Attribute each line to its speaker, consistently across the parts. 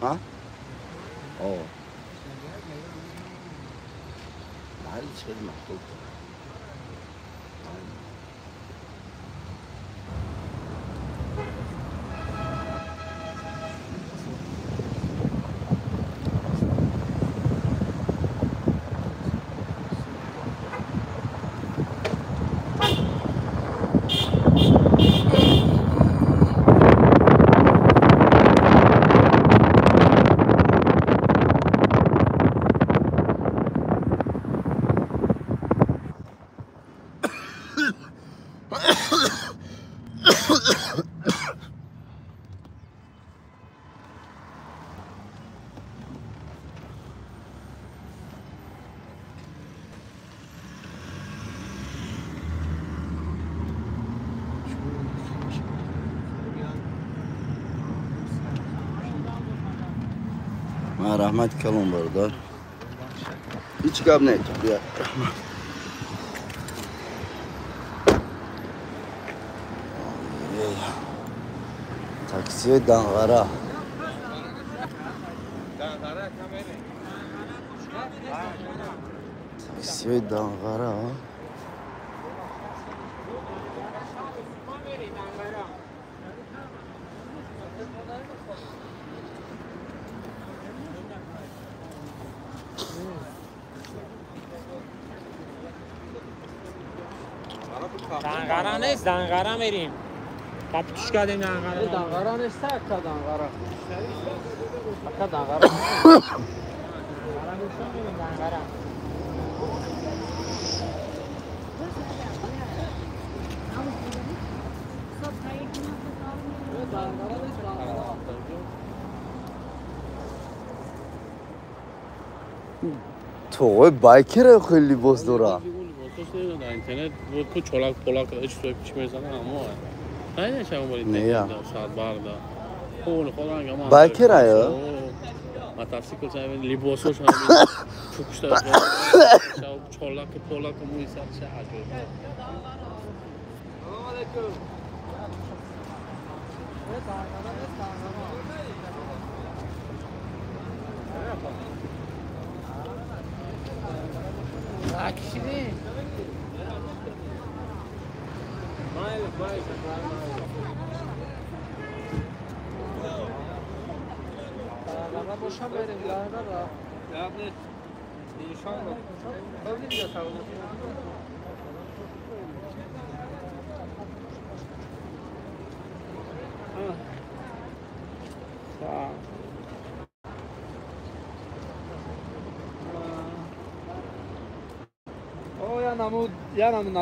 Speaker 1: ها؟ اوه معلش خدمة محطوط مع رحمت کلون بردار هیچ کاب نه تو بیا رحمت تاکسی دنغره تاکسی دنغره
Speaker 2: دنغره نیست دنغره میریم پاپوش کردیم دنغره
Speaker 3: دنغره نیست اکا دنغره اکا دنغره
Speaker 2: دنغره
Speaker 1: تو بایکر خیلی باز داره
Speaker 4: اینترنت بود تو چلاک پلاک اشتباه چی میزنه اما نه نشون باید
Speaker 1: نه
Speaker 4: شاید بردا اون خدا انگام
Speaker 1: بایکر آیا
Speaker 4: متاسکل چه لیباسوش هم فوکشتر چلاک پلاک موی سر چه عجیب
Speaker 3: سلام علیکم
Speaker 2: اکشیدی
Speaker 3: دنغره باشم بریم دنغره
Speaker 4: نه نشان
Speaker 3: خیلی دیگه سوال یا نمو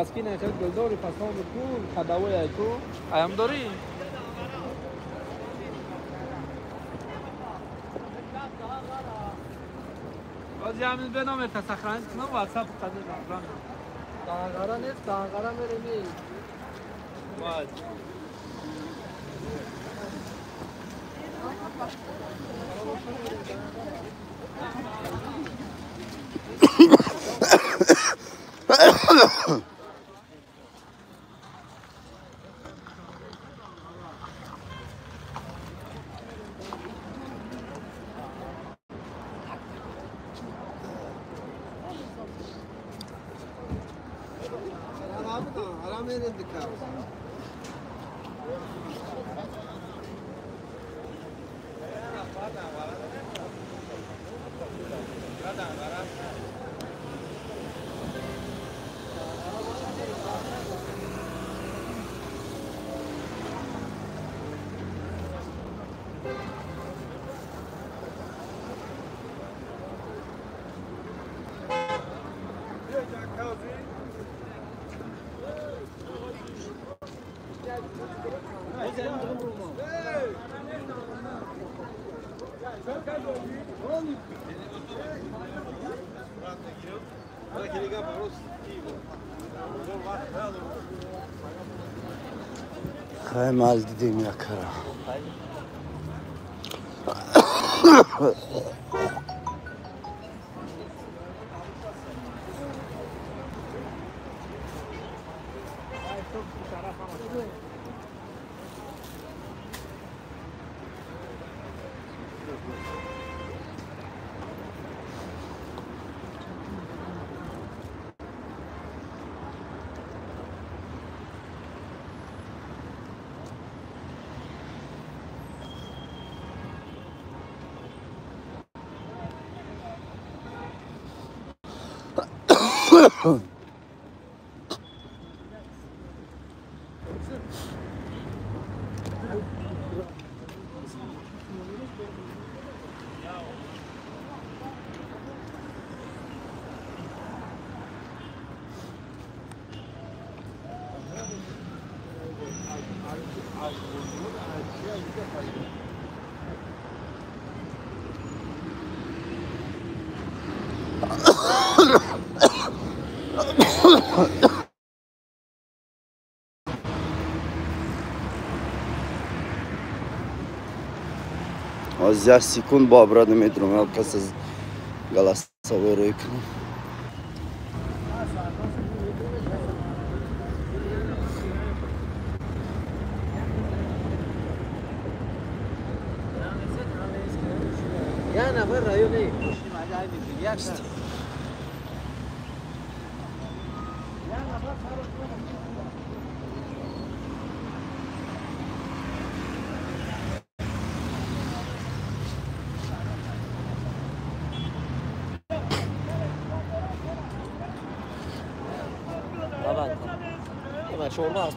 Speaker 3: نسکی نشد گلداری پسان کو خداوی کو ایام داری باز همین به نام تسخران من واتساپ قدر دنغره نیست دنغره میریم باز
Speaker 1: خیلی مال دیدیم یا کرا از 10 سکند با براد میتونم کس از голосовой روی کنم.
Speaker 3: یا نفر رایو نه بابا شوربه است.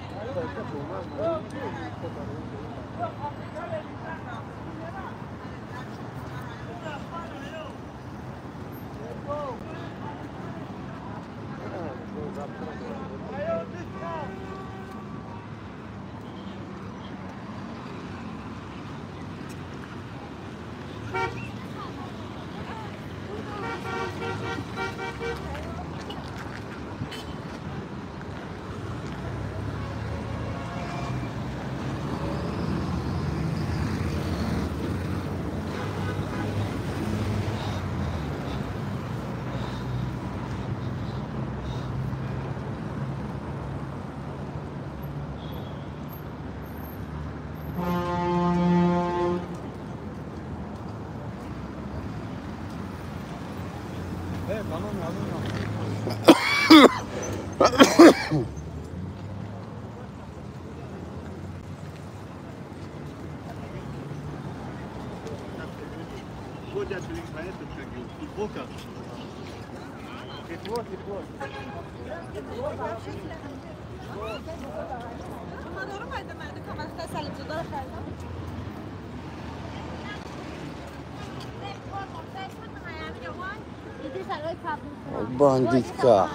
Speaker 1: Бандитка.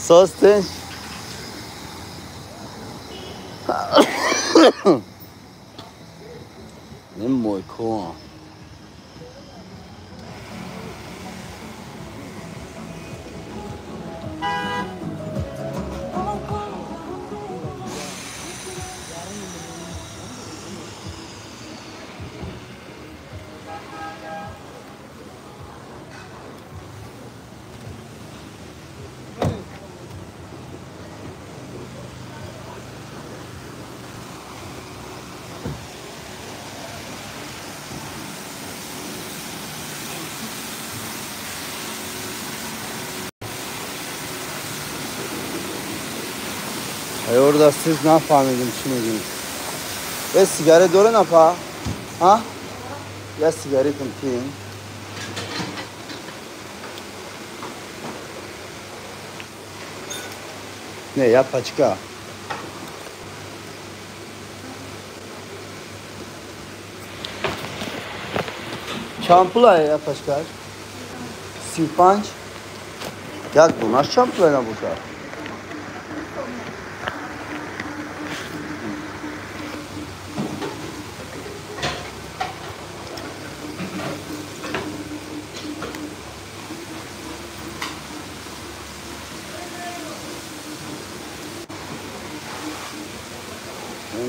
Speaker 1: Sausage. Nem muy cool. orada siz nafahmidim چی میگین یه سیگاره دوره نفا ها یه سیگاری تمتین نه یا پچکا چند پولای یا پچکا 35 یک دونش چند پولای نبوده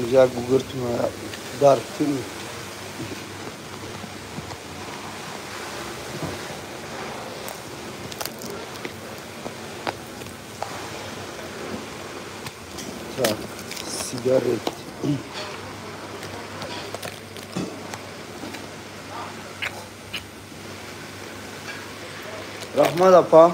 Speaker 1: اینجا گوگرتون در کنی так сигарет رحمت اپا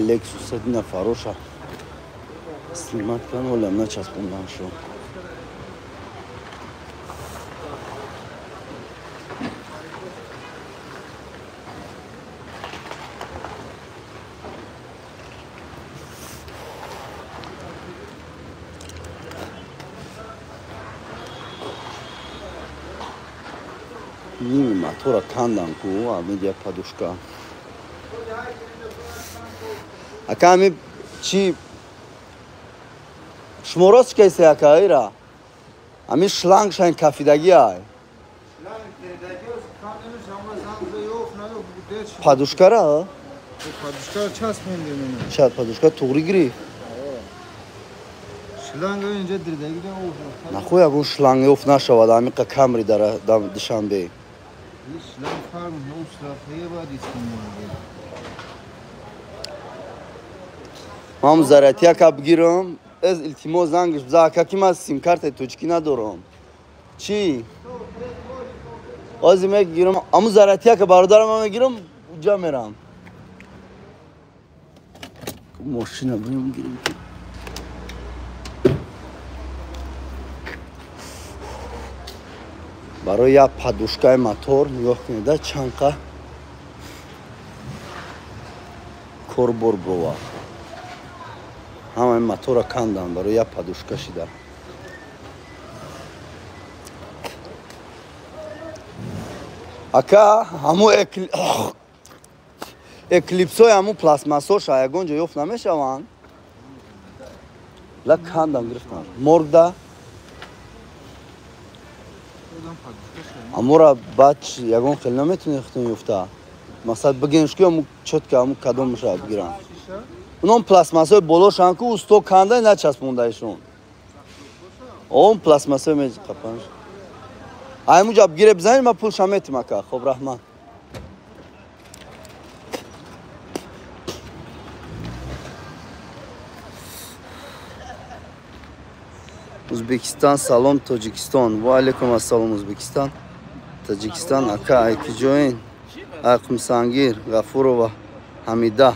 Speaker 1: لکسوس دینا فروشا سلیمت کن ولی هم نچسبوندن شو این موتور کندن کو آمد یک پادوشکا اکا همی چی شماراست کیسه اکا ایرا همی شلنگ شاین کافیدگی های پادوشکا را
Speaker 5: پادشکار چسب میدیم
Speaker 1: شاید پادوشکا توغری گری
Speaker 5: شلنگ اینجا دردگی رو
Speaker 1: نخوی اگون شلنگ افت نشود همی که کمری داره دشنبه
Speaker 5: شلنگ فرم نو صرفه باید ایستیم
Speaker 1: من زراعتی که بگیرم از التماس زنگش بزاکه که من سیم کارت توچکی ندارم چی؟ از میگیرم اما زراعتی که باردارم من میگیرم اونجا میرم ماشین بریم گیریم برای یک پادوشکای موتور نگاه کنید چنقه کوربور بروا همه این موتور را کندن برای یک پادوشکا شده اکا همو اکلیپس های همو پلاسماسو شایگون جا یفت نمیشوند لک کندن گرفتن مرگ ده امو را بچ یگون خیلی نمیتونی اختون یفته مثلا بگینش که همو چود که همو کدومش را بگیرن اونم پلاسماسای بلوشن که اوستو کنده نچسبونده ایشون اون پلاسماسای میج قپنش همو جا بگیره بزنید ما پولش هم میتیم که خب رحمت Uzbekistan, salom Tojikiston. Va alaykum assalom Uzbekistan. Tojikistan aka Aykijoin, Aqim Sangir, G'afurova, Hamida.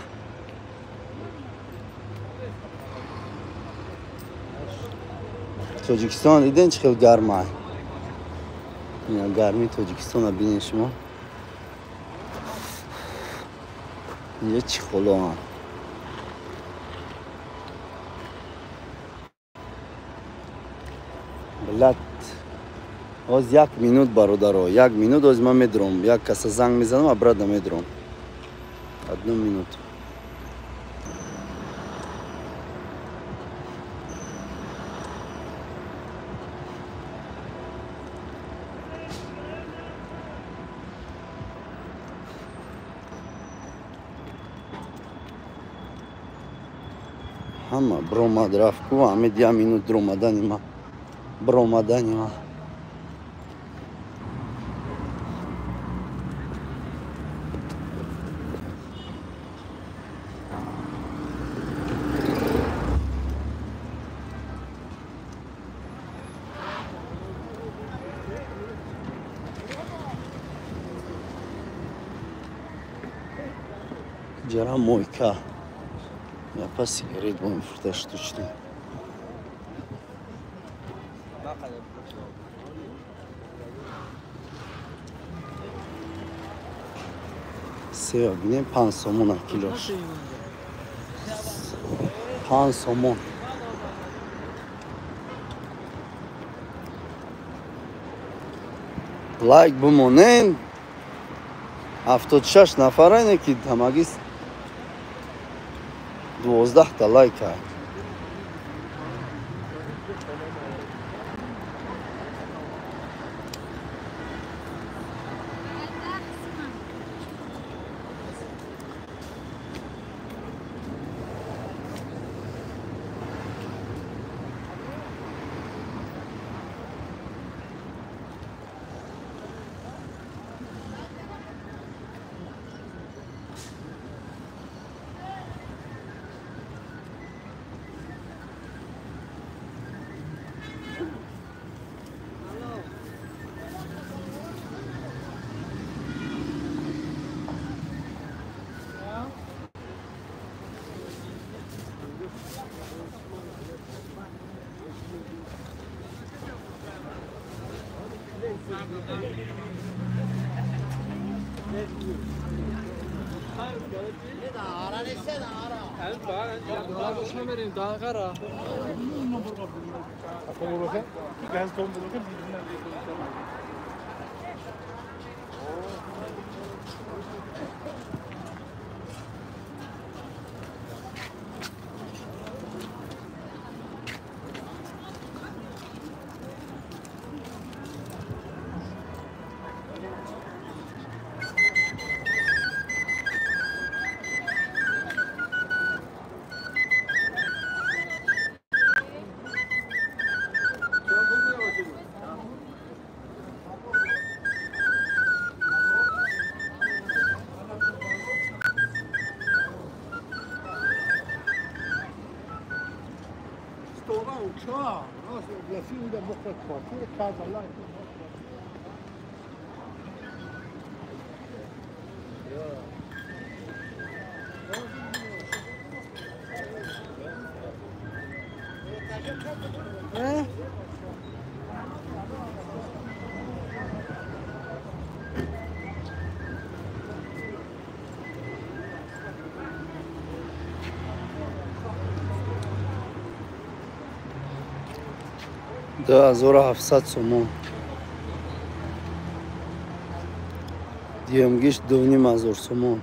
Speaker 1: Tojikiston دیدین چه خیلی گرمه. این گرمی تاجیکستان رو ببینید شما. اینجا چی خلوان. بلد از یک مینوت برادرها یک مینوت از من میدرم یک کس زنگ میزنم و برادر میدرم ادنو مینوت همه برومد رفت کو همه 10 مینوت درومدنی ما برومدنی ما Ҷара мойка. Япа сигарет бо мефурта штучный. Сева бинем 5 сомон килош. 5 сомон. Лайк бимонен. 76 нафарайне ки ҳамагис 12 та лайк кард. Да, 2700 сомон. Диемгиш 2500 сомон.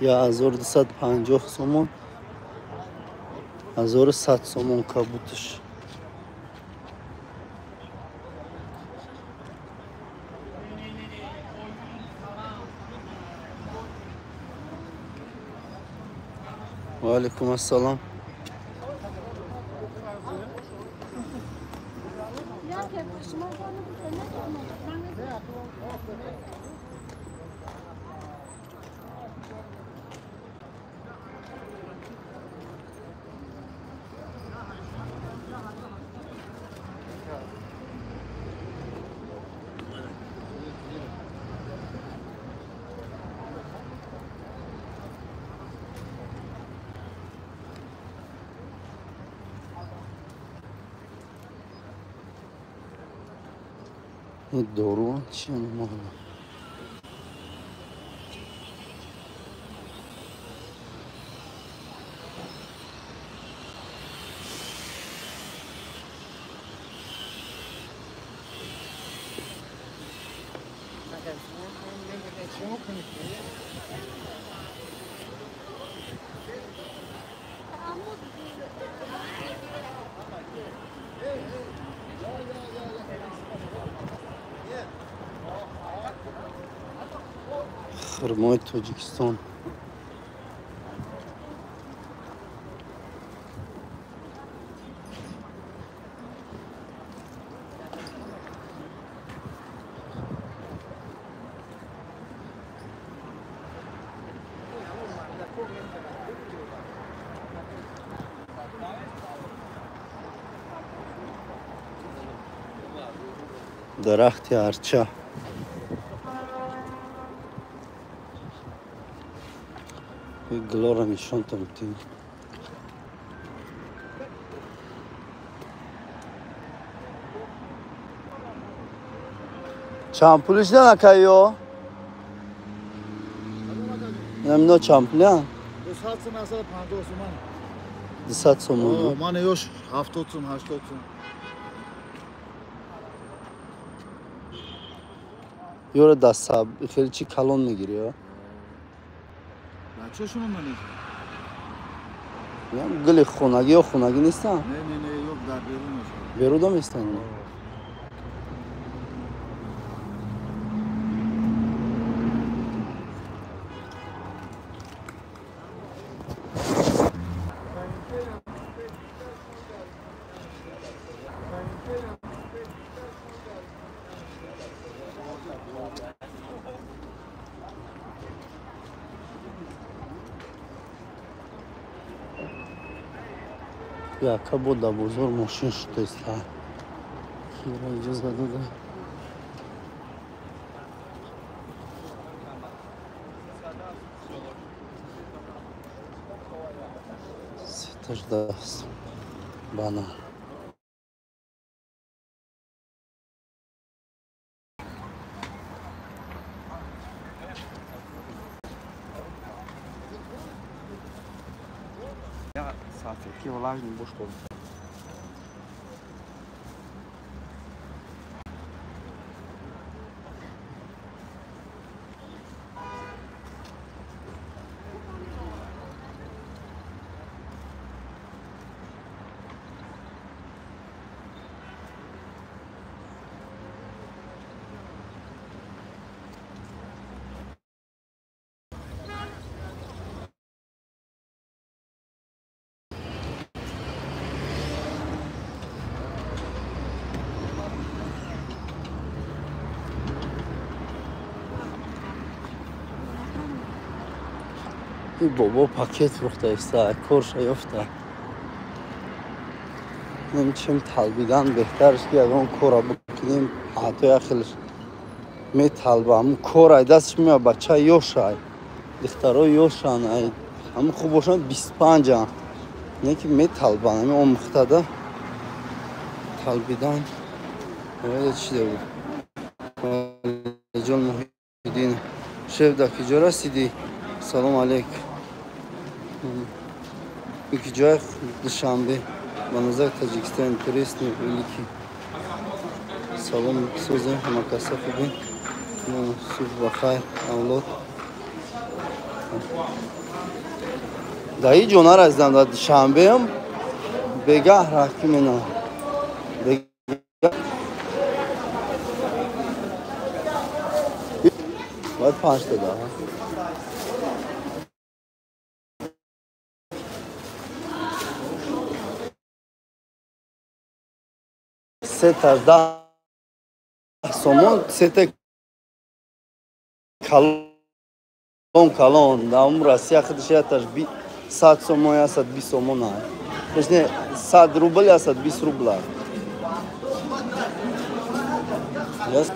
Speaker 1: Я 1250 сомон. 1100 сомон кабутиш. وعلیکم السلام. دورو چی مهم؟ خرمای تاجیکستان. درختی هرچه گلو را نشان تمتیم چند پولش نه نکایو؟ نمیدونم چند پولی هم؟ 200 سومون
Speaker 6: من یوش 70 سوم 80 سوم
Speaker 1: یوره دست خیلی چی کلون میگیری یا؟
Speaker 6: بچه شما منی؟
Speaker 1: میگم گلی خونگی یا خونگی نیستن؟
Speaker 6: نه yok در بیرون میشه
Speaker 1: بیرون هم نیستن яка бода бузур мошин шудеста кира иҷоза дада сеташ даст бана Aqui eu lá no Boston. این بابا پاکت فروخته است کورش یافته نمی‌چیم طلبیدن بهترش که اون کورا بکنیم حتی خیلی می طلبم کورا دستش میاد بچه یوشای دخترها یوشان همه خوب باشن 25 هم نه که می طلبن همه اون مختده طلبیدن باید چی ده بود جان محیدین شف ده کجا رسیدی سلام علیک یکی جای دوشنبه به نظر تاجیکستان توریست نیولیکی سلام سوزه مکاسه خوبی صبح بخیر اولاد دایی جونا را ازدم در دوشنبه هم بگه رکی منم باید 5 تا ده سه تا 10 سومون سه تا کلون دام راستی خودش یاتش 100 سومون یا 120 سومون نه مثلا 100 روبل یا 120 روبل یاس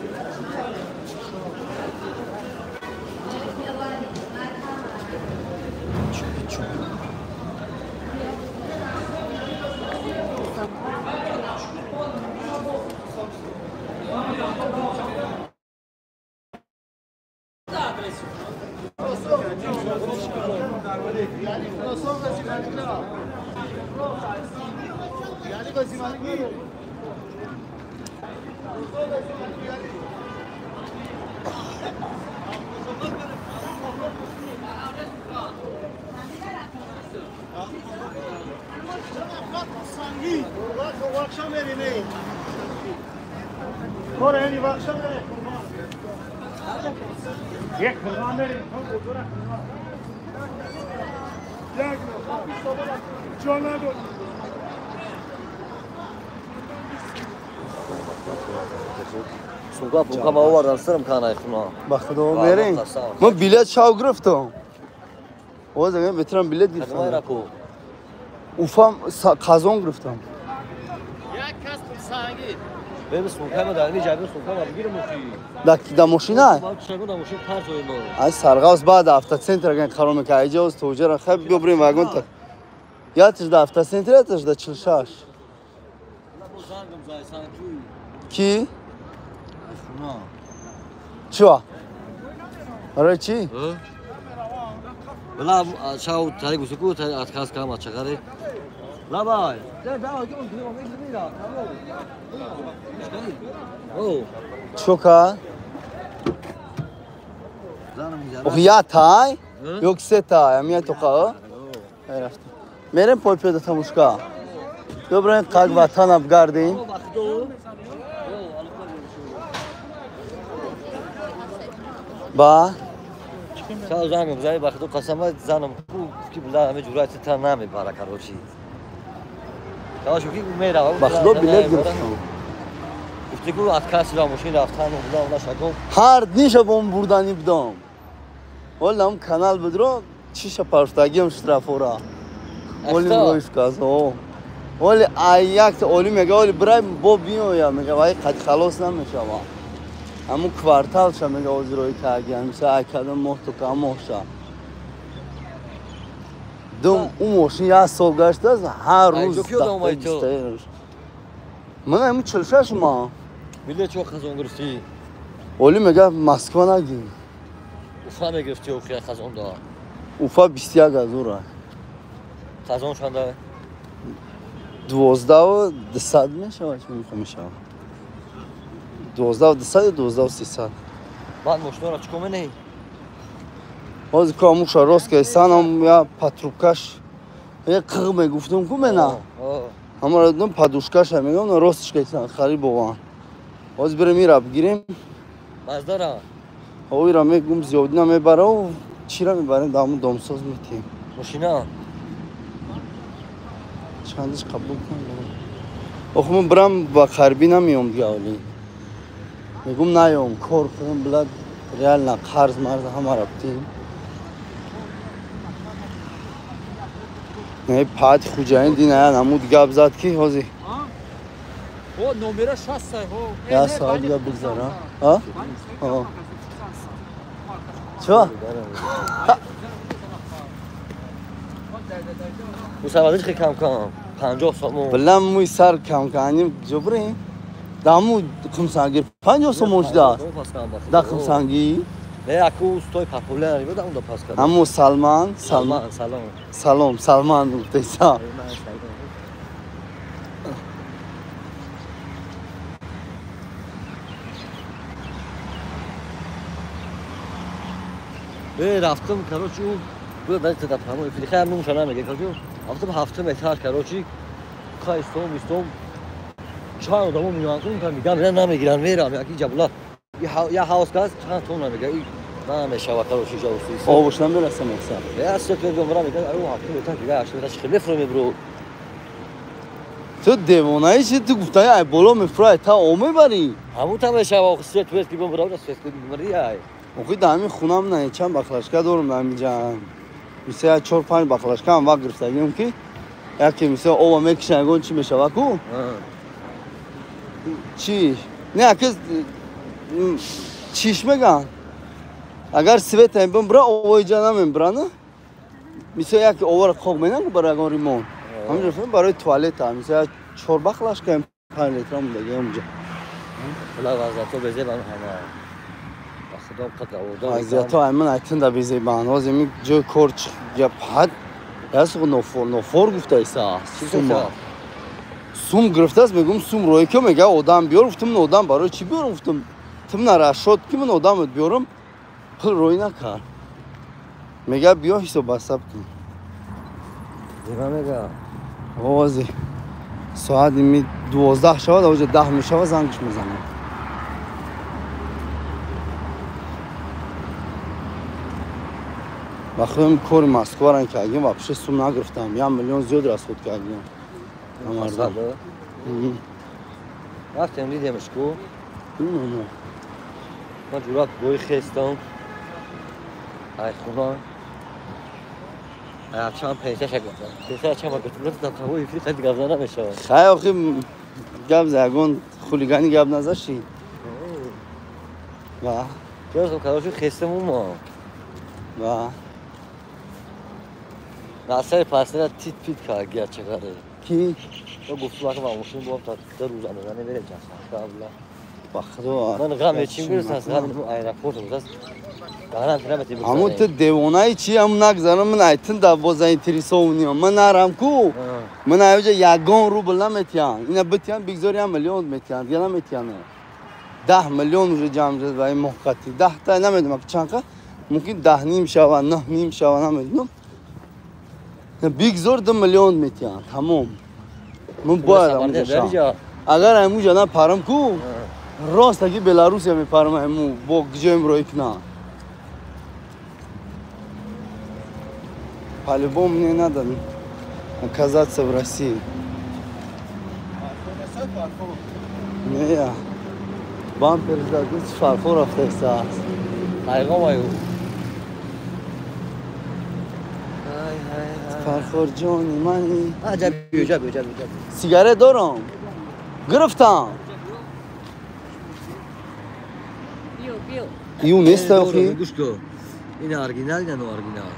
Speaker 7: سوگا پوکا ما آوردن سرم کانای خونه.
Speaker 1: بخدا بریم. من بلیط شاو گرفتم. اوه زنگ بهترم بلیط گرفتم.
Speaker 7: کدوم را کو؟
Speaker 1: اوفام قازون گرفتم.
Speaker 3: یک
Speaker 7: ببین سوکم در میجابه سوکم بگیرم موشی
Speaker 1: دا ماشینا
Speaker 7: ما چه بود موشی پارس و ما
Speaker 1: ай сарғавз баъд автоцентр ген қарор мекард иҷоз тоҷара хаб биёбрем вагон так ятиш да автоцентр ятиш да 46 ки чуа ара чи
Speaker 7: بلا شاو تاری گوسکو تاری اتخاص کام اچگاره لا بای او
Speaker 1: чука ох я тай ёк се тай амия тоқа рафт мерем пойпеда тамушка биёбрем қаг ватанаб гардем ба
Speaker 7: شاو زنم بزنی بخاطر قسمت زنم کی بلا همه جورایت تا نمیبره کاروچی شاو شو کی میره
Speaker 1: бахдо билет гирифтам
Speaker 7: گفتی کو اتخاص را ماشین رفتن و بلا اونا شگم
Speaker 1: ҳар ниша бом бурдани будам олам канал бидро чиша парштагиам штрафора оли роишказ о оли аякт оли мега оли брай бо биоя мега вай қад халос намешава аму квартал ша мега озрои кагиам миса айкадам mohto камоша дум у мошин я сол гаштаз ҳар рӯз ман аму 46 ма
Speaker 7: میله چو خزون گرفتی
Speaker 1: оли мега москва нагим
Speaker 7: уфа میگرفتی و خیلی خزون دا
Speaker 1: уфа 21 азура
Speaker 7: خزون چنده
Speaker 1: 12 мешавад чӣ мешавад 12 300
Speaker 7: بعد ماشین را چیکار می‌کنی
Speaker 1: ҳозир камуша рост ки санам я патрубкаш я қиғ мегуфтум ку мена ҳамара дум падушкаша мегам ростиш ки сан хариб бован ҳозир бирем ира бигирем
Speaker 7: маздара
Speaker 1: ҳоира мегум зиёдина мебарав чира мебарем даму домсоз метием
Speaker 7: ماشینا
Speaker 1: чандиш қабул кунам ох ман бирам ба қарбӣ намеём дига оли мегум наём кор кунам билад реально қарз марз ҳама рафтем пати хуҷаин динаян ҳамуд гап зад ки ҳозир
Speaker 3: о номера 60 ҳо
Speaker 1: я соат дига бигзара чо
Speaker 7: مسابقه خیلی کم کم 50 سوم
Speaker 1: билам муи сар камканим ҷобрем даму қимсангир 50 сомон шуда да қимсангӣ
Speaker 7: نه اکو استوی پاپولاری بود اون دو پاس کرد
Speaker 1: ҳаму салман салман гуфтеса
Speaker 7: رفتم کاروچی اون بود داشت تا تمام فیلی خیلی نمی‌شونه میگه کاروچی رفتم هفته متر کاروچی کایستم چهار آدمو میان کن میگم نه نمیگیرن میرم یکی جبلا یا هاوس کاس چند تون نمیگه نمیشه کاروچی جوسی
Speaker 1: آبوشم برسم اکثر
Speaker 7: یا سه تا جمره میگه او هفته متر دیگه 8 خیلی فرمی برو
Speaker 1: تو دیوانه‌ای چی تو گفتی ای بالا میفرای تا میبری
Speaker 7: همون تا میشه واقعا سه تا که برو راست سه تا میبری ای
Speaker 1: اوکی دامی خونم نه چند بخلاشکا دارم همینجا میشه 4 5 بخلاشکا هم وقت گرفتم که یکی میشه او میکشن چی میشه واکو چی نه که چیش میگن اگر سویت هم برا اوی جانم برانه میشه یکی اوور خوب میگن برای اون ریمون همینجا برای توالت هم میشه 4 بخلاشکا 5 لیتر هم دیگه اونجا
Speaker 7: ولی وضعیتو بزه من همه
Speaker 1: وضعیتو همین ایتن دا بزه بان واسه می جو کورچ یا پاد یا سو نوفور گفته ایسا سوم گرفته است میگم سوم روی که میگه آدم بیار گفتم نه آدم برای چی بیارم گفتم تم نرا شد که من آدم بیارم پل روی نکن میگه بیا حساب بساب کن
Speaker 7: دیگه میگه
Speaker 1: واسه ساعت می 12 شود اوج 10 میشه زنگش میزنه بخوام کار مسکو را کردیم و پیش سوم نگرفتم 1 میلیون زیاد راست خود کردیم
Speaker 7: مردم رفتم دیدمش کو
Speaker 1: نه
Speaker 7: من جوراب گوی خستم ای خدا چند پیسه شد پیسه چند وقت بود تا قوی فری خیلی گذرا نمیشه
Speaker 1: خیلی آخه گپ زگون خولیگانی گپ نذاشی و
Speaker 7: چرا کاراشو خستمون ما
Speaker 1: و
Speaker 7: ناصر پاسر تیت پیت کرد گرچه کاره
Speaker 1: کی
Speaker 7: تو گفت وقت ماشین با تا روزانه نمیره جاست
Speaker 1: بخدا
Speaker 7: من غم چی میرسه از غم ایرپورت واسه دارم ترمتی بود
Speaker 1: همون تو دیوانه چی هم نگذارم من ایتن دوازده تریسونیم من نرم کو من اینجا یگان رو بلند میتیان اینا بتیان بگذاری هم میلیون میتیان دیگه نمیتیانه 10 میلیون رو جمع شد برای موقتی 10 تا نمیدونم چند که ممکن 10 نیم شو 9 نیم شو نمیدونم بگذار 2 میلیون میتیان تمام من باید همونجا شم اگر همونجا نه پرم کو راست اگه بلاروسی هم میپرم همون با گجایم رو اکنه по-любому мне надо оказаться в России. Не, бампер сдадут с фарфоров тесас.
Speaker 7: Айга маю.
Speaker 1: فارخور جانی منی
Speaker 7: عجب عجب عجب
Speaker 1: سیگارت دارم گرفتم
Speaker 2: بیو
Speaker 1: یو نیست اخی
Speaker 7: گوش کن این اورجینال یا نو اورجینال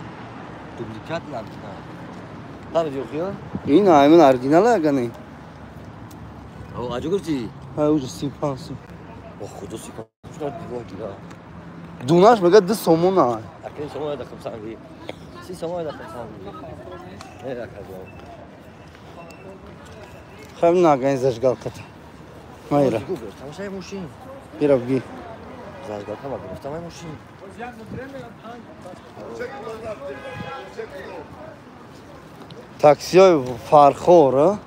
Speaker 7: دوپلیکات یا اورجینال تابه جو خیال
Speaker 1: این همین اورجینال اگه نه
Speaker 7: او اجو گفتی
Speaker 1: ها اوج 35
Speaker 7: او خدا سیکا شد دیگه
Speaker 1: دوناش میگه 2 سومون نه
Speaker 7: اكيد سموه ده 5 جنيه سي سموه ده 5 جنيه ايه رايك يا
Speaker 1: خب ناگهان زشگال قطع مایرا
Speaker 7: تماشای ماشین
Speaker 1: بیرا بگی
Speaker 7: زشگال کما گرفتم ماشین
Speaker 1: تاکسی های فارخور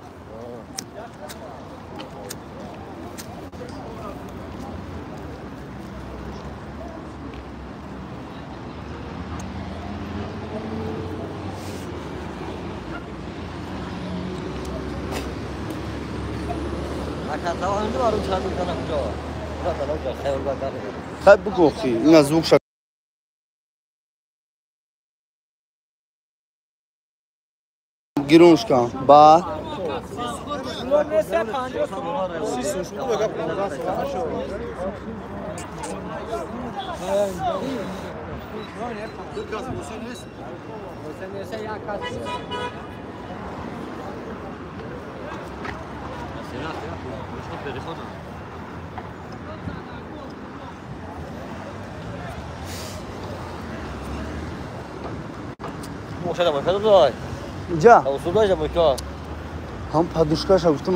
Speaker 7: اكثر عنده بارو چند میکنم اونجا اونجا خیر بگم
Speaker 1: خب بگو خی این از زوگ شد گیرونش کن بعد
Speaker 7: مشهد امریکا دای
Speaker 1: اینجا
Speaker 7: اصول دای امریکا
Speaker 1: هم پادوشکاش گفتم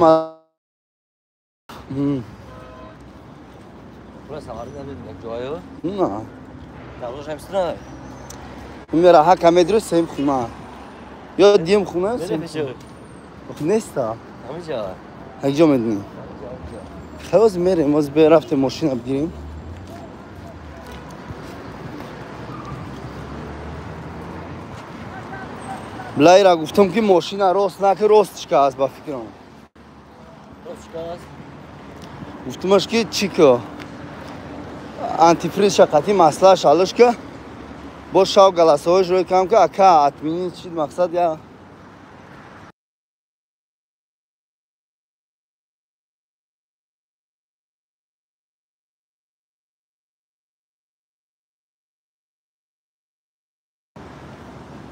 Speaker 7: پس سواری نمیدونم جایو
Speaker 1: نه
Speaker 7: داروش همسترا
Speaker 1: این میره ها کمدرو سیم خونه یا دیم خونه
Speaker 7: بده بشه
Speaker 1: نیست
Speaker 7: همینجا
Speaker 1: هیچ جا میدونی خواست میریم از به رفت ماشین بگیریم بلایی را گفتم که ماشین راست نکه راستش که هست با فکرم
Speaker 7: راست کاست
Speaker 1: گفتمش که چی که آنتی فریز شقتی مسئله شالش که با شاو گلاسه هایش روی کم که اکا اتمینی چید مقصد یا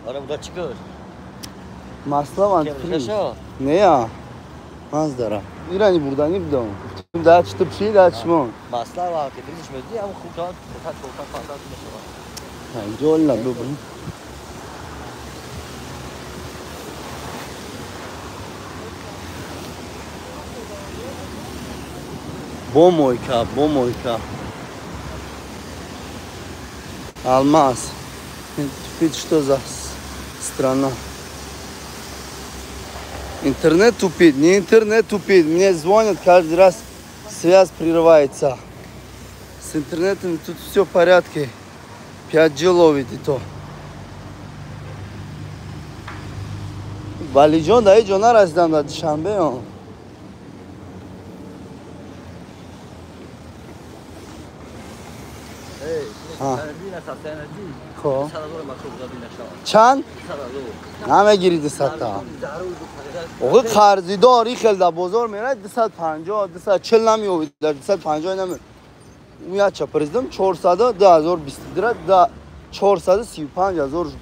Speaker 7: آره بودا چیکار
Speaker 1: مسئله آنتی فریز
Speaker 7: کمرشا
Speaker 1: نه یا ماز دارم ایرانی بردنی بدم گفتم ده چی تو بشی ده چی من
Speaker 7: مسئله و که بریزش میدی اما خوب داد تا چوکا فانداد میشه
Speaker 1: اینجا ولی نبودم Бо мойка. Алмаз. Тупит, что за страна? Интернет тупит, не интернет тупит. Мне звонят каждый раз, связь прерывается. С интернетом тут все в порядке. 5G ловит и то. Балиджон, да и Джона раздам до Душанбе. ها.
Speaker 7: ببین اساس انرژی
Speaker 1: خب
Speaker 7: 100,000 مخصوص دادی نشد
Speaker 1: چند
Speaker 7: 100,000
Speaker 1: نمیگیری 200 تا آقا قرضی داری خیلی در بازار میره 250 240 نمیوید در 250 نمی میاد چه پرزدم 400 2020 درا 435,000 شدی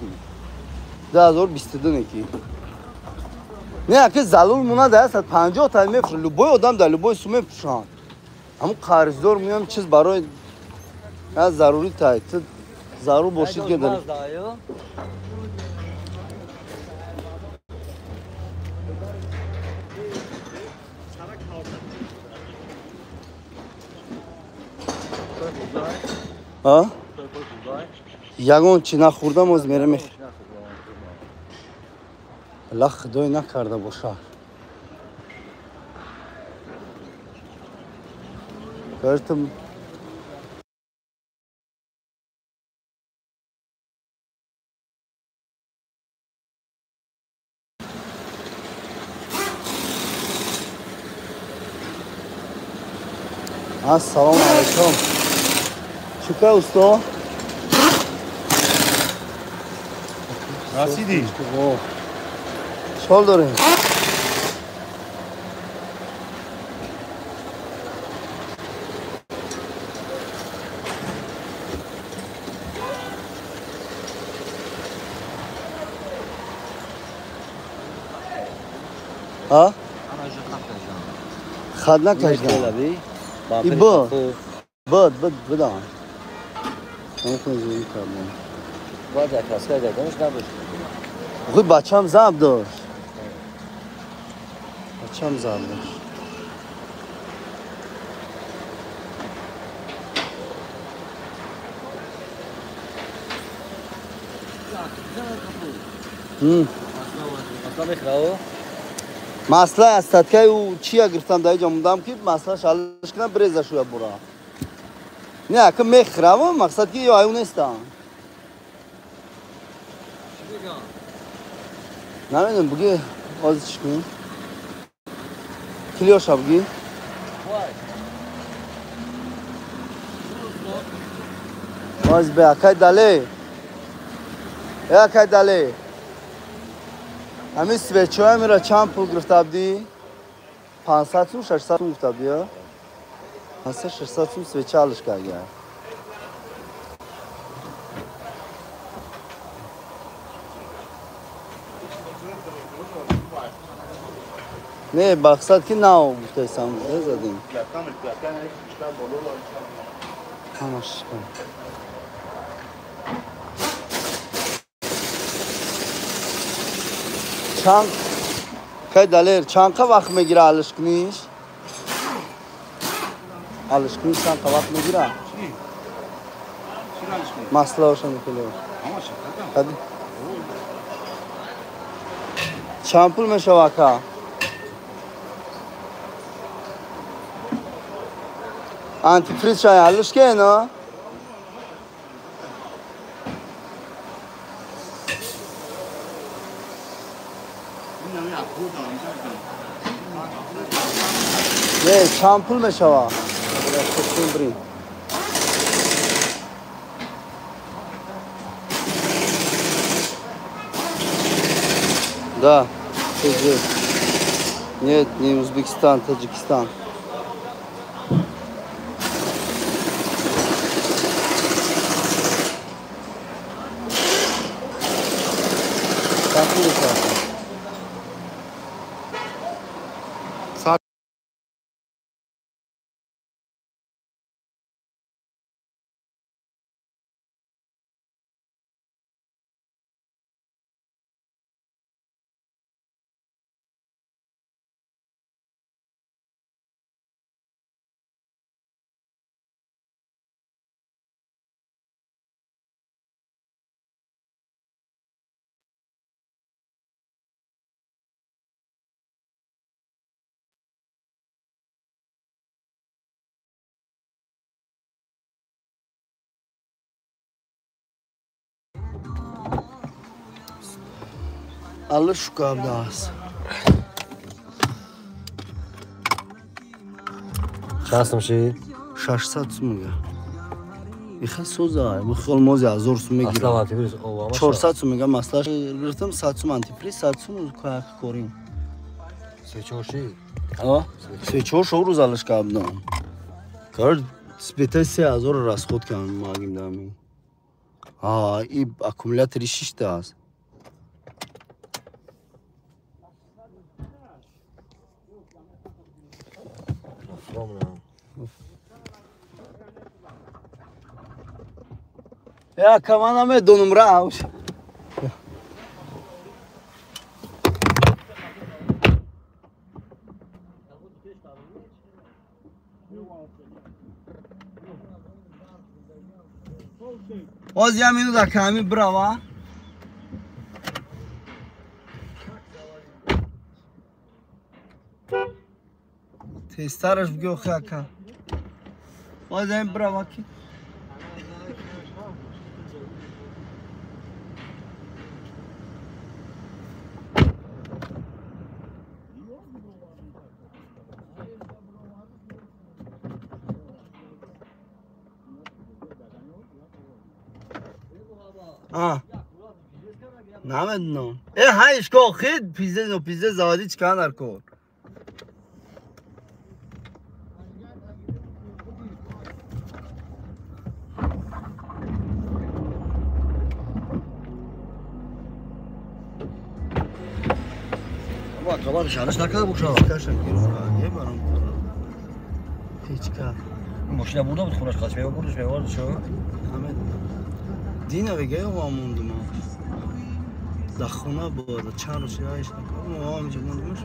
Speaker 1: 2022 نکی نه که زلول مونا در 150 تا میفروشه لوبای آدم در لوبای سو میفروشن اما قرضدار میام چیز برای از ضروری تا ضرور باشید که داری ها یگان چی نخوردم از میره میخ الله خدای نکرده باشه گفتم السلام علیکم چیکار اوستا
Speaker 5: رسیدی؟
Speaker 1: شال داریم ها؟ خد نکشدم ای باد بدم نمیتونی زیادی کردم
Speaker 7: باید یک راسته دادنش نباشه
Speaker 1: خب بچه‌م ضرب داشت بچه‌م ضرب داشت
Speaker 7: اصلا میخواه
Speaker 1: مسئله است که او چی گرفتم در اینجا موندم که مسئله شالش کنم بریزش رو برا نه که میخرم مقصد که یا ایون نیستم نمیدونم بگی آزی چی کنیم کلیوش ها بگی آز به اکای دله اکای دله همین سویچه های میره چند پول گرفته بودی؟ 500 سو 600 سو گرفته بودی ها؟ 500 600 سو سویچه حالش کرد نه بخصد که نه گفته سم زدیم همش کن چند که دلیر چند که وقت میگیره حلش کنیش؟ حلش کنیش چند که وقت میگیره؟ مسئله هاشو میکنه چند پول میشه واقعا؟ آنتی فریز شای حلش که نه؟ نه چند پول میشه وا؟ Да, нет, не Узбекистан, Таджикистан. Как это? Allah şükür ablas.
Speaker 7: Şansım şey.
Speaker 1: 600 میگه میخوای سوزا بخوال موزه 1000 سوم
Speaker 7: اصلا
Speaker 1: میگیرم
Speaker 7: وقتی بریز اوه
Speaker 1: 400 سوم میگم مصلحت گرفتم 100 سوم آنتیفریز 100 سوم کاریم
Speaker 7: سوچوشی
Speaker 1: ها سویچور شو روز алаш кардам кор спитай 3000 расход кардам магим дами и аккумулятори 6 та аст я камана медонум рауш باز یه minut کمی بروا تسترش بگو خاکا باز این بروا کی نمیدونم های اشکال خید پیزه زادی چکن در کار
Speaker 7: بابا کامل شانش نکرده بکشم
Speaker 1: کشم یه برام هیچ کار
Speaker 7: ماشین بردم بود خونش خواست میوه بردش میوه شو
Speaker 1: دینه بگه و موندم در خونه بود چند روز یایش نکنم و همینجا موندمش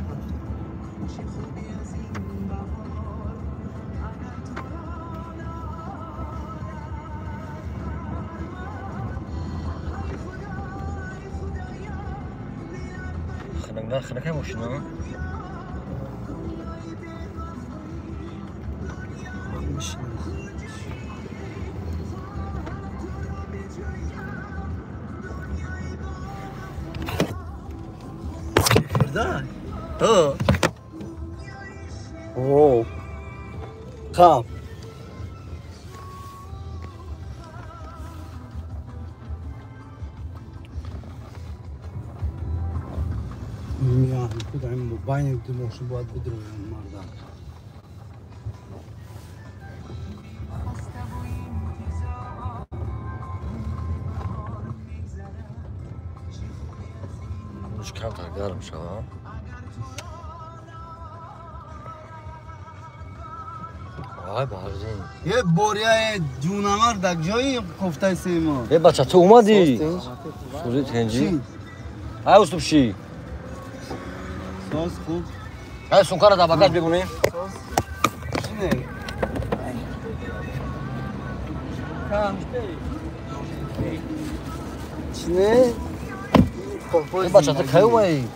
Speaker 7: خنک ماشین ها
Speaker 1: کرده اوه خب میاد کدام موبایل دموش باید بدرون مردم
Speaker 7: روش کم تا گرم شد آی بازین
Speaker 1: یه بوریای جونمر در جایی کوفته سیما
Speaker 7: یه بچه تو اومدی سوزی تنجی های استوب شی
Speaker 1: ساز خوب
Speaker 7: های سونکار دا بگاش بگونی
Speaker 1: چینه چینه
Speaker 7: یه بچه تو که اومدی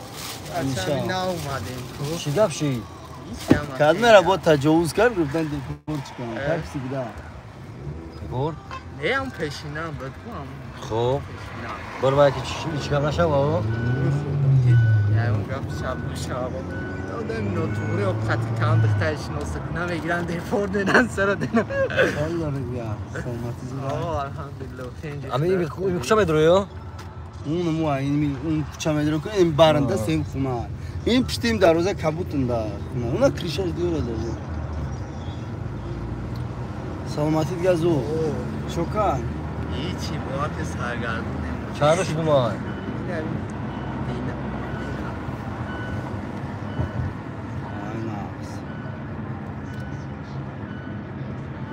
Speaker 3: بچه نه اومدیم
Speaker 7: چی گفت شی
Speaker 1: کدمه را با تجاوز کرد گفتن دیپور چکنم تکسی بده
Speaker 7: بور
Speaker 3: نه هم پشینم بگم
Speaker 7: خب برو باید که چی کم نشه بابا
Speaker 3: یه اون گفت شب دادم نوتوری و قطع کم بخترش نوست نمیگیرن دیپور دینن سر دینن
Speaker 1: حال داره بیا سلامتی زیرا
Speaker 3: آه الحمدلله خیلی
Speaker 7: اما این کشم ادروی ها
Speaker 1: اون اون کوچه میدرو که این برنده سیم خونه این پشتیم در روزه کبوتون در خونه اونا کریشش دیوره داره سلامتی دیگه زو شکر
Speaker 3: هیچی باید سرگردونه
Speaker 7: چند رو شدو ما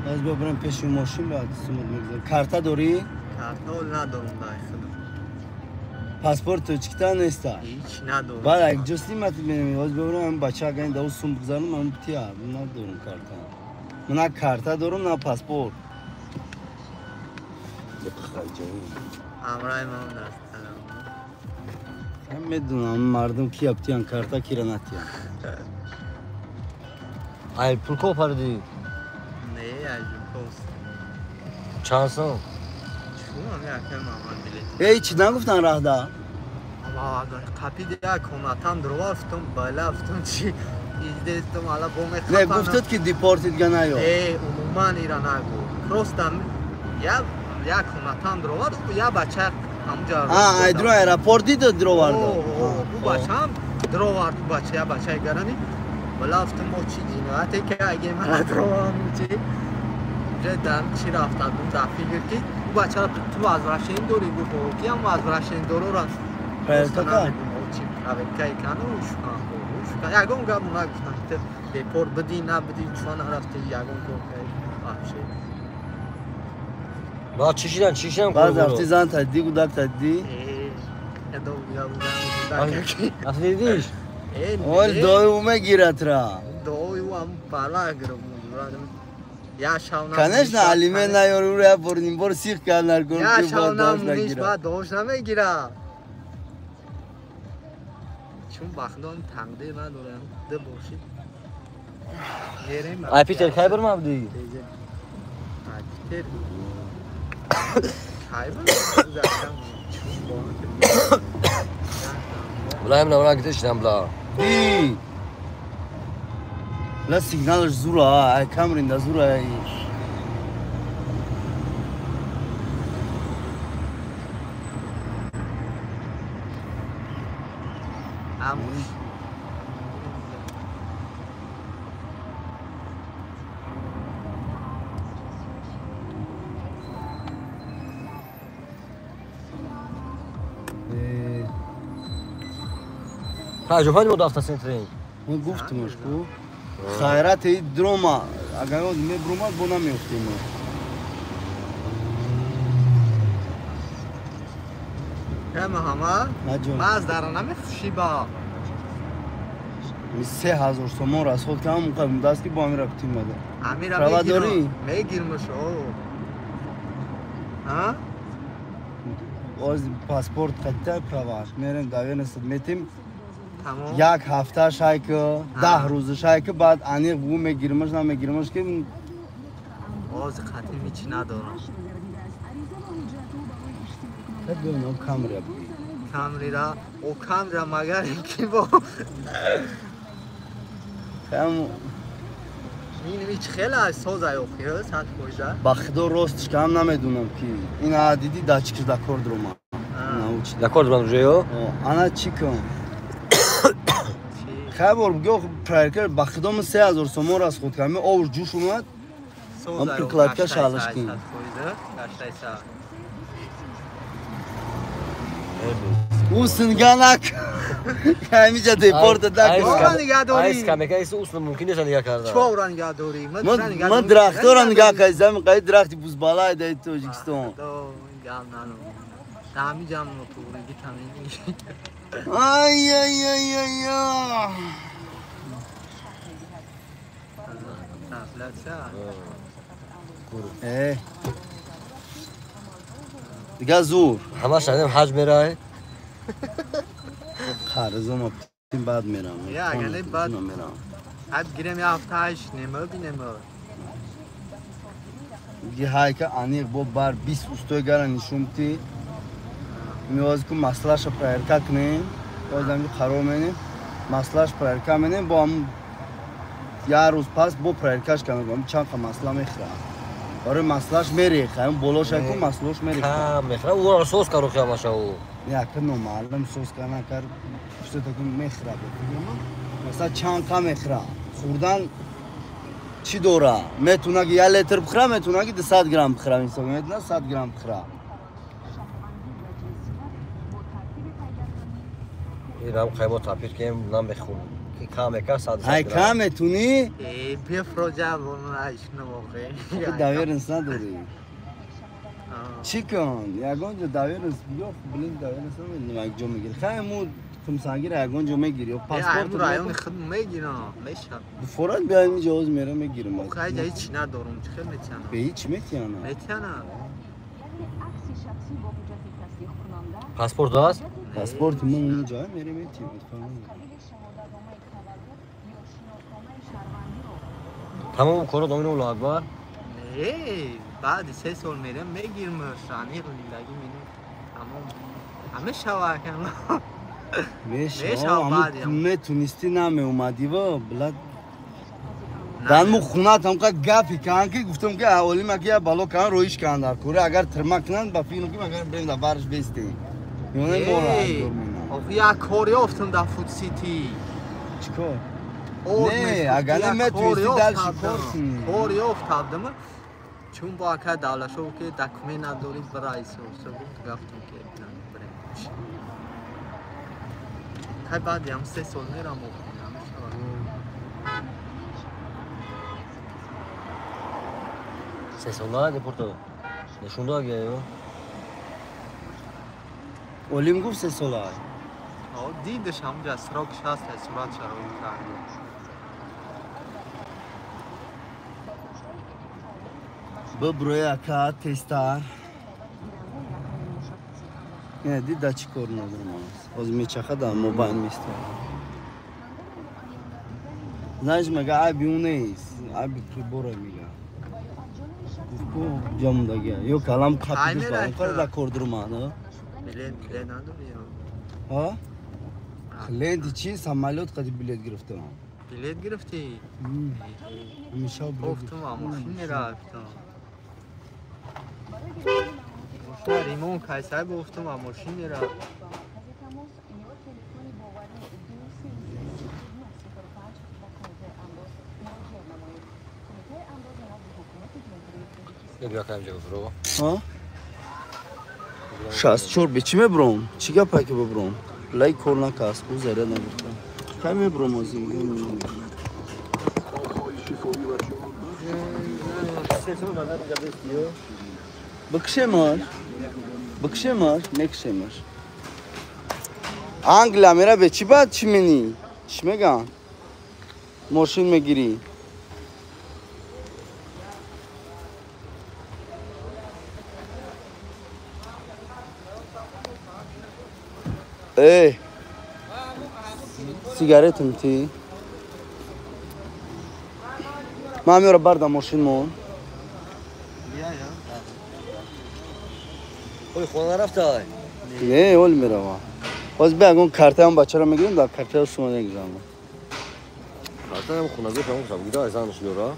Speaker 7: باز ببرم پیش ماشین باید سمت میگذارم کارتا داری؟
Speaker 3: کارتا ندارم دایی
Speaker 1: پاسپورت تو چکتا نیستا؟
Speaker 3: هیچ ندارم
Speaker 1: بعد اگه جستی ماتی بینیم باز ببرم من بچه اگه این دو سوم بگذارم من بتیار ندارم کارتا من نه کارتا دارم نه پاسپورت
Speaker 3: امرای من دست
Speaker 1: هم میدونم مردم کی ابتیان کارتا کی را نتیان
Speaker 7: ای پول کو پردی
Speaker 3: نه یجون پوست
Speaker 7: چند سال
Speaker 3: چون هم یکم مامان بلیت
Speaker 1: ای چی نگفتن راه دا؟
Speaker 3: اما قپی دیا کناتم درو افتم بالا افتم چی ایدستم حالا بوم
Speaker 1: نه گفتید که دیپورت دیگه نیاد
Speaker 3: عموما ایران نگو کروستم یا کناتان درواد و یا بچه همونجا
Speaker 1: ایدرو ایرپورتی تو درو وارد
Speaker 3: او بچه هم درو وارد بچه یا بچه گرانی ولی افتم او چی جینواته که اگه من درو وارم چی جدن چی رفتم اون دفعه گرکی او بچه را تو از راشین دوری بود که هم از راشین دورو را
Speaker 1: پرتا کن
Speaker 3: چی اوکی کنه و شکان یگون گم اونا گفتن که بپور بدی نبدی چون رفتی یگون کن که آفشه
Speaker 7: با چیشیدن
Speaker 1: باز رفتی زن تدی گودک تدی
Speaker 3: ادو بیا بودن
Speaker 7: اصلا دیدیش
Speaker 1: اول دوی اومه گیرت را
Speaker 3: دوی و هم بالا گرم یا شاونا
Speaker 1: کنش نه علیمه نیارو رو برنیم بار سیخ کن نرگون
Speaker 3: یا
Speaker 1: که با
Speaker 3: شاونا
Speaker 1: داشت
Speaker 3: منیش
Speaker 1: نگیره
Speaker 3: با دوش نمیگیره چون بخدان تنگده ندارم ده باشید
Speaker 7: ای پیتر کی برم بودی
Speaker 3: پیتر
Speaker 7: بلا هم نورا گتشتم بلا
Speaker 1: دی لا سیگنالش زوره ای کامرین دا زوره ای
Speaker 3: اموش
Speaker 7: تجربه بود افتا سنترین
Speaker 1: ما گفتمش کو خیرات ای دروما اگر می بروما بونا میفتیم
Speaker 3: همه
Speaker 1: نجون
Speaker 3: ماز دارنم شیبا
Speaker 1: می 3000 سومور از خود کم مقام دست که با امیر رفتیم مده
Speaker 3: امیر
Speaker 1: پروا داری؟
Speaker 3: میگیرمش ها
Speaker 1: از پاسپورت خطه پرواش میریم داوین استمیتیم
Speaker 3: تمام
Speaker 1: یک هفته شای که 10 روز شای که بعد انیق بو میگیرمش نمیگیرمش که
Speaker 3: آز خطی میچی ندارم
Speaker 1: ببینم کامریا
Speaker 3: کامری را او کامرا مگر اینکه با
Speaker 1: هم
Speaker 3: این هیچ خیلی از سوزای اوکیه ساعت پویزه
Speaker 1: بخدا راستش که هم نمیدونم که این عدیدی داچکش دکور دروما ناوچ
Speaker 7: دکورد من روژه
Speaker 1: انا چی کن خبر بگو پرایکر بخدا من 3000 سومور از خود کمی اور جوش اومد
Speaker 3: سوزای
Speaker 1: هم کلاتکا شالش کن او سنگانک همیشه دیپورت دکور
Speaker 7: ایس کمکه ایس اصلا ممکن نیست نگاه کرده
Speaker 3: چه اوران نگاه دوری
Speaker 1: من درختور نگاه کردم قید درختی بوز بالای دای تاجیکستان
Speaker 3: دامی جام رو تو رنگی تامینی
Speaker 1: ای ای ای ای ای دیگه زور
Speaker 7: همه شدیم حج میره
Speaker 1: خارزم اپتیم بعد میرم
Speaker 3: یا یعنی بعد
Speaker 1: میرم
Speaker 3: حد گیرم یا هفتهش نمه بینمه
Speaker 1: دیگه های که انیق با بار 20 استوی گره نشومتی میواز که مسئلهش پرایرکا کنیم بازم خراب منیم مسئلهش پرایرکا منیم با هم یه روز پس با پرایرکاش کنیم چند که مسئله میخواه برای مسئلهش میریخه اون بلوش که مسئلهش میریخه
Speaker 7: کم میخواه او را سوس کرو خیام باشه او
Speaker 1: یا که نمالم سوس کنه کر پشت تکون میخواه مثلا چند که میخواه خوردن چی دوره میتونه که 1 لیتر بخوره میتونه که 200 گرم بخوره این میتونه 100 گرم بخوره
Speaker 7: این هم خیمه تاپیر کنیم نام بخونیم که کامه که 100
Speaker 1: های کم میتونی
Speaker 3: بفروجه بونو ایشنو موقعی
Speaker 1: که داویرنس نداری چی کن یگانجا داویرنس بیا بلند داویرنس نمیدونم یک جا میگیری خیلی مود خمسانگیر یگانجا میگیری و پاسپورت
Speaker 3: رو ایون خود میگیرم میشم
Speaker 1: فوران بیایم اینجا آز میره میگیرم
Speaker 3: خیلی جایی چی ندارم چه میتونم
Speaker 1: به هیچ میتونم
Speaker 3: میتونم
Speaker 7: پاسپورت داشت؟
Speaker 1: پاسپورت من اونجا میره میتونم
Speaker 7: تمام کارو دامین اول اکبر؟
Speaker 3: نه بعد 3 سال میرم میگیرم شانی زندگی میرم تمام همه شوا کنم
Speaker 1: میشه اما میتونستی نمی اومدی و بلد дан мо хунат ҳамқа гапи кан ки гуфтам ки аҳоли ма ки бало кан роиш кан дар кӯра агар тирма кинанд ба фикр ки агар брем да барш бестем ёне мора
Speaker 3: охи як кори офтам дар фуд сити
Speaker 1: чикор не агар не метуисти дал чикор
Speaker 3: кори офтадам чун бо ака давлашов ки документ надорид барои сосо гуфтам ки брем кай баъди ҳам 3 сол мерам
Speaker 7: Se sola deportado. Nishunda agaya.
Speaker 1: олим гуфт 3 сола
Speaker 3: дидаш ҳамҷа срок шаст сурат шароит карда
Speaker 1: биброи ака тестар не дида чӣ кор надорам ҳозир мечаха дар мобайл места знаешь мага айби он нест айби прибора мега гуфтку ҷамдагия ё калам қапидуфа да кор дурмана
Speaker 3: билет надори
Speaker 1: ҳа клиенти чи самолёт қади билет гирифтам
Speaker 3: билет гирифтӣ
Speaker 1: ҳамеша
Speaker 3: гуфтам машин мерафтам машина римон кайсай гуфтам машин мерафт
Speaker 7: Бия камҷа гуфро.
Speaker 1: ҳа 64 бе чӣ мебурам чӣ гапа ки бибурам лай кор накас ку заряд нагирифтам кай мебурам ҳозир бикшемаш мекшемаш англия мера бе чӣ баъд чӣ менӣ чӣ меган мошин мегирӣ сигаретам ти ман меора барда мошинмон
Speaker 7: Ой, хона рафтай.
Speaker 1: не ҳол мерава ҳозир бе ягон картаам бачаро мегирам дар картаро шумо мегузарам
Speaker 7: Картаам хонагӣ шумо шав гида азанш ёра.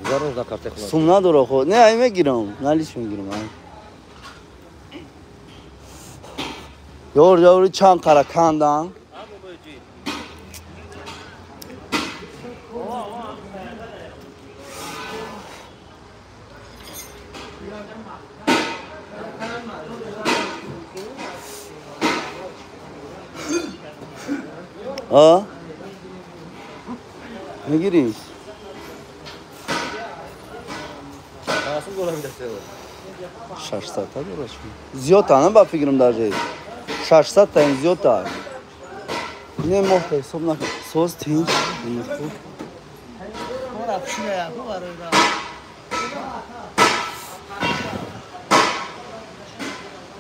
Speaker 7: Гузарам дар карта хона.
Speaker 1: сум надора хо не ай мегирам налиш мегирам ай ёри чанд қара кандан мегириш
Speaker 7: Насıl dolar midasiyor?
Speaker 1: 600 та дораш зиёд ана ба фикрам даже 600 та ин зиёд та не мохта ҳисоб накун соз тинч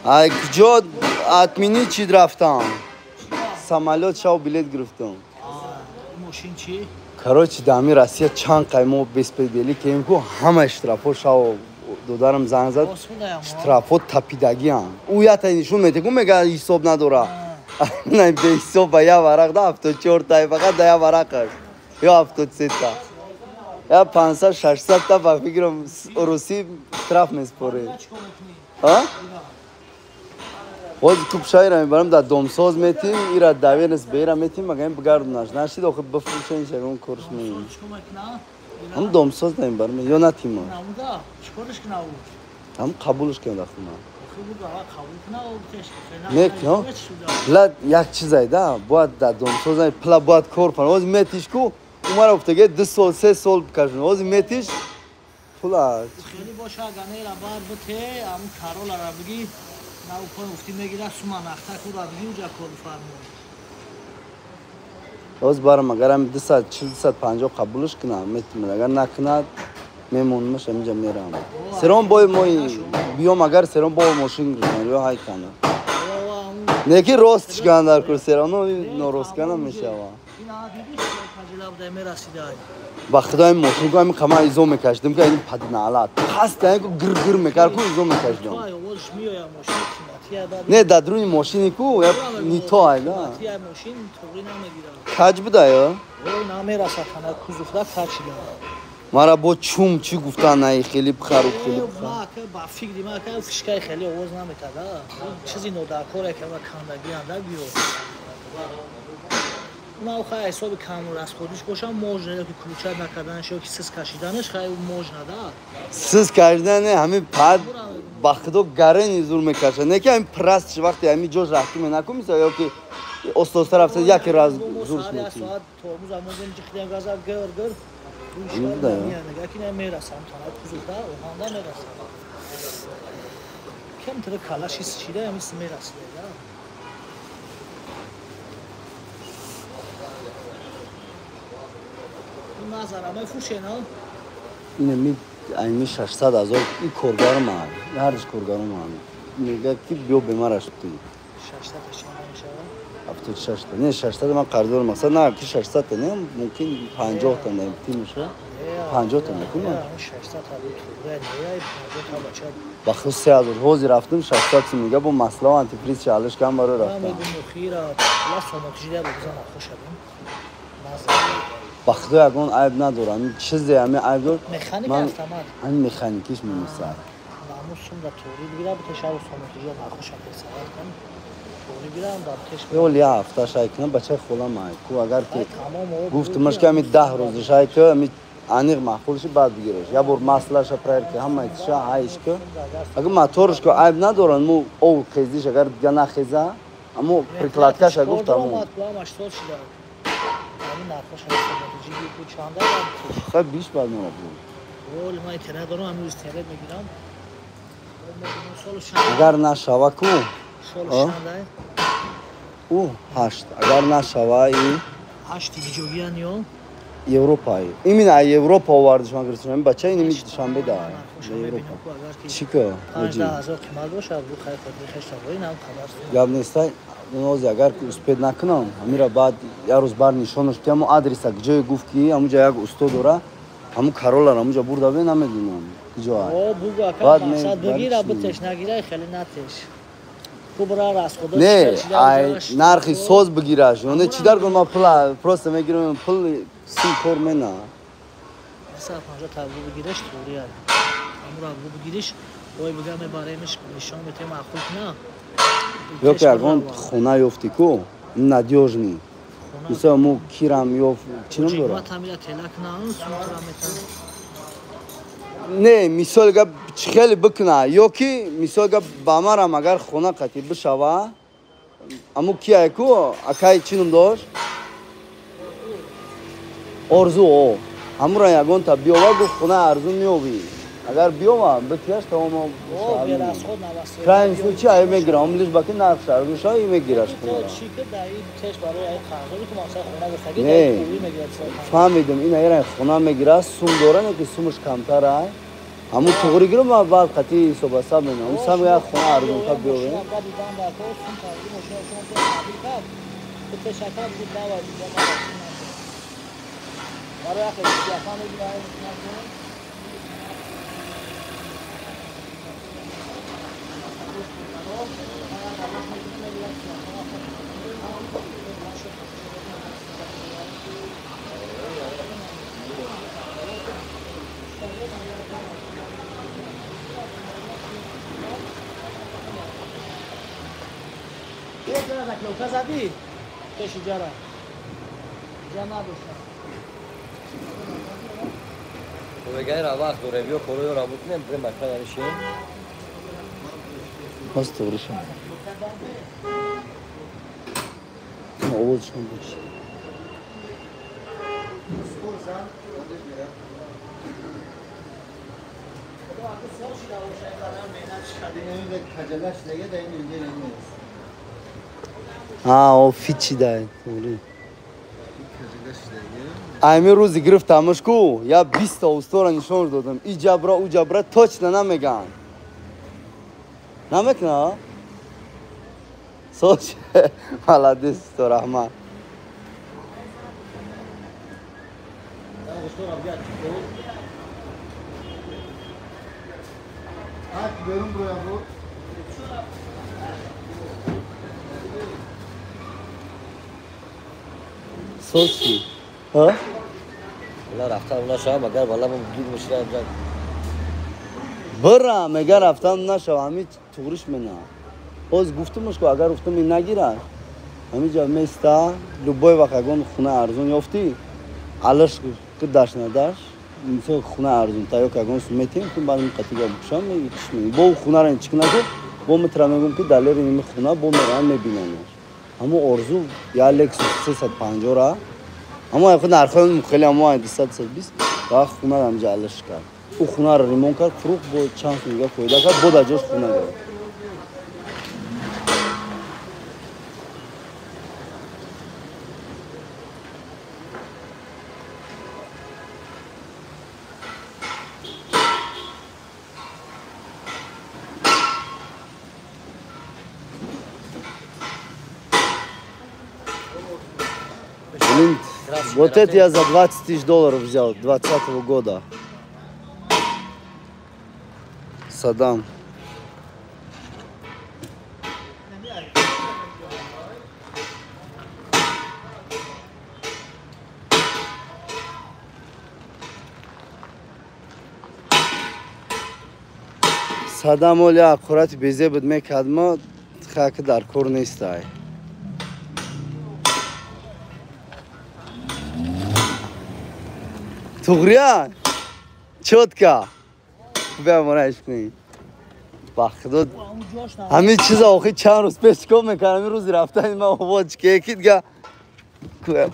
Speaker 1: ай куҷо атмини чид рафтам самолёт шав билет гирифтам
Speaker 3: мошин чӣ
Speaker 1: короче дами россия чанд қаймо беспредели кем ку ҳама штрафо шав додарам занг зад штрафо тапидагиам ӯ ята нишон мете ку мега ҳисоб надора беҳисоб ба я варақ да 74 та фақат да я варақаш ё 73 та я 500 600 та ба фикрам русӣ штраф меспорем ҳозир кӯпшаира мебарам дар домсоз метим ира давернес беира метим магаин бигардонаш нашид охи бифурӯшен ягон корш меем ҳам домсоз намебарам ё натима ҳам қабулш кем рафтима мекунам пла як чизай да бояд дар домсоз пла бояд кор кунам ҳозир метиш ку умара уфтаге 2 сол 3 сол бикашонам ҳозир метиш пла
Speaker 8: خیلی باشه اگر نیره باید بته همون کارول را بگی نه اوپن افتی میگیره سوما نخته که را بگی اونجا کار فرمون
Speaker 1: ҳозир барам агарам 240-250 қабулш кунам метимад агар накунад мемонмаш ҳаминҷа мерам серон бои мои биём агар серон бо мошин гирифтам ё ҳай кана не ки ростш кана дар кур сероно норост кана мешава
Speaker 8: این ها دیدیش ҷила буда мерасидай.
Speaker 1: ба худои мошин ку ами қама изо мекашидим ки ин падналат хастан ку гир мекард ку изо мекашидим
Speaker 8: Той овозиш миёям мошин қиматия дад.
Speaker 1: не дар дуни мошини ку я нито айда
Speaker 8: Қиматия мошин туғри намегирад.
Speaker 1: каҷ буда ё
Speaker 8: Ой намерасад ҳана кузуфда качида.
Speaker 1: мара бо чум чӣ гуфтан наи хеле бихару хеле
Speaker 8: ма ка ба фикри ма ка фишкаи хеле овоз наметада. Чизи нодакоре ка ва кандагианда биё. Ма хай ҳисоби каму расходиш бошам можна ки ключа накарданаш ё ки сис кашиданаш хай можна да.
Speaker 1: сиз кашидан не ҳами пад ба худо гарени зур мекашад не ки ҳами прастш вақте ҳами ҷош рафтӣ менаку мисал ё ки остозта рафта яке раз зурш мекунӣ
Speaker 8: соат тормуз амозем ҷихидем газа гир гир.
Speaker 1: Да.
Speaker 8: Нагaki ne merasam tana kuzulda ohanda merasam. Kem tire kalashi şile ya mis merası ya. Bu nazarama fuşena.
Speaker 1: ин ми айми 600 000 и коргарам ай ҳарш коргарам ай мега ки биё бемараш ту
Speaker 8: Şaşta taşıyan şava.
Speaker 1: 76 та не 600 ман қарздор мақсад на ки 600 та не мумкин 50 та не тимша 50 та не ку
Speaker 8: Ya şaşta tabi tuğra ne ya 50 ta bacha.
Speaker 1: ба худ 3000 ҳозир рафтум 600 сум мега бо масло антифриз чалиш кам баро
Speaker 8: Ben
Speaker 1: рафтам
Speaker 8: bu mukhira la somotijiya buzan xoşadım. Nazar.
Speaker 1: ба худо ягон айб надорам чизе ҳами айб дор
Speaker 8: Mekanik
Speaker 1: ман
Speaker 8: avtomat.
Speaker 1: ҳами механикиш мемисад
Speaker 8: Namusum da tuğri bira bu teşavu somotijiya naxoşa pesavad kan. Tuğri bira da teş.
Speaker 1: ёл я ҳафта шай кунам бачаи холам ай ку агар ки
Speaker 8: Tamam o.
Speaker 1: гуфтумаш ки ҳами 10 рӯз шай ки ҳами аниқ маъқулши баъд бигираш я бор маслаша проверка ҳама ша айш ки агар моторш ки айб надорад му ов хезиш агар дига нахеза аммо прикладкаша гуфтам хай биш баъд морад агар нашава ку ӯ 8 агар нашава и европаи именно а европа овардиш ман гирифтам бача ин ми душанбе да европа чӣ ку гап нестай нози агар ки успед накунам ҳамира баъд як рӯз бар нишонаш ки ҳамо адреса ҷое гуфт ки ҳамуҷа як устод дора ҳамо каролар ҳамуҷа бурда бе намедонам ҷо не ай нархи соз бигираш ёне чӣ дар гуна пула просто мегирам пул син кор мена ё ки ягон хона ёфтӣ ку надёжнӣ мисал мо кирам ёфт чӣ ном дора не мисол гап чӣ хеле бикуна ё ки мисол гап ба марам агар хона қати бишава аммо кияе ку акаи чӣ ном дошт орзуо ҳамура ягонта биёва гуфт хона арзу меёбӣ агар биёва бикияш тамомо крайми случай ай мегирам лиш баки нархш арзуша и мегираш не фаҳмидам ин ера хона мегира сум дора не ки сумаш камтар ай ҳаму туғри гирам баъд қати ҳисобасаб менам сам як хона арзунта биёве
Speaker 7: Вегайра вақт дорем ё короё работнем прямо кадаришем.
Speaker 1: Аз тоғришам. Овозшам бош. о фичи дай. Айми рӯзи гирифтамаш ку я 20 та устора нишонш додам и ҷабра у ҷабра точно намеган намекна соч маладис то раҳмат
Speaker 7: موتور بیاد
Speaker 6: Hadi verin buraya bu.
Speaker 1: سوز چی؟ ها؟
Speaker 7: والله رفتم اونا شام مگر والله من دید مشکل امجد
Speaker 1: برم اگر رفتم نشو همین توریش منه باز گفتمش که اگر گفتم این نگیرن همینجا میستا لبای وقت اگه خونه ارزون یافتی علش که داشت نداشت مثلا خونه ارزون تا یک اگه سمیتیم که بعد این قطعه بکشم میگم با خونه را این چیک نکن با متر میگم که دلار این خونه با میرن میبیننش اما ارزو یا لکس 350 را اما خود نرخ خیلی اما 220 و خونه را همجا علش کرد او خونه را ریمون کرد فروخ با چند میگه فایده کرد بود اجاش خونه گرفت Вот это я за 20 тысяч долларов взял, 20-го года. Саддам. Саддам оли аккурат безе буд мекард мо хаки дар кор нестай. Тугриян чётка бя мораш кунӣ ба худо ҳамин чиза охир чанд рӯз пеш чикор мекардам ҳамин рӯзи рафтани ман оvoz чикаякид га кӯям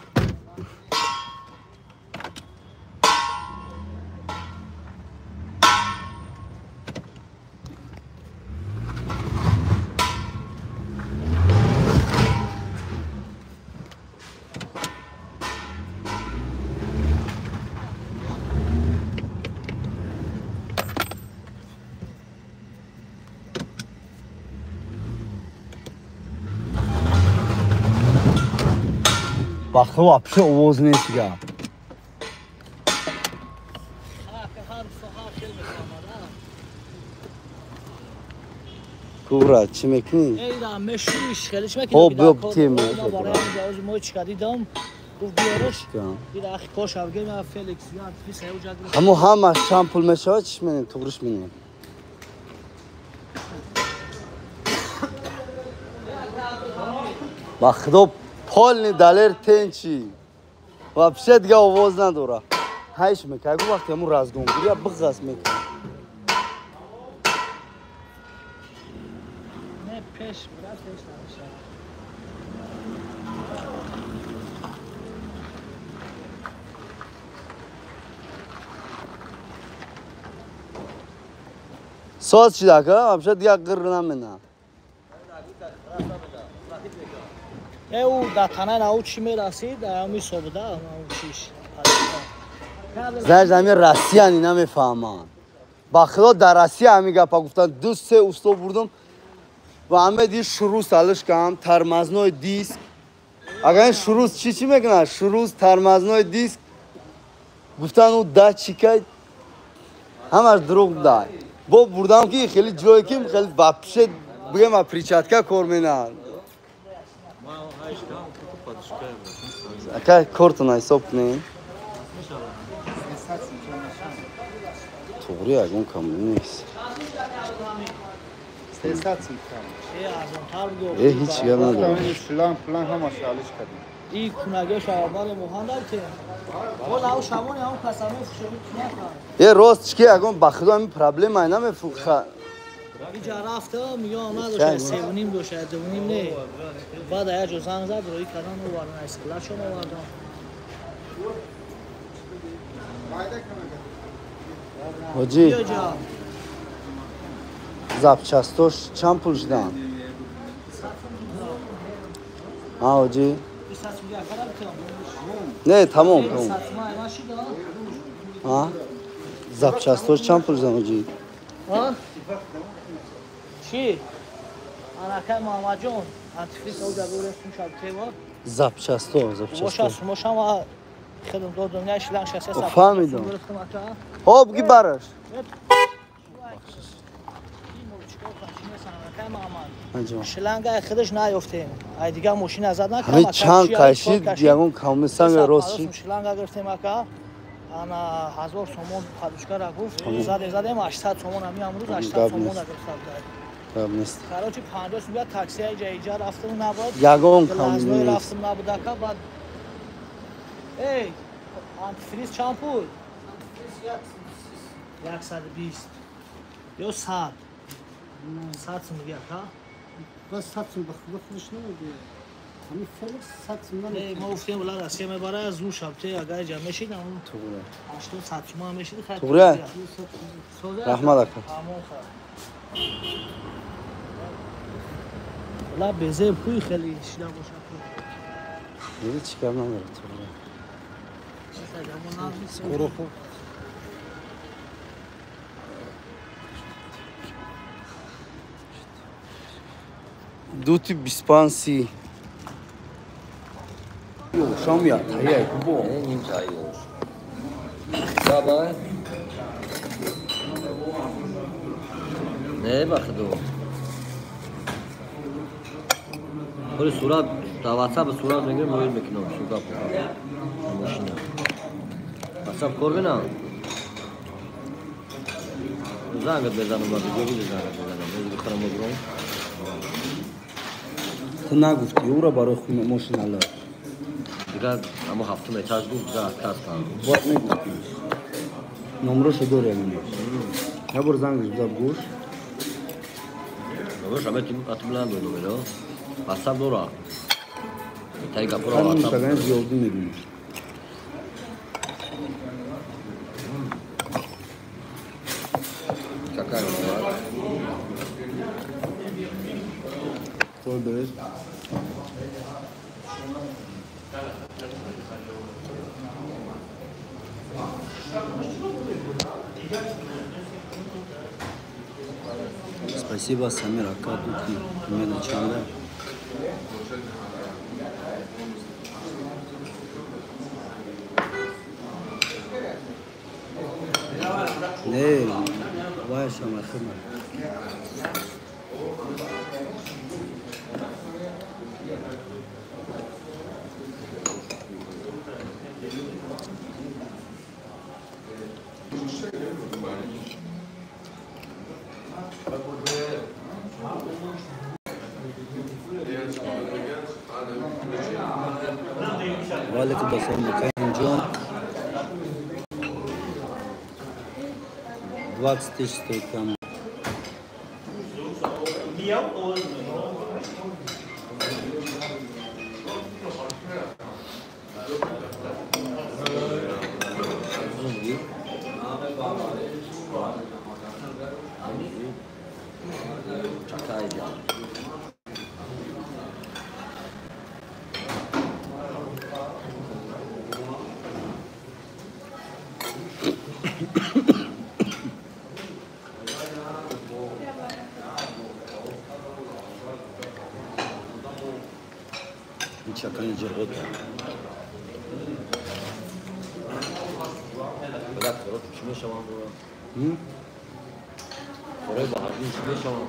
Speaker 1: бахо вообще овоз нест га кура чӣ мекунӣ
Speaker 8: ایران مشویش خیلیش
Speaker 1: خب،
Speaker 8: میکنه
Speaker 1: بیا تیم
Speaker 8: برای جواز ما چیکار دیدم گفت بیارش دیگه اخی کوش اوگه ما فلیکس یا فیس هیو جاد
Speaker 1: ҳаму ҳамаш чанд пул мешавад чиш менем тугриш менем ба худо полни далер тенчи вообще дига овоз надора ҳайш мекунад агу вақте ҳамун разгонгирия биғас мекунад
Speaker 8: نه پیش برات پیش نمیشه
Speaker 1: соз шида ка вообще дига қир наменад
Speaker 8: او در تنه ناو چی میرسید همی صبده ناو چیش
Speaker 1: знаешь ҳамин россияни намефаҳманд ба худо дар россия ҳамин гапа гуфтанд 2-3 усто бурдам ва ҳаме ди шурус алиш кам тармазной диск агар ин шурус чӣ мекунад шурус тармазной диск гуфтанд у датчикай ҳамаш дурӯғ дай бо бурдам ки хеле ҷое ки хеле вообще бигем а причатка кор менад ака кортона ҳисоб кунем туғри ягон камон нест ҳеҷ гап надорад
Speaker 6: Plan hama şaliş kadın.
Speaker 8: این کنگه شعبان مهندر که اون ناو شمونی همون کسانه فشوری کنه
Speaker 1: рост чӣ ки ягон ба худо ҳамин проблемаи намефурха
Speaker 8: اینجا رفتم یا نداشت سیونیم داشت دوونیم نه بعد یه جو زنگ زد روی کردن و وارن اسکلر شما واردم
Speaker 1: ҳоҷӣ
Speaker 8: بیا جا
Speaker 1: запчастош чанд пул шидан ҳоҷӣ не тамом запчастош чанд пул шидан ҳоҷӣ
Speaker 8: چی؟ آنکه محمد جون انتیفریس او در بورستون شب تیوار
Speaker 1: запчасто
Speaker 8: باشه سموشم و خدم دادم نه شلنگ شخصی ساعت
Speaker 1: فهمیدم.
Speaker 8: گرفتم اکا
Speaker 1: خب کی براش انجام
Speaker 8: شلنگ خودش نیافتیم ای دیگه ماشین ازاد نکنم
Speaker 1: همین چند کشید یگون کمی سنگ راست
Speaker 8: شلنگ گرفتیم اکا انا 1000 سومون پادشکا را گفت زدیم 800 سومون همین امروز 800 سومون گرفتم
Speaker 1: خب نیست
Speaker 8: کاروچی 50 سوم تاکسی ایجا رفتم نبود
Speaker 1: یگون کمی
Speaker 8: لازم
Speaker 1: نیست
Speaker 8: رفتم نبود اکا بعد ای آنتی فریز چند بود 120 یا 100 سوم دیگه اکا
Speaker 6: بس ساتسون بخودش نمیگه همین فلکس ساتسون نمیگه
Speaker 8: ما گفتیم ولی راست میبره از اون شبته اگر جمع میشید اون
Speaker 1: توره
Speaker 8: 800 تومان میشید خیلی
Speaker 1: توره رحمت اکا
Speaker 8: ولی بزه پوی خیلی شیده باشه
Speaker 1: دیگه چیکار نداره توره
Speaker 6: برو خب
Speaker 1: دو تی 25 30 شام یا تایه بو
Speaker 7: نیم چایی بابا نه بخدو ولی صورت واتساپ صورت میگیرم موبایل میکنم صورت ماشین واتساپ کار بنا زنگ بزنم بعد گوگل زنگ بزنم بخرم بگم
Speaker 1: تو نگفتی او را برای خونه ماشین الله
Speaker 7: دیگه اما هفته میتاز گفت دیگه کاس کنم
Speaker 1: وقت نگفتی نمرش داره یعنی نبر زنگش بزن گوش
Speaker 7: نمرش همه اتملان بودو بلو واتساپ دورا تایی کپورا
Speaker 1: خانم
Speaker 7: واتساپ
Speaker 1: مستقیم زیادی میبینی
Speaker 7: چکر
Speaker 1: تو برس Спасибо, Самир Ака, тут мне начало. Не, вай сама хема. Валик басам инжон 20 тысяч стоит там. Чакан жиргот.
Speaker 7: بعد فرات چی میشه من برو برای بهاری چی میشه من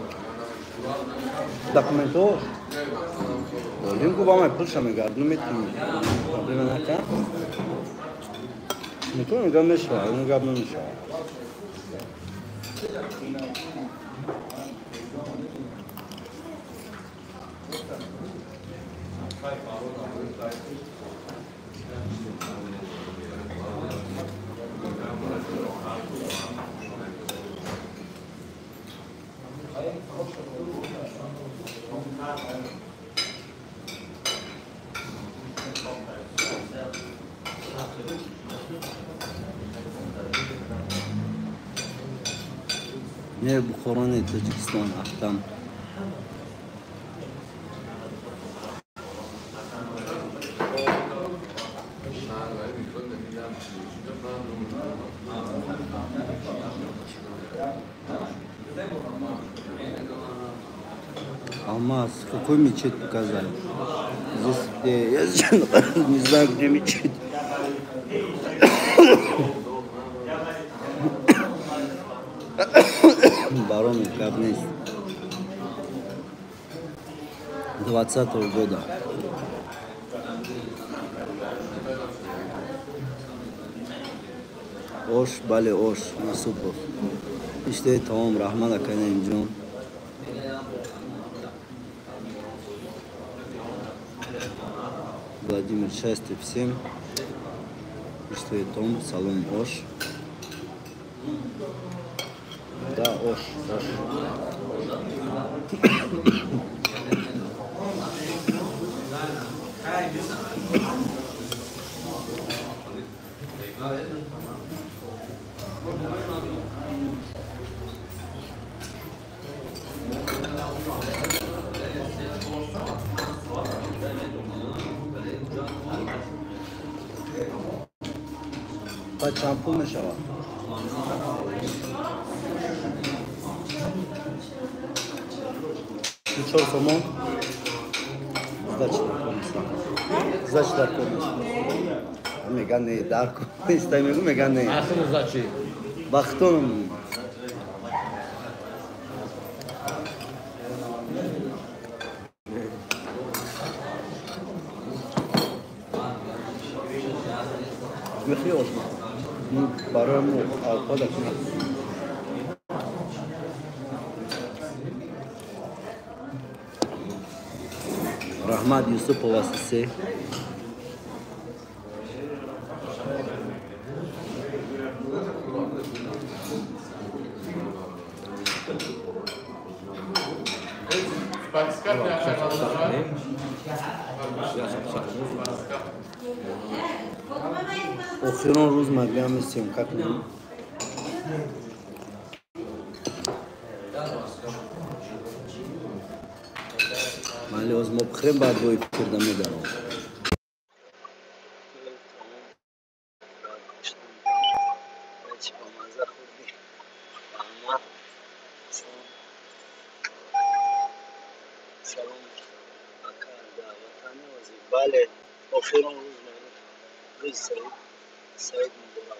Speaker 1: Документов. Линку вам я пишу, мы говорим, проблема на кем? Никто не говорит, что, он говорит, что. Не Бухарон, Таджикистан, Ахтам. Алмаз, какой мечеть показали? Здесь, я не знаю, где мечеть. баром гап нест. 20-го года. Ош, бале Ош, Насупов. Иштаи таом Раҳмат ака Наимҷон. Владимир счастья всем. Иштаи таом Салом Ош. Да, Ош. Ба чанд пул мешавад? 4 сомон. Сдачи дар кор нест. Меган не дар кор нест, мегу меган не.
Speaker 7: Асл узачи.
Speaker 1: Бахтонам. Мехи ошма. Ну, бараму алпадак не. Раҳмат Юсупов Асисе. Охирон рӯз маргами сёмка кунем. Майли оз мо бихрем баъд бои фикрда медаром. Бале, охирон рӯз Саид Муборак.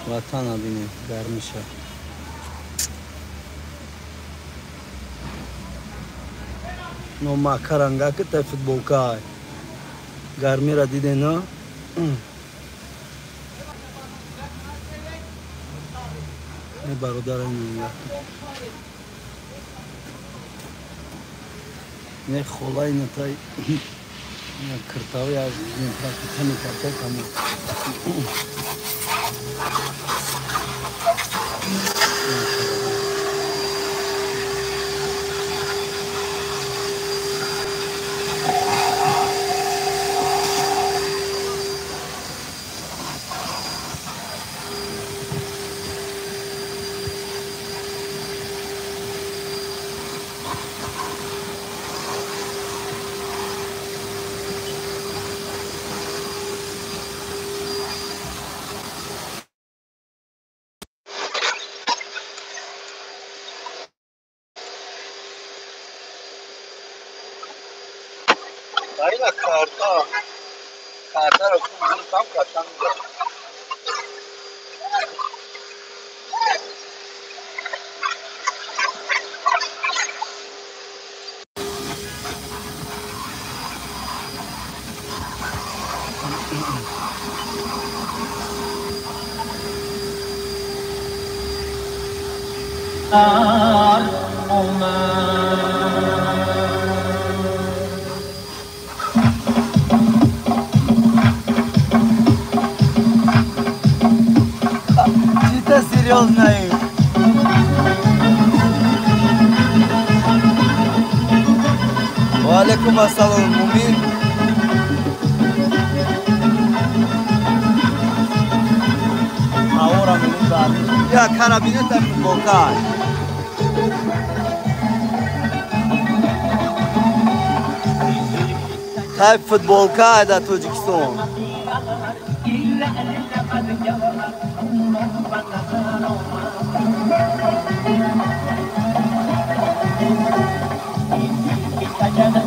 Speaker 1: Vatan abini vermişler. No makaranga que te futbolka. Garmira dide no. Ne barodaran ya. Ne kolay ne tay. Ne kırtav ya. Ne praktikten yapacak ama. Aynen karta bunu tam karttan güzel. Чисто серьезно. Валейкум ассалам, Мумин. Ahora me gusta. Ya carabineta en boca. Type futbolka da Tojikiston.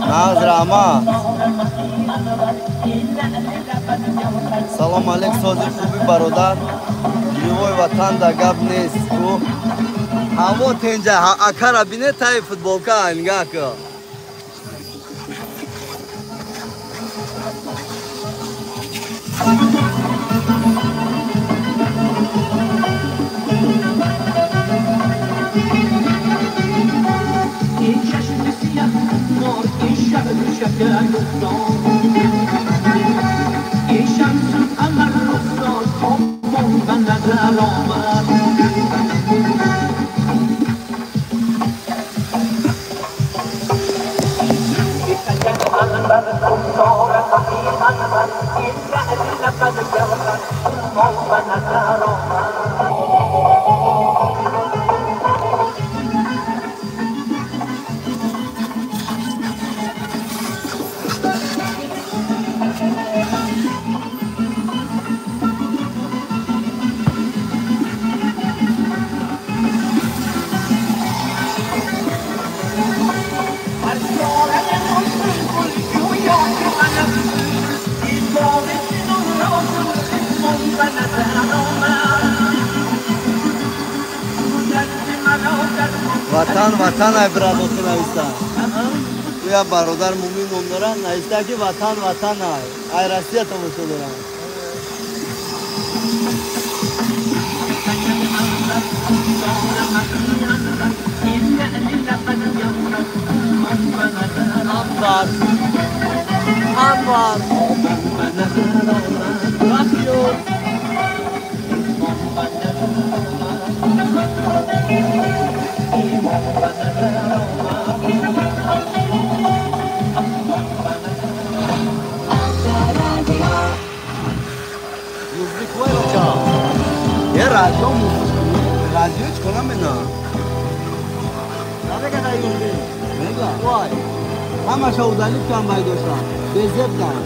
Speaker 1: Nazrama. Salom alek sozi خوبی برادر. Живой ватан да гап нест. Ҳаво тенҷа акара бине тай футболка ангака. Vatan ay bradosu navista. Bu ya barodar Mumin onlara navista ki vatan ay. Ay Rusya tanışıyorlar. Ambar. Bakıyor. Müzik var hocam. Ya radyo mu? Radyo hiç konamıyor. Ne kadar yüzlü? Ne kadar? Vay. Ama şovdalık kan baydoşa. Bezepten.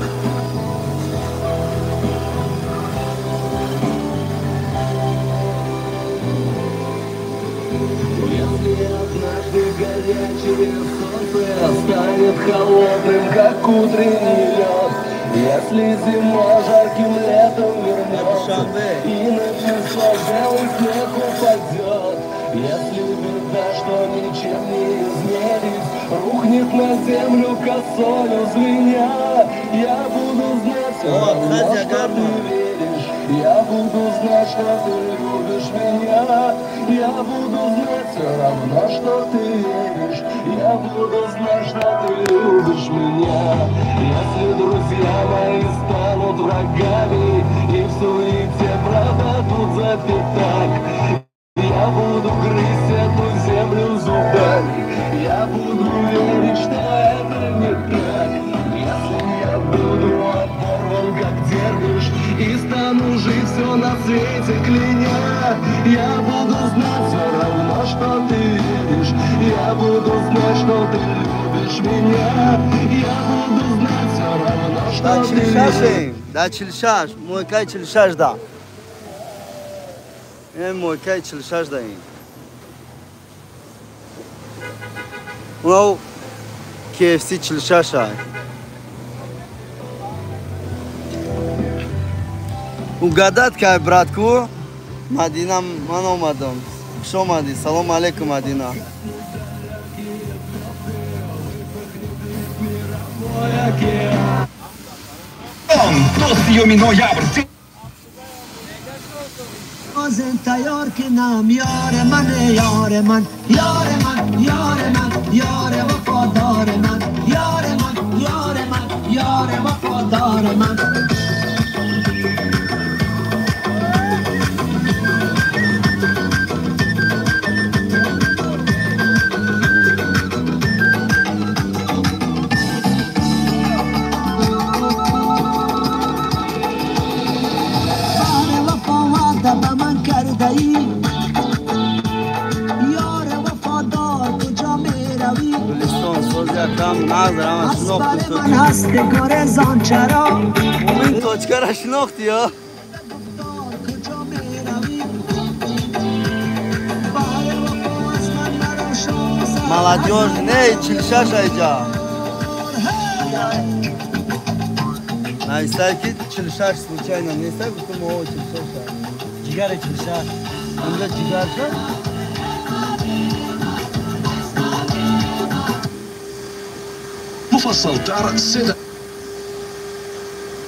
Speaker 9: Станет холодным, как утренний лед. Если зима жарким летом вернется и смысла белый снег упадет. Если беда, что ничем не измерить, рухнет на землю косою звеня, я буду знать все равно, что ты веришь. Я буду знать, что ты любишь меня. Я буду знать все равно, что ты веришь. Я буду знать, что ты любишь меня. Если друзья мои станут врагами и в суете продадут за пятак, я буду грызть эту землю зубами. Я буду верить, что это не так. Если я буду оторван, как дервиш, и стану жить все на свете кляня, я буду знать все равно, что ты веришь. Я буду знать, что ты любишь меня. Я буду знать все равно, что ты веришь.
Speaker 1: Да, чилшаш, мой кай чилшаш да. Мой кай чилшаш да. Ну, KFC чилшаша. угадать как братку, Мадина, ман омадам. Хуш омади. Салом алейкум, Мадина.
Speaker 8: Senta yorkinam yare man yare man yare man yare man yare vafadar man yare man yare man yare vafadar man
Speaker 1: من هست گرزان چرا این توچکه را شناختی ها молодежь не чилшаш айджа на истайки чилшаш случайно не истайки кому о чилшаш
Speaker 7: جگر چلشش
Speaker 1: اونجا جگر شد
Speaker 10: مفصل دار صدا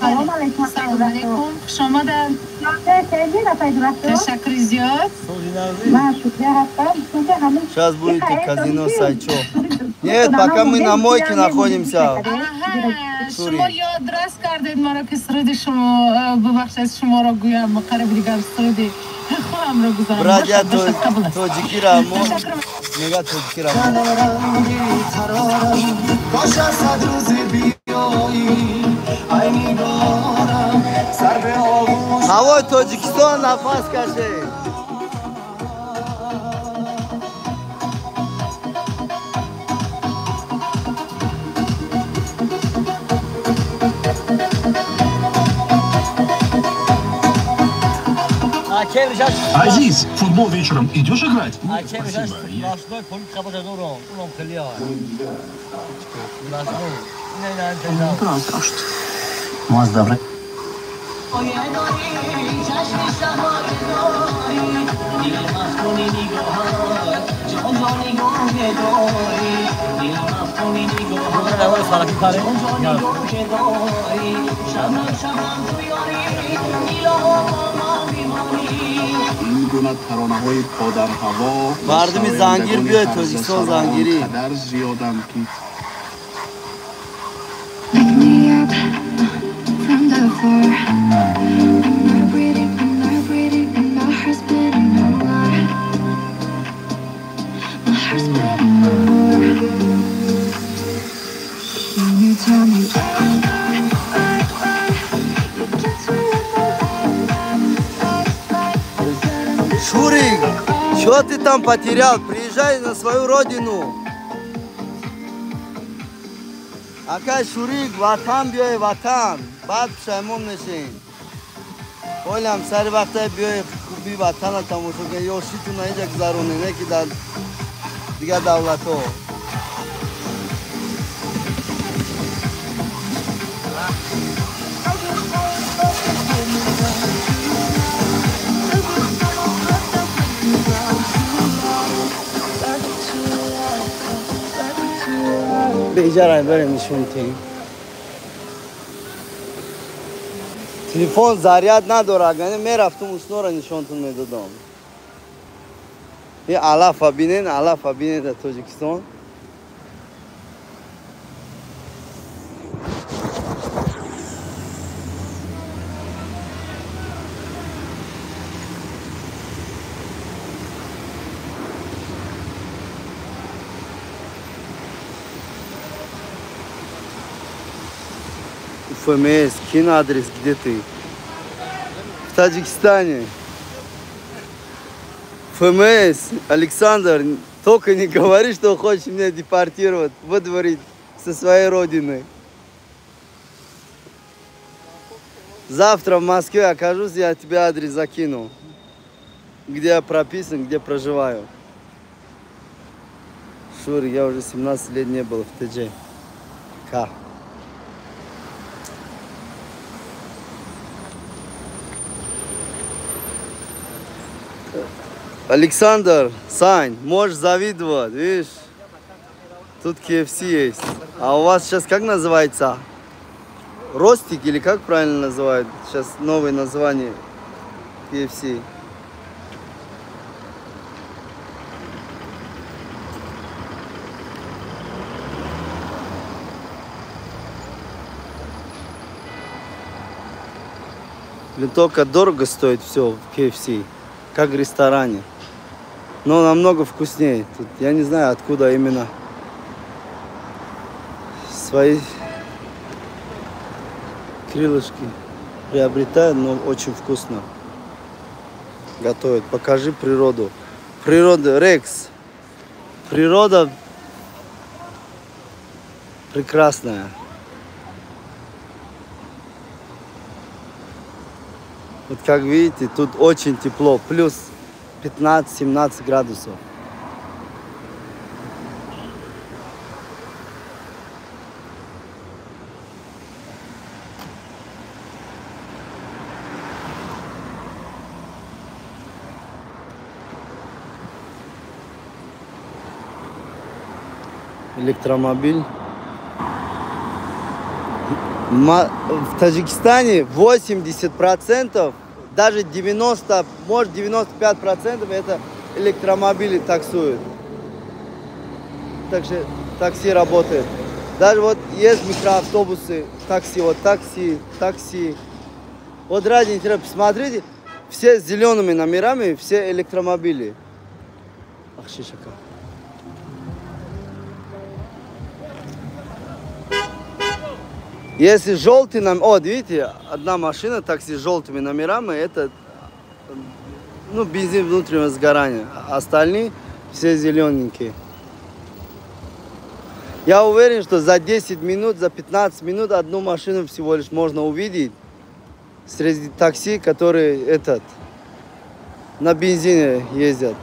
Speaker 11: سلام علیکم. سلام علیکم. شما در تشکر زیاد.
Speaker 1: من сейчас будете казино Сайчо. Нет, пока мы на мойке находимся.
Speaker 11: شما یادداشت کردید ما را که سرود شما ببخشید شما را گویم قریب دیگر سرود خودم را گذارم.
Speaker 1: برادر توجیکی را مو نگاه توجیکی را
Speaker 9: باشه صد روز بیایی ای نگارم سر به آغوش
Speaker 1: هوای توجیکستان نفس کشه
Speaker 10: Азиз, футбол вечером идешь играть?
Speaker 9: Маздавры.
Speaker 10: این گونه ترانه‌های پادر هوا
Speaker 1: مردمی زنگیر بیاید توجیکستان زنگیری
Speaker 10: قدر زیادم که
Speaker 1: Шурик, что ты там потерял? Приезжай на свою родину. Акай Шурик, ватан биой ватан. Бад пшаймон нешин. Олям сари вақта биой хуби ватана тамошо кунед. Ёшитун инҷа гузаронед, не ки дар дигар давлатҳо. بهجرم بریم نشون تیم. تلفن заряд نداره، اگر میرفتم اونو نشونتون میدادم. این علافه بینین، علافه بینین در تاجیکستان. ФМС, кинь адрес, где ты? В Таджикистане. ФМС, Александр, только не говори, что хочешь меня депортировать, выдворить со своей родины. Завтра в Москве окажусь, я тебе адрес закину, где я прописан, где проживаю. Шур, я уже 17 лет не был в ТД. Ка. Александр, Сань, можешь завидовать, видишь? Тут KFC есть. А у вас сейчас как называется? Ростик или как правильно называют? Сейчас новое название KFC. Блин, только дорого стоит все в KFC, как в ресторане. Но намного вкуснее. Тут я не знаю, откуда именно свои крылышки приобретают, но очень вкусно готовят. Покажи природу. Природа, Рекс. Природа прекрасная. Вот как видите, тут очень тепло, плюс 15-17 градусов. Электромобиль. В Таджикистане 80%, даже 90%, может 95% это электромобили таксуют. Так что такси работает. Даже вот есть микроавтобусы, такси, вот такси. Вот ради интереса, посмотрите, все с зелеными номерами, все электромобили. Ах, шишака. Если желтый номер, вот видите, одна машина такси с желтыми номерами, это бензин внутреннего сгорания, а остальные все зелененькие. Я уверен, что за 10 минут, за 15 минут одну машину всего лишь можно увидеть среди такси, которые на бензине ездят,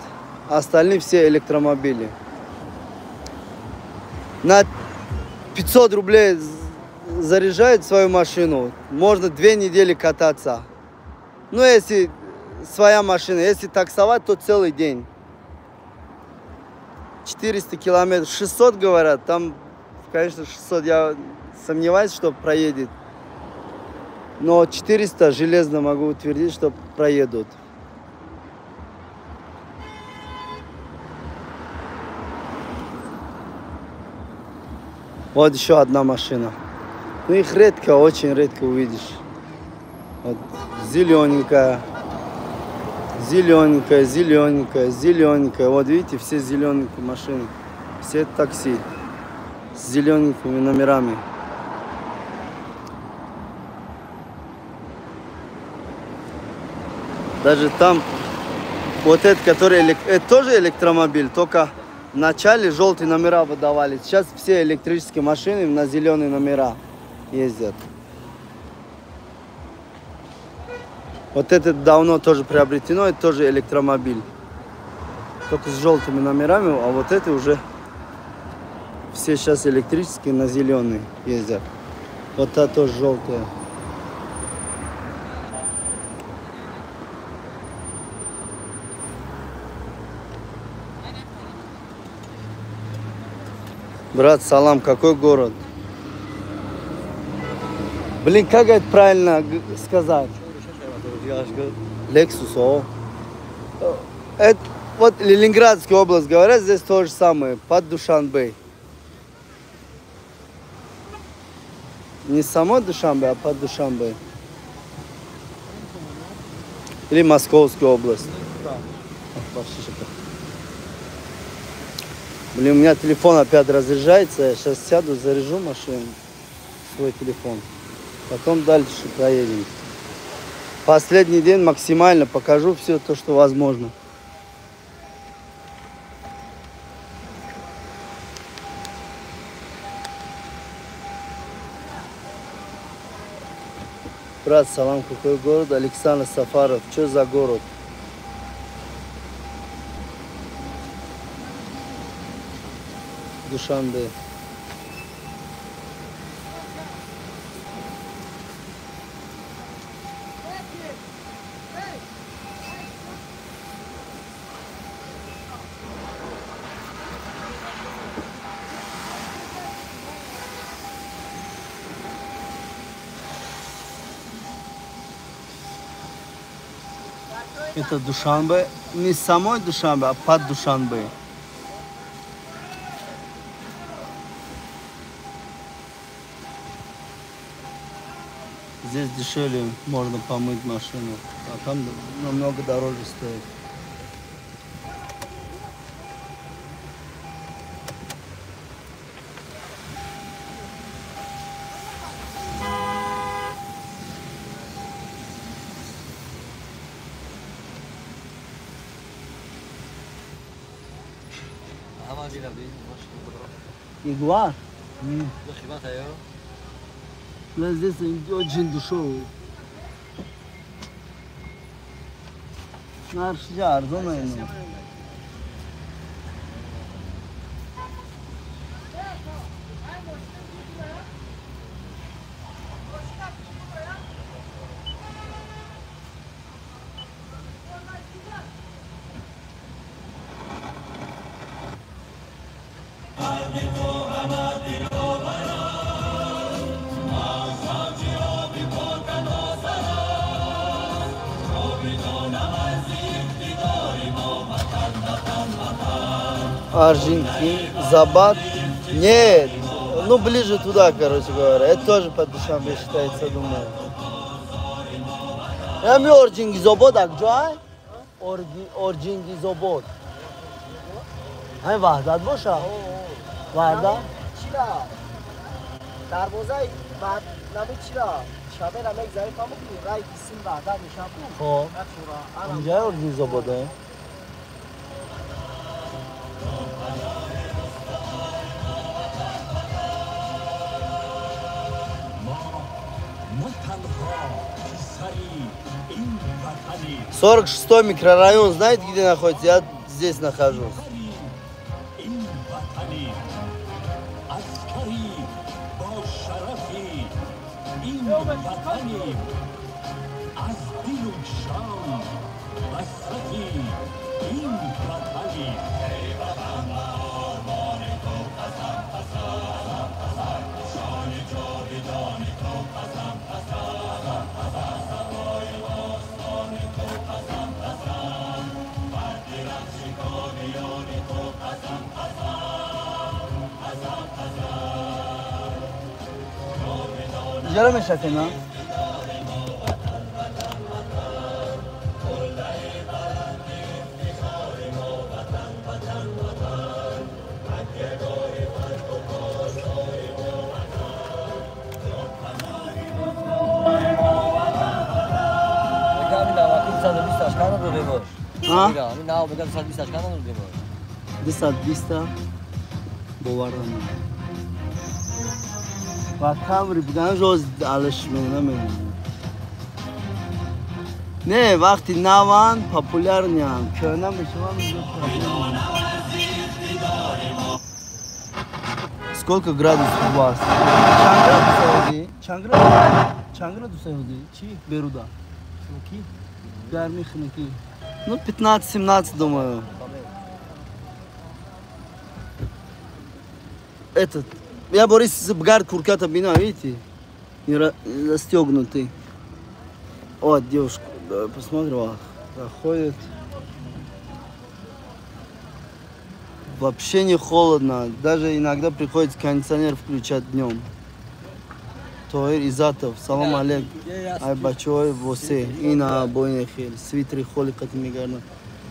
Speaker 1: а остальные все электромобили. На 500 рублей заряжают свою машину, можно 2 недели кататься. Ну, если своя машина, если таксовать, то целый день. 400 километров, 600 говорят, там, конечно, 600, я сомневаюсь, что проедет. Но 400 железно могу утвердить, что проедут. Вот еще одна машина. Ну, их редко, очень редко увидишь. Вот, зелененькая. Зелененькая, зелененькая, зелененькая. Вот видите, все зелененькие машины. Все такси с зелененькими номерами. Даже там, вот этот, который, это тоже электромобиль, только в начале желтые номера выдавали. Сейчас все электрические машины на зеленые номера ездят. Вот этот давно тоже приобретено, это тоже электромобиль. Только с желтыми номерами, а вот это уже все сейчас электрические на зеленые ездят. Вот та тоже желтая. Брат, салам, какой город? Блин, как это правильно сказать? Лексус, о. Это вот Ленинградская область, говорят, здесь то же самое, под Душанбе. Не само Душанбе, а под Душанбе. Или Московская область. Блин, у меня телефон опять разряжается. Я сейчас сяду, заряжу машину, свой телефон. Потом дальше проедем. Последний день максимально покажу все то, что возможно. Брат, салам, какой город? Александр Сафаров. Что за город? Душанбе. Это Душанбе. Не самой Душанбе, а под Душанбе. Здесь дешевле можно помыть машину, а там намного дороже стоит. Ягуар? Но здесь очень дешевый. Наршия, арзонная. Аргентин, Забат. Нет, ну ближе туда, короче говоря. Это тоже под Душанбе считается, думаю. Я ми Орджинги Забот, а где? Орджинги Забот. Ай, Вахдат боша? Вахдат?
Speaker 12: چرا؟ دروازه بعد نمی چرا؟ شبه نمی گذاری پامو کنی رای کسیم بعدا میشم
Speaker 1: خب اینجا اردین زباده Сорок шестой микрорайон, знаете, где находится? Я здесь нахожусь. جرا میشکنه و کمری بودن روز علش نمیدونم نه وقتی نوان پاپولار نیم که نمیشم Сколько градусов у вас? Чан градусов воды? Чи? Беруда. Гарми хники. Ну 15-17 думаю. этот. Я Борис Бгард курката бина, видите? Не застегнутый. Вот девушка, давай посмотрим, проходит. Вообще не холодно, даже иногда приходится кондиционер включать днем. Тоир Изатов, салам алейк. Ай бачой восе, ина бойне хил, свитри холи катмигарна.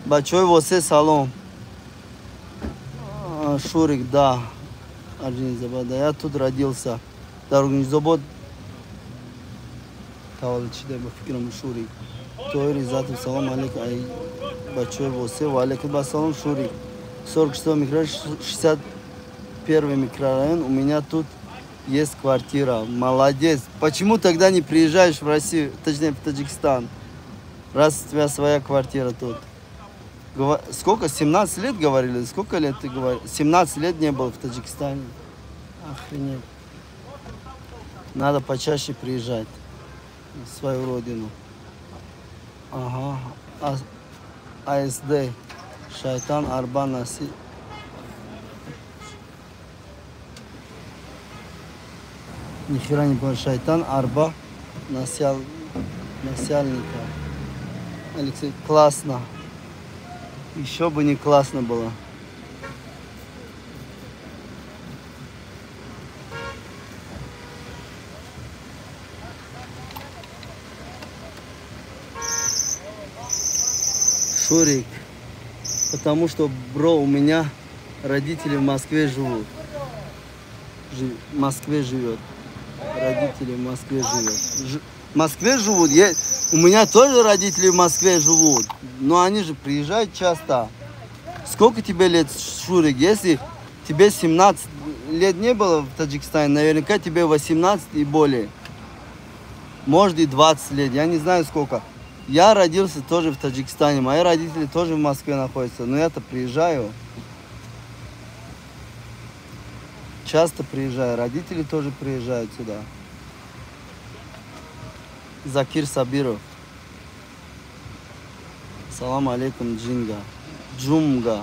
Speaker 1: Бачой восе салом. Шурик, да. Арджин Забада, я тут родился. Дорогой Забод. Таваличиде по фикрам Шурик. Тоир Изатов, салам алейк. Ай бачой восе, валейкум ассалам Шурик. 46 микрорайон, 61 микрорайон. У меня тут есть квартира. Молодец. Почему тогда не приезжаешь в Россию, точнее в Таджикистан? Раз у тебя своя квартира тут. Сколько? 17 лет говорили? Сколько лет ты говорил? 17 лет не был в Таджикистане. Охренеть. Надо почаще приезжать в свою родину. Ага. АСД. Шайтан Арба Наси. Нихера не понял. Шайтан Арба Насяльника. Алексей, классно. Еще бы не классно было. Шурик. Потому что, бро, у меня родители в Москве живут. В Москве живет. Родители в Москве живут. В Москве живут. У меня тоже родители в Москве живут. Но они же приезжают часто. Сколько тебе лет, Шурик? Если тебе 17 лет не было в Таджикистане, наверняка тебе 18 и более. Может и 20 лет. Я не знаю сколько. Я родился тоже в Таджикистане, мои родители тоже в Москве находятся, но я-то приезжаю. Часто приезжаю, родители тоже приезжают сюда. Закир Сабиров. Салам алейкум, Джинга. Джумга.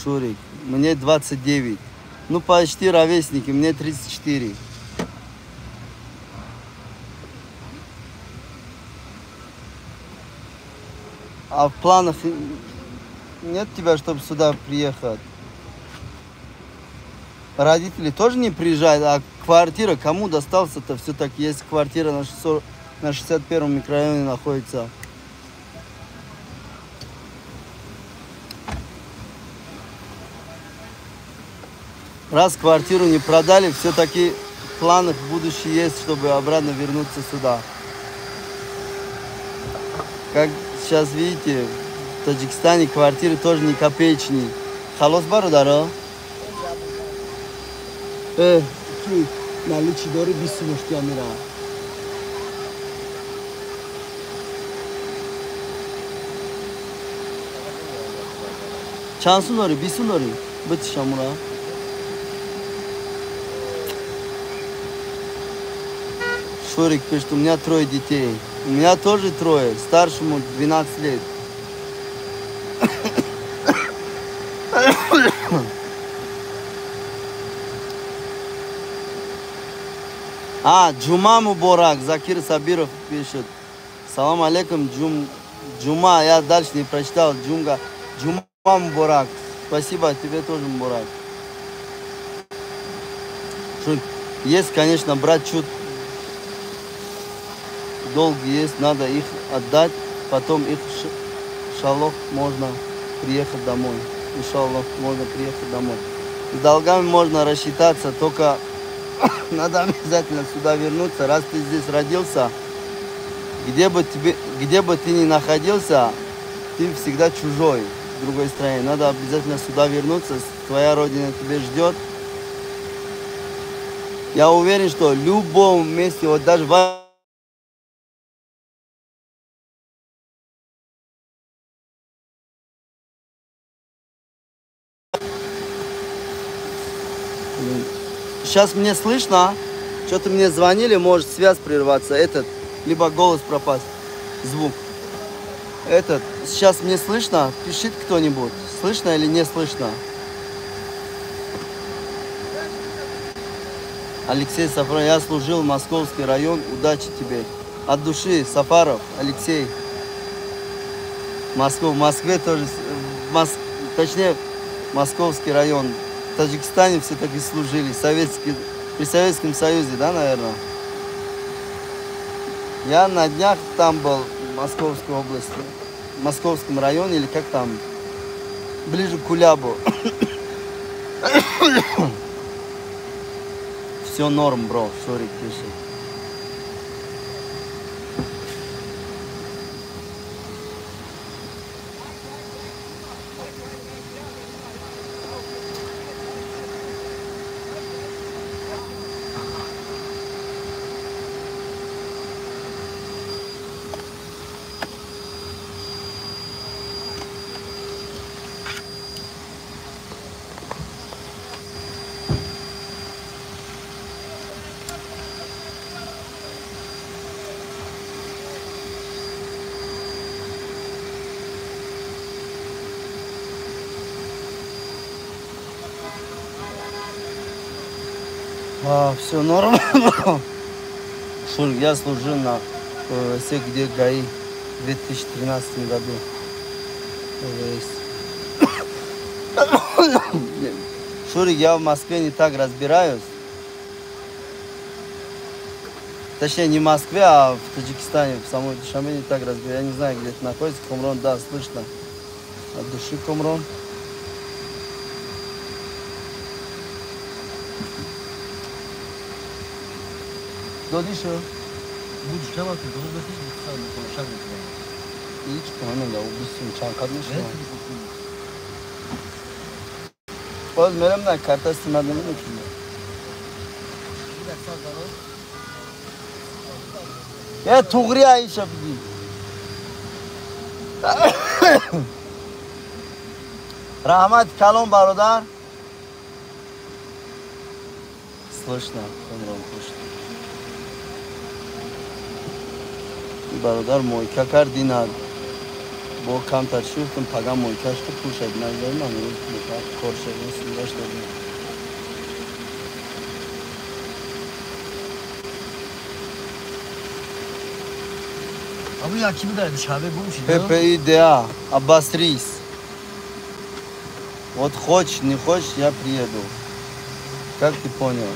Speaker 1: Шурик. Мне 29. Ну, почти ровесники, мне 34. А в планах нет тебя, чтобы сюда приехать? Родители тоже не приезжают, а квартира кому достался-то? Все-таки есть квартира на 61-м микрорайоне находится. Раз квартиру не продали, все-таки в планах будущее есть, чтобы обратно вернуться сюда. Как сейчас видите, в Таджикистане квартиры тоже не копеечные. Халос бародаро?
Speaker 6: наличие дори бисунушки амира.
Speaker 1: Чансунори, бисунори, быть шамура. Шурик пишет, у меня 3 детей. У меня тоже 3, старшему 12 лет. Джума Мубарак, Закир Сабиров пишет. Салам алейкум, Джума, я дальше не прочитал. Джума Мубарак. Спасибо, тебе тоже Мубарак. Есть, конечно, брать чуть долги есть, надо их отдать, потом их шалох можно приехать домой. Иншаллах, можно приехать домой. С долгами можно рассчитаться, только надо обязательно сюда вернуться. Раз ты здесь родился, где бы ты ни находился, ты всегда чужой в другой стране. Надо обязательно сюда вернуться, твоя родина тебя ждет. Я уверен, что в любом месте, вот даже в Сейчас мне слышно, что-то мне звонили, может связь прерваться, либо голос пропасть, звук. Сейчас мне слышно, пишите кто-нибудь, слышно или не слышно. Алексей Сафаров, я служил в Московский район, удачи тебе. От души, Сафаров, Алексей. В Москве тоже, точнее, Московский район. В Таджикистане все-таки служили, при Советском Союзе, да, наверное? Я на днях там был, в Московской области, в Московском районе, или как там, ближе к Кулябу. Все норм, бро, Шурик пишет. Все норм. Я служил на ПВС, где ГАИ в 2013 году. Шурик, я в Москве не так разбираюсь. Точнее, не в Москве, а в Таджикистане, в самой Душанбе не так разбираюсь. Я не знаю, где это находится. Комрон, да, слышно. От души Комрон. Додишо?
Speaker 7: Будешь делать, то нужно писать,
Speaker 1: Hiç koymayla убийством çankadmış mı? Oğlum elimden karta istemedim mi ki? Ya tuğriya iş yapayım. Rahmat kalon barodar. Слышно, Комрон, слышно. Бародар мойка кард инад бо камтар шухтам пага мойкашку пушад назарим амрӯз коршавин сураш дадим.
Speaker 7: Абу яки будай душанбе бумши.
Speaker 1: ППИДА, обострись. Вот хочешь, не хочешь, я приеду. Как ты понял?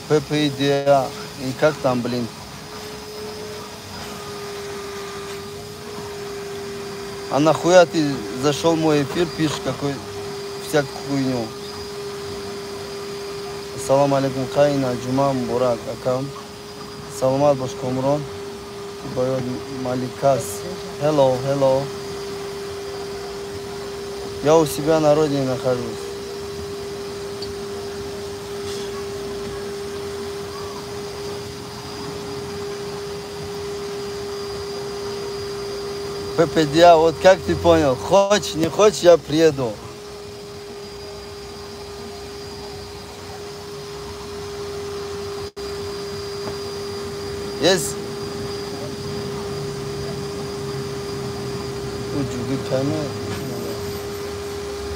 Speaker 1: ППИДА. И как там, блин? А нахуя ты зашел в мой эфир, пишешь всякую хуйню? Ассаламу алейкум, Каина, Джума, Мурак, Акам. Саламат Башкомрон. Байод Маликас. Hello, hello. Я у себя на родине нахожусь. ППДА, вот как ты понял, хочешь, не хочешь, я приеду. Есть.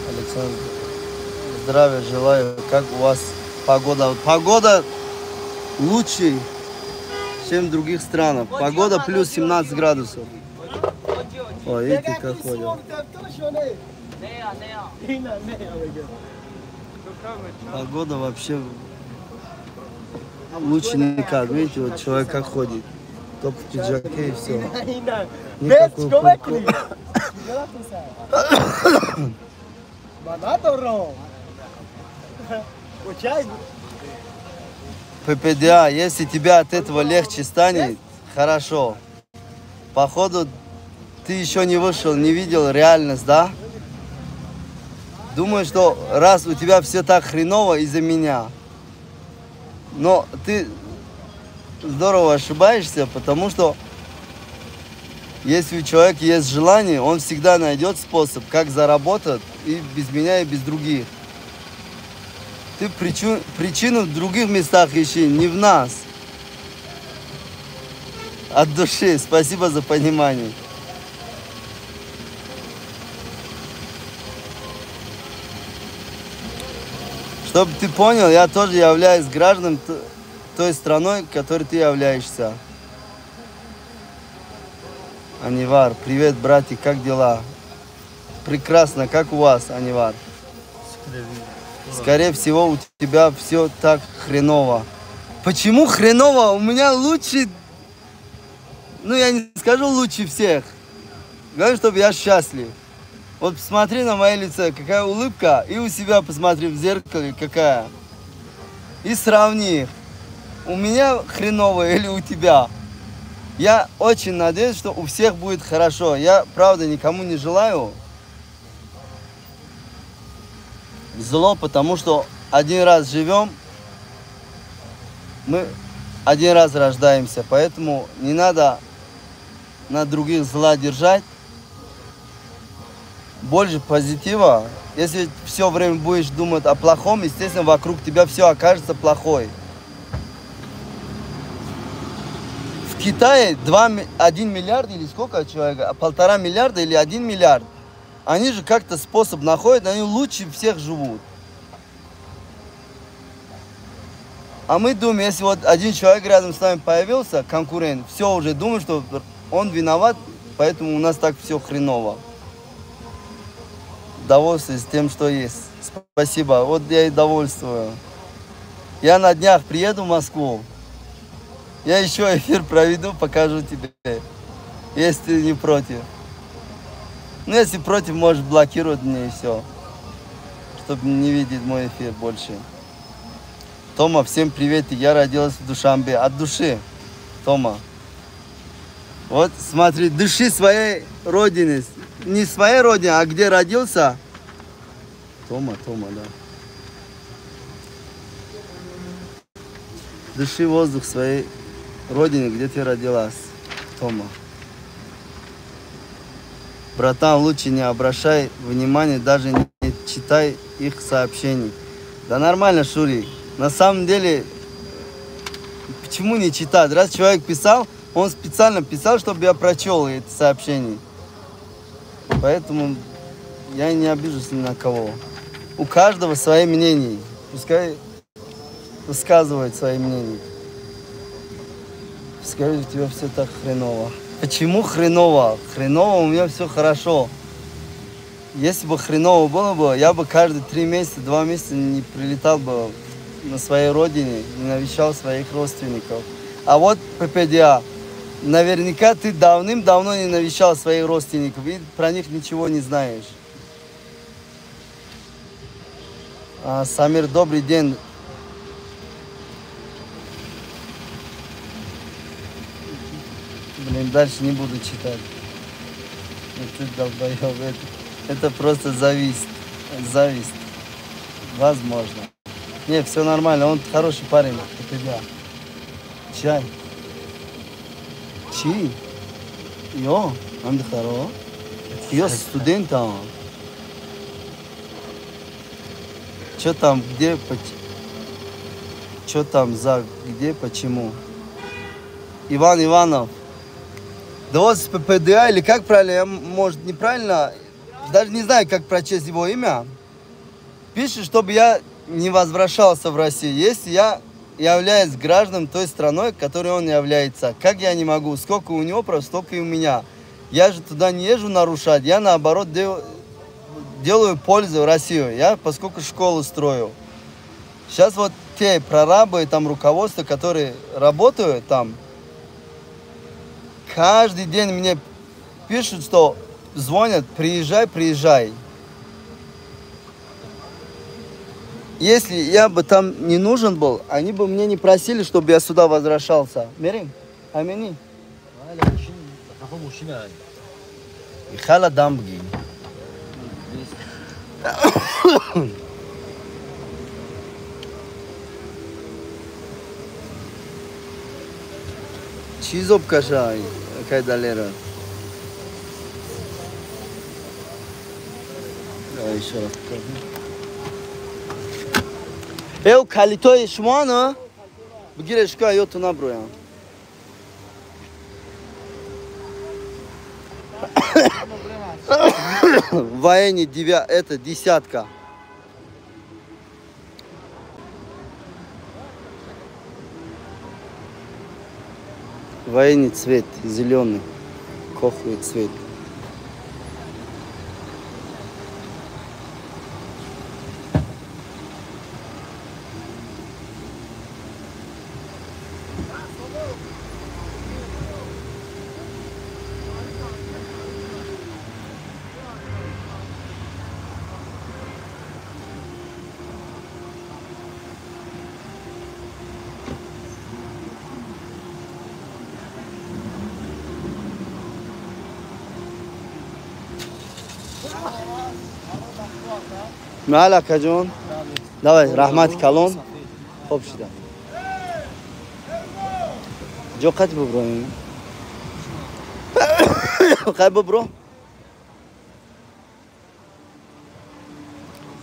Speaker 1: Александр, здравия желаю. Как у вас погода? Погода лучше, чем в других странах. Погода плюс 17 градусов. Ой, видите, как ходят. Погода вообще лучше никак. Видите, вот человек как ходит. Только в пиджаке и все. Никакой куртки. ППДА, если тебе от этого легче станет, хорошо. Походу, ты еще не вышел, не видел реальность, да? Думаю, что раз у тебя все так хреново из-за меня. Но ты здорово ошибаешься, потому что если у человека есть желание, он всегда найдет способ, как заработать и без меня, и без других. Ты причину в других местах ищи, не в нас. От души. Спасибо за понимание. Чтобы ты понял, я тоже являюсь гражданом той страной, которой ты являешься. Анивар, привет, братик, как дела? Прекрасно, как у вас, Анивар? Скорее всего, у тебя все так хреново. Почему хреново? У меня лучше... Ну, я не скажу лучше всех. Говорю, чтобы я счастлив. Вот посмотри на мое лицо, какая улыбка, и у себя посмотри в зеркале, какая. И сравни их. У меня хреново или у тебя. Я очень надеюсь, что у всех будет хорошо. Я, правда, никому не желаю зло, потому что один раз живем, мы один раз рождаемся. Поэтому не надо на других зла держать. Больше позитива. Если все время будешь думать о плохом, естественно, вокруг тебя все окажется плохой. В Китае 1 миллиард или сколько человек? 1,5 миллиарда или 1 миллиард. Они же как-то способ находят, они лучше всех живут. А мы думаем, если вот один человек рядом с нами появился, конкурент, все уже думают, что он виноват, поэтому у нас так все хреново. Довольствуюсь тем, что есть. Спасибо. Вот я и довольствую. Я на днях приеду в Москву. Я еще эфир проведу, покажу тебе. Если ты не против. Ну, если против, можешь блокировать меня и все. Чтобы не видеть мой эфир больше. Тома, всем привет. Я родилась в Душанбе. От души. Тома. Вот смотри, дыши своей родины. Не своей родине, а где родился. Тома, да. Дыши воздух своей родины, где ты родилась. Тома. Братан, лучше не обращай внимания, даже не читай их сообщений. Да нормально, Шури. На самом деле, почему не читать? Раз человек писал, он специально писал, чтобы я прочел это сообщение. Поэтому я не обижусь ни на кого. У каждого свои мнения. Пускай высказывает свои мнения. Пускай у тебя все так хреново. Почему хреново? Хреново, у меня все хорошо. Если бы хреново было бы, я бы каждые 3 месяца, 2 месяца не прилетал бы на своей родине, не навещал своих родственников. А вот ППДА. Наверняка ты давным-давно не навещал своих родственников и про них ничего не знаешь. Самир, добрый день. Блин, дальше не буду читать. Это просто зависть. Возможно. Не, все нормально. Он хороший парень. Чай. Чи? Йо, андхаро. Йо, студент. Что там, где, что там, за, где, почему? Иван Иванов. Да вот с ППДА, или как правильно, я, может, неправильно, даже не знаю, как прочесть его имя. Пишет, чтобы я не возвращался в Россию, если я являюсь гражданом той страной, которой он является. Как я не могу? Сколько у него прав, столько и у меня. Я же туда не езжу нарушать, я наоборот делаю пользу Россию. Я поскольку школу строю. Сейчас вот те прорабы, там руководство, которые работают там, каждый день мне пишут, что звонят, приезжай. Если я бы там не нужен был, они бы мне не просили, чтобы я сюда возвращался. Мерим, амини. Ихала дамбги. Чизоп кашай, кайдалера. Еще раз покажу. Eu калитой шмана, бгирешка йоту наброя. В военне это 10. Военный цвет, зеленый, кохлый цвет. Малака джон. Давай, рахмат калон. Хоп шида. Джо қат бубро. Қай бубро?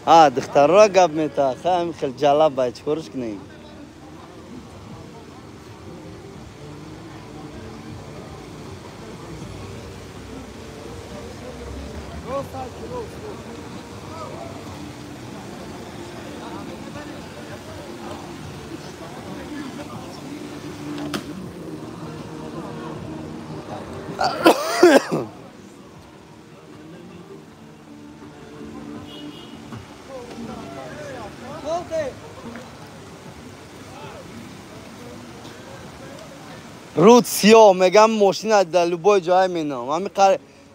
Speaker 1: духтарро гап мета. Хам хел ҷалаб бай чикорш кунем. Руд сиё, мегам машина да любой ҷой менам. Ами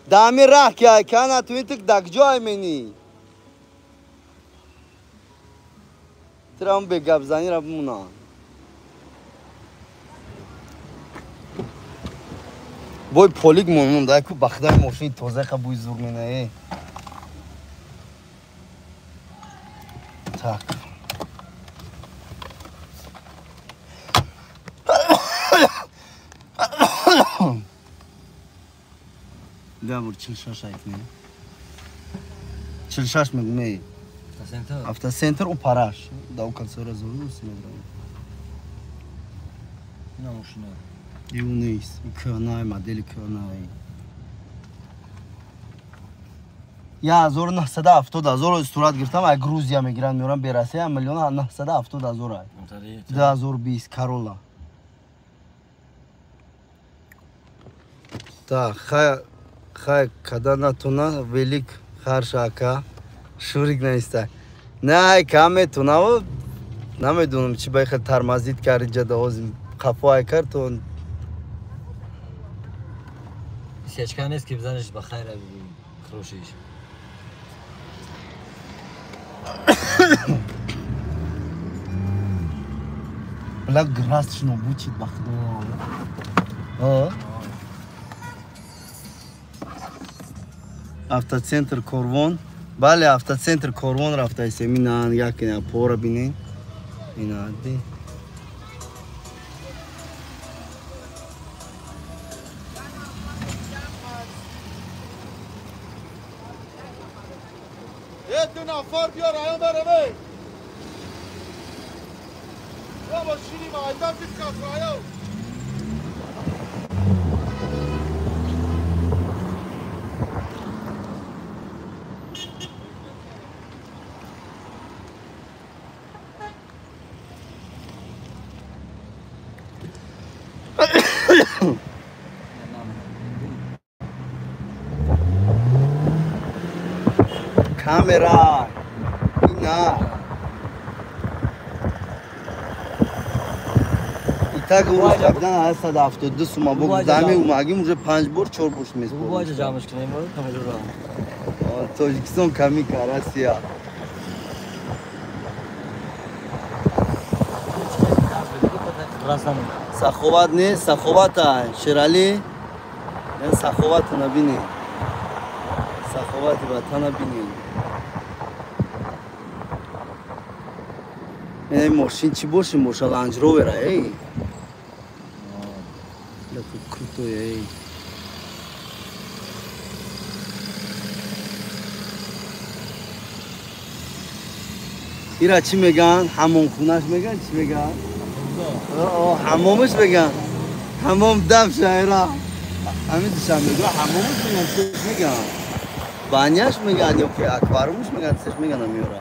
Speaker 1: дами рах ки кана ту ин тик даг ҷой мени. Трам бе гап зани ра бмуна. Бой полик монам да ку бахдай машини тоза ха буй зур менае. Так. Гамур 46 айтме. 46 мегме. Автоцентр у Параш. Да у концора зону симедрам.
Speaker 7: На машина.
Speaker 1: И униз, кёнай модели кёнай. Я 970,000 сурат гирфтам, ай Грузия мегирам меорам берасия 1,970,000 ай. 2020 Corolla. Так, хай када натуна велик харшака шурик наиста. Не каме туна намедунам чи байхел тармазид карди жада озим қафоай кард то
Speaker 7: сечка нест ки бизанеш ба хайр хрошиш.
Speaker 1: Бля грасшно бучит бахно. Автоцентр Корвон. Бале автоцентр Корвон рафтаисе минан якина пора бинен. Инади.
Speaker 5: دو نفر بیار ایان برمه یا ماشینی مایدن بیت کسر ایان
Speaker 1: Kamera. Ina. Так уже тогда 172 сумма богдами умагим уже 5 бор 4 бор мес.
Speaker 7: Бубайда жамш кунем, камера.
Speaker 1: Тоҷикистон ками Россия. Саховат не, саховата Шерали. Я саховат набини. Саховат ватан набини. Эй, машин чи боши, моша Range Rover, эй. Какой крутой, эй. ира чӣ меган? Ҳамомхунаш меган? Чӣ меган? ҳамомаш меган? ҳамом дамша ира. Ҳамин душанбегро ҳамомаш меган? Чеш меган? Баняш меган ё ки аквариумаш меган? Чеш меган амиёра?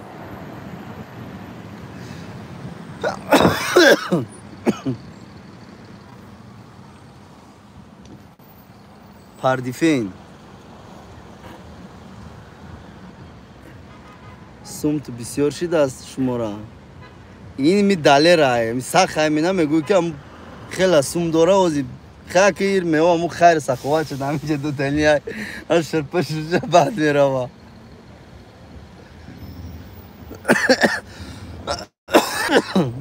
Speaker 1: пардифен. Сумт бисёр шидааст шумора. ин ми далерае, ми сахай мена мегӯи ки хела сум дора ози хакир мева му хайр саховат шуд ҳаминҷа дутания аз ширпа шуша баъд мерава.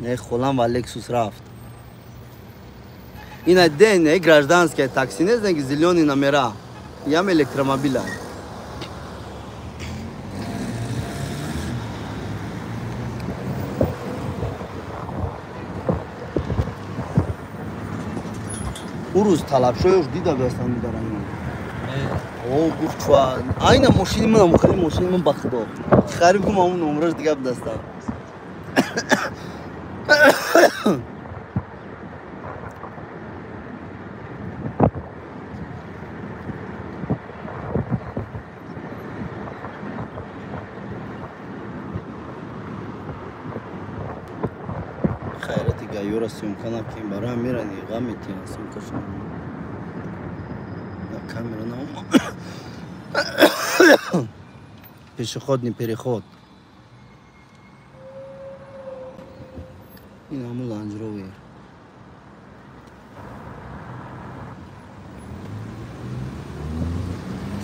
Speaker 1: Не холам ва лексус рафт. Ина ден не гражданская такси, не знаю, зелёный номера. Ям электромобиля. урӯз талабшоёш дида дастан даран. О, гуфтва. Айна машини манам, хали машини ман ба худо. Хариб кум амун номраш дига дастам. Хайрати гайёра съёмка накунем, барои мерани ғам метиҳан съёмкашон. На камера наома. Пешеходный переход. Ин ҳамун Land Rover.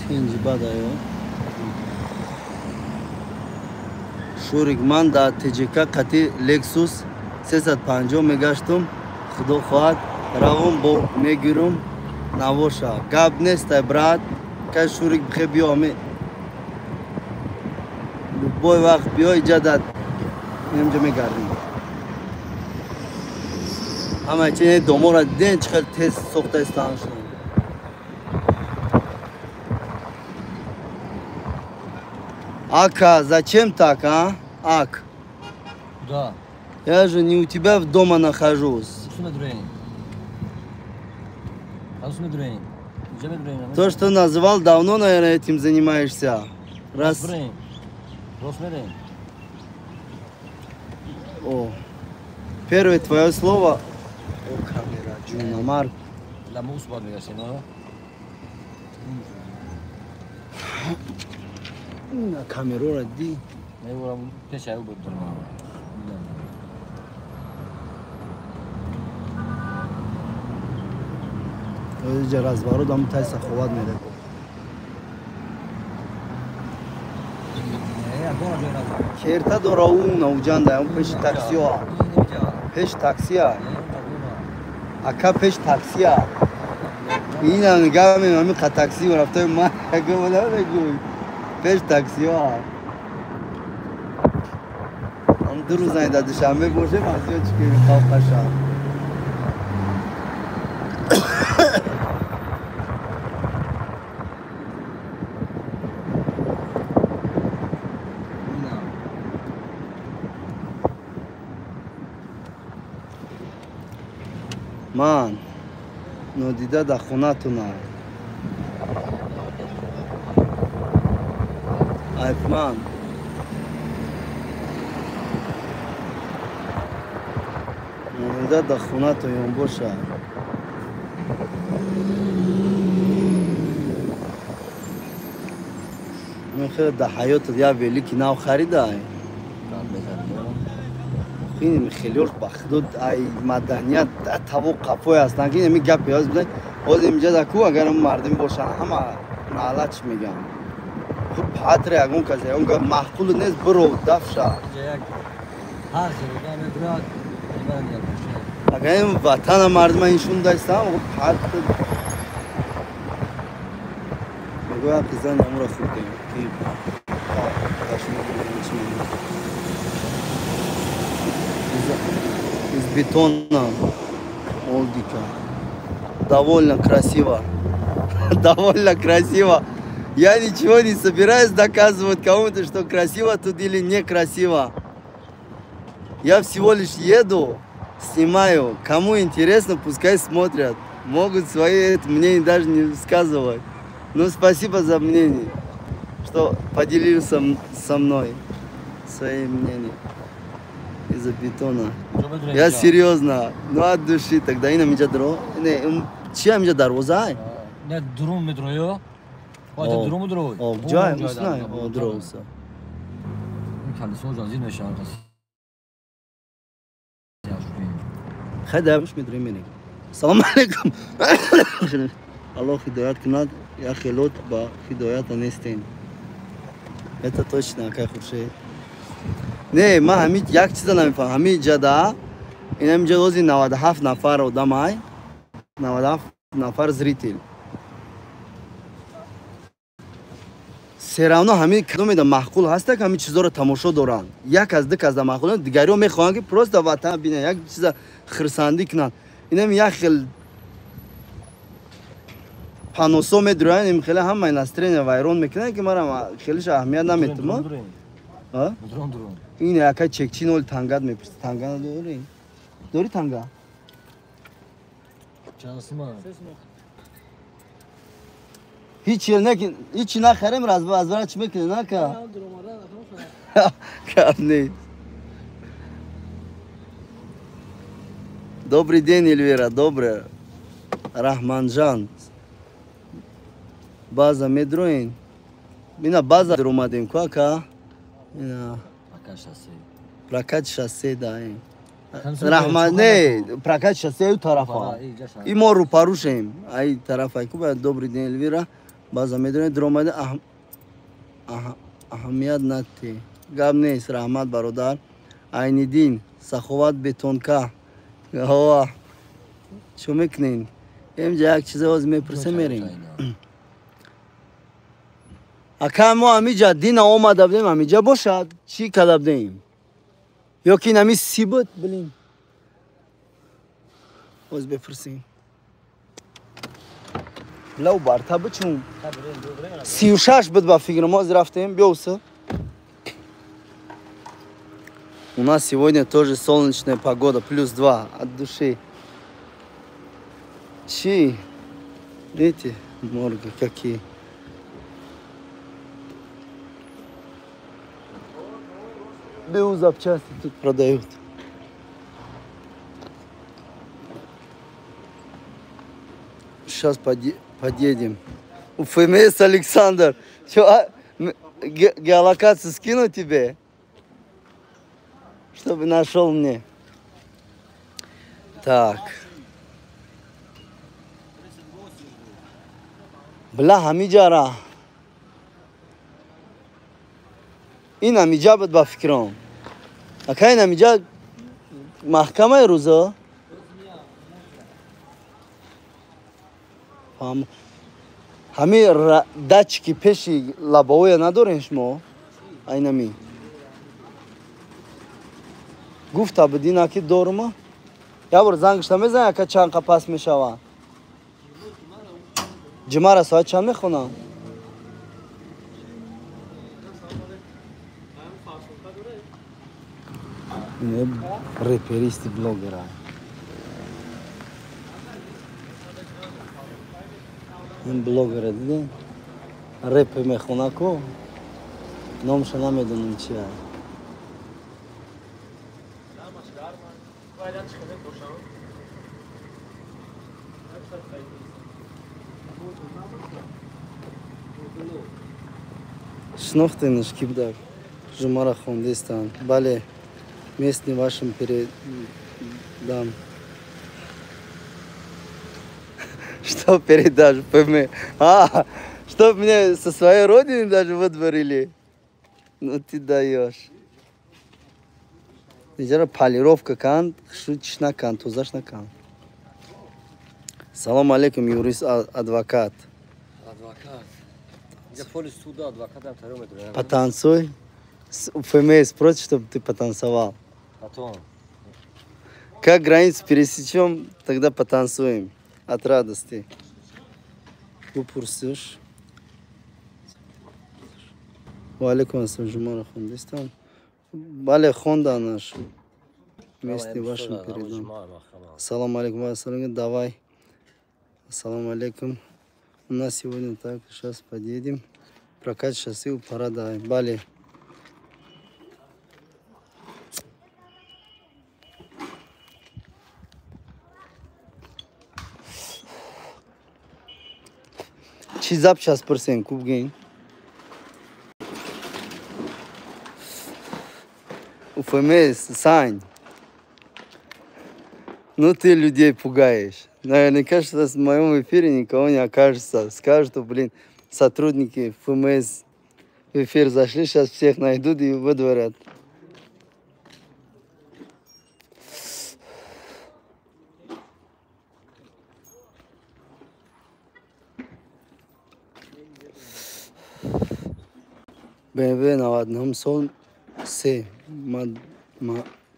Speaker 1: Тинҷи бадаё. Шурик ман дар ТЖК қати Lexus 350 мегаштум. Худо хоҳад равон бо мегирум навоша. Гап нестай брат. Ка Шурик бихе биё ме. Любой вақт биё иҷадат. Инҷа мегардим. Ама чине домора диден чӣ хел тез сохта истан шуд. Ака, зачем так, а? Ак.
Speaker 7: Да.
Speaker 1: Я же не у тебя дома нахожусь. То, что называл, давно, наверное, этим занимаешься. Раз. О. Первое твое слово. О, камера, Джунамар. На камеру ради. Оҷа разворот ам тай саховат мере. Керта дора у науҷанда ам пеш таксио. Пеш таксия. Ака пеш таксия. Ин ангами ами қа такси рафтай ма ака бола бегӯй. Пеш таксио. Ам ду рӯз айда душанбе боше мазиё чӣ ки хавқаша. Ман нодида да хонатуна. Айфман. Нодида да хонату ён боша. Мен хеле да ҳаётат я велики нав харидай. این خیلی با خود ای مدنیت تابو قفوی هستن که نمی گپ یاز بدن از اینجا دکو اگر مردم باشن همه نالچ میگن خب پاتر اگون کسی اون که محفول نیست برو دفشا اگر این وطن مردم اینشون داشتن خب پاتر میگویم قیزن امور خوب دیم که из бетона, Олдика. Довольно красиво. Довольно красиво. Я ничего не собираюсь доказывать кому-то, что красиво тут или некрасиво. Я всего лишь еду, снимаю. Кому интересно, пускай смотрят. Могут свои мнения даже не высказывать. Но спасибо за мнение, что поделились со мной своим мнением. Из-за бетона. Я серьезно. Ну от души тогда и на меня дро. Не, чья меня дарвоза?
Speaker 7: Не дрон метро. Хватит дрон метро.
Speaker 1: Джай, уснай, дроуса.
Speaker 7: Колесо жазин мешан.
Speaker 1: خدها مش مدري منك السلام عليكم الله хидоят кнад я хелот ба хидоят нестен это точно как вообще не ма ҳамид як чиза намефаҳмам ҳамид ҷада инам ҷадози 97 нафар одамай 97 нафар зритель серавно ҳамин кадомеда маъқул ҳаста ки ҳамин чизоро тамошо доранд як аз ду казда маъқул дигариҳо мехоҳанд ки просто ватан бинанд як чиза хирсандӣ кунанд инам як хел паносо медуранд ин хеле ҳамаи настроение вайрон мекунанд ки мара хелеш аҳамият наметумад ин яка чекчин оли тангат мепурсӣ танга надорӣ дорӣ танга هیچی نخریم از برای چی میکنی نکه کم نیست Добрый день, Эльвира, добрый. Рахманжан. База медроин. Мина база дромадим, кака? Мина. Прокат шоссе, да. Рахман, не, прокат шоссе у тарафа. И мору порушим. Ай тарафа. Куба, добрый день, Эльвира. База медроин дромади. Аҳамият надти. Гап нест, раҳмат бародар. Айниддин, саховат бетонка. Ҳава. Чо мекунин? Имҷа як чиза ҳозир мепурсем мерем. Ака мо ҳамиҷа дина омада будем, ҳамиҷа бошад. Чӣ када будем? Ё ки ин ҳами сибот билем. ҳозир бепурсем. Лав барта бичун. 36 буд ба фикрам, ҳозир рафтем. Бёвса. У нас сегодня тоже солнечная погода, +2 от души. Чи? Видите, морги какие. БУ запчасти тут продают. Сейчас подъедем. У ФМС Александр. Что, геолокацию скину тебе? Чтобы нашел мне. Так. Бля, ҳамиҷара. Ин ҳамиҷа буд ба фикрам. Ака ин ҳамиҷа маҳкамаи рӯза? ҳами дачки пеши лабовоя надорем шумо? Айнами. Гуфта буд ина ки дорума? Я бор зангшта мезан яка чанд қапас мешава? Ҷимара соат чанд мехонам? Реперисти блогера. Ин блогера диде? Репе мехона ко? Номша намедонам чи аст. Шнохтенаш кибдак. Жумара хондестан. Бале, местный вашим передам. Что передашь? ПМ? Чтоб мне со своей родины даже выдворили? Ну ты даешь. Нижера полировка кан, шутиш накан, тузаш накан. Салам алейкум, юрист, адвокат.
Speaker 7: Адвокат. Я полис суда, адвокатом второй метр.
Speaker 1: Потанцуй. ФМС просит, чтобы ты потанцевал.
Speaker 7: Потом.
Speaker 1: Как границу пересечем, тогда потанцуем. От радости. Упурсишь. Валикум ассалам, жумара хондестан. Бале хонда наш. Местный вашим передам. Ассаламу алейкум, ассалам, давай. Ассаламу алейкум. У нас сегодня так, сейчас подъедем. Прокат шоссе у Парадай. Бале. Чи запчас персен кубген? УФМС, Сань. Ну ты людей пугаешь. Наверняка, что в моем эфире никого не окажется. Скажут, что, блин, сотрудники ФМС в эфир зашли, сейчас всех найдут и выдворят. BMW на одном сон се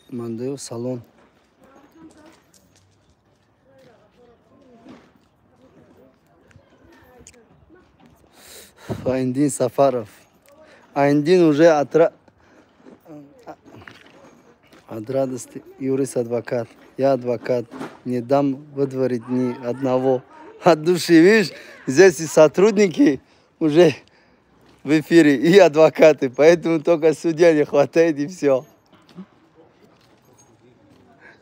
Speaker 1: Мандео салон. Айндин Сафаров. Айндин уже от радости юрист-адвокат. Я адвокат. Не дам выдворить ни одного. От души, видишь, здесь и сотрудники уже в эфире, и адвокаты. Поэтому только судья не хватает, и все.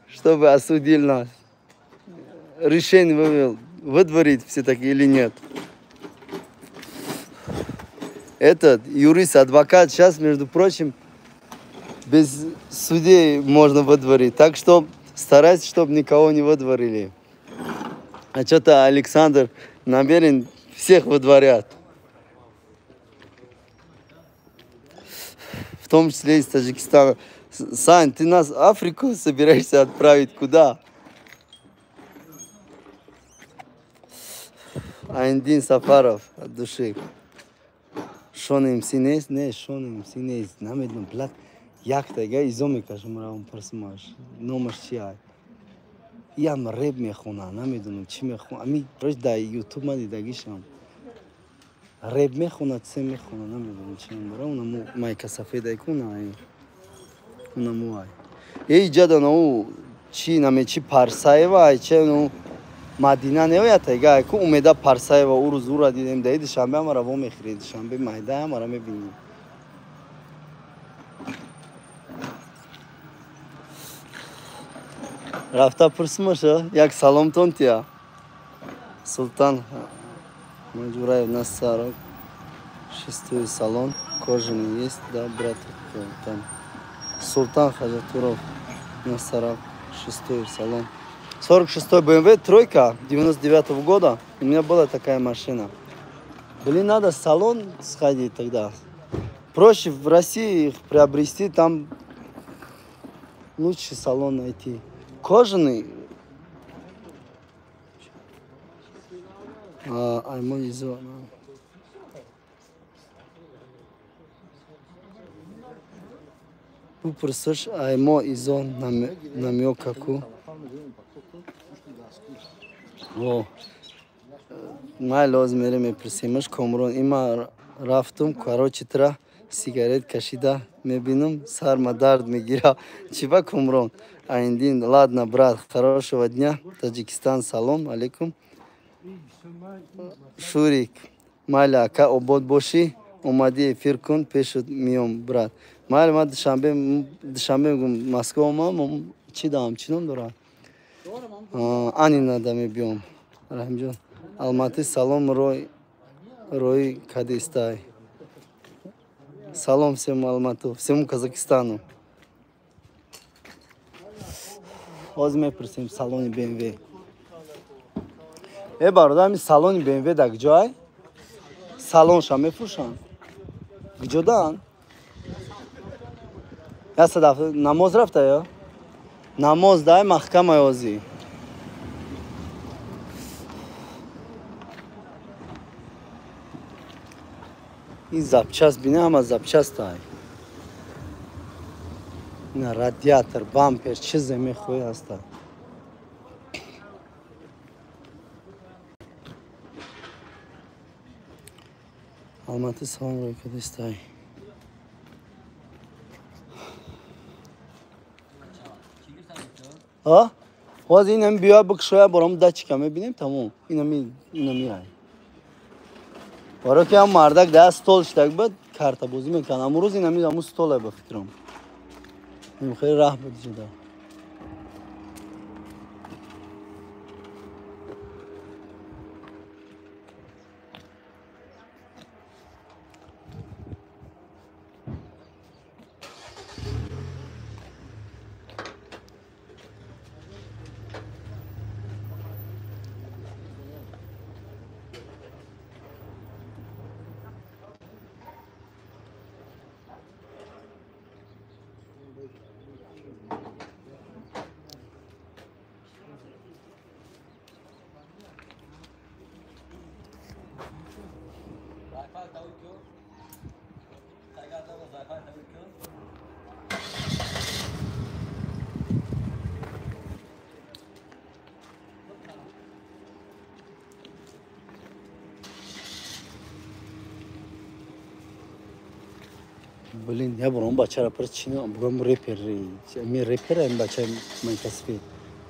Speaker 1: Чтобы осудил нас. Решение вывел, выдворить все-таки или нет. Этот юрист-адвокат сейчас, между прочим, без судей можно выдворить. Так что старайтесь, чтобы никого не выдворили. А что-то Александр намерен всех выдворят. В том числе из Таджикистана. Сань, ты нас в Африку собираешься отправить куда? Айндин Сафаров от души. Шоним синес, не шоним синес. Намедно блат. Як тайга изоме кажем раум просмаш. Номер чай. Ям реп мехуна, намедно чи мехуна. Ами просто да YouTube ма дидагишам. Реп мехуна, це мехуна, намедно чи раум майка сафеда икуна ай. Una muai. Ei jada no chi name chi Parsaeva ai che no Madina neoyata ega ku umeda Parsaeva uruz ura didem daid shanbe hamara vo mekhrid shanbe mayda hamara mebinim. Rafta pursmasha yak salom tontia. Султан Маджураев Насаров. 6-й салон. Кожаный есть, да, брат, там. Султан Хаджатуров Насаров, 6-й салон. 46-й BMW, тройка 99-го года. У меня была такая машина. Блин, надо в салон сходить тогда. Проще в России их приобрести, там лучше салон найти. Кожаный. Аймо изо. Пурсыш аймо изо намёкаку. Во. Май лозмере мепрсимаш комрон има рафтум короче тра сигарет кашида мебинум сарма дард мегира чива комрон. Айндин, ладно, брат, хорошего дня. Таджикистан, салом алейкум. Шурик, майля ака обод боши, омади эфир кун, пешут миём, брат. Майля ма душанбе Москва мам чи дам чином дора. Ани нада мебиём. Рахимҷон. Алматы, салом рой кадистай. Салом всем Алмату, всему Казахстану. Ҳозир мепурсем салони BMW. Бародар, ми салони BMW дар куҷоай? Салонша мефурӯшанд? Куҷодаанд? Я садаф намоз рафта ё? Намоз дай маҳкамаи ҳозир. ин запчаст бина, ҳама запчастай. ина радиатор, бампер, чизе мехоҳӣ ҳаста. Алматы, салом рой кадистай. ҳозир инами биёя бикушоя борам датчика мебинем тамом. Инами мирай. Бароки ҳам мардак да стол иштак бад карта бозӣ мекунад. Амрӯз инами ҳамун столай ба фикрам. Им хеле раҳмат ҷуда. Блин, я бром бачара причина, бром рэпер. Ми рэпер, им бача майкаспи.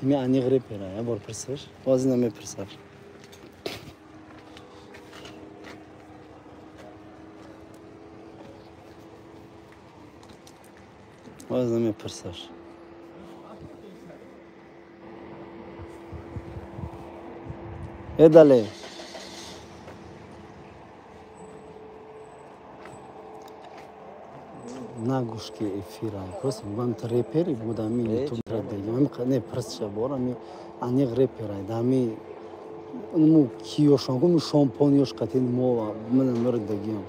Speaker 1: Ми они рэпер, я бор пресер. Вазна ми пресер. Вазна ми пресер. Edale. Нагушки эфира. Просто вам рэпери будем YouTube радио. Не просто борами, они рэперы. Дами, ну киошанку, ну шампаньош катин мова, мы номер дагием.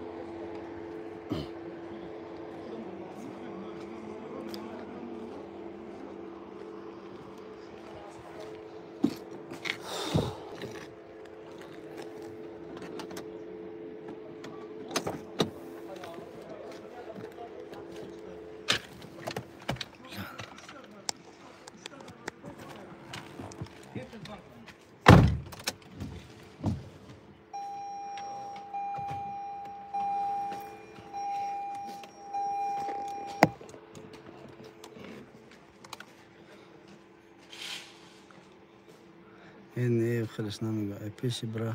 Speaker 1: هنا خلصنا من بيش برا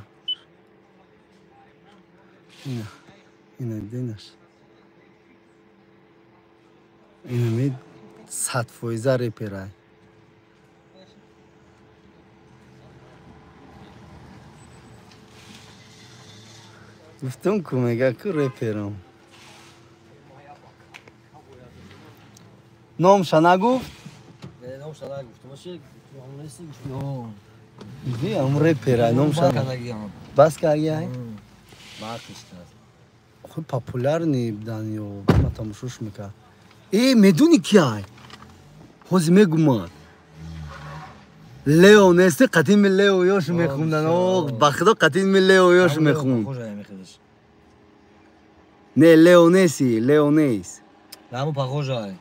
Speaker 1: هنا ديناش هنا ميد 100% ریپرای گفتم که میگه که ریپرم نامش نگفت؟
Speaker 7: نه نامش نگفت باشه همونیستی
Speaker 1: بی هم ریپرای نامش بس که اگه های؟ خود پاپولار نیبدن یا ما تماشاش میکرد میدونی کیه؟ خوزی میگومد لیو نیستی قدیم لیو یاش میخوندن بخدا قدیم لیو یاش میخوند نه لیو نیستی لیو نیست
Speaker 7: همو پخوشه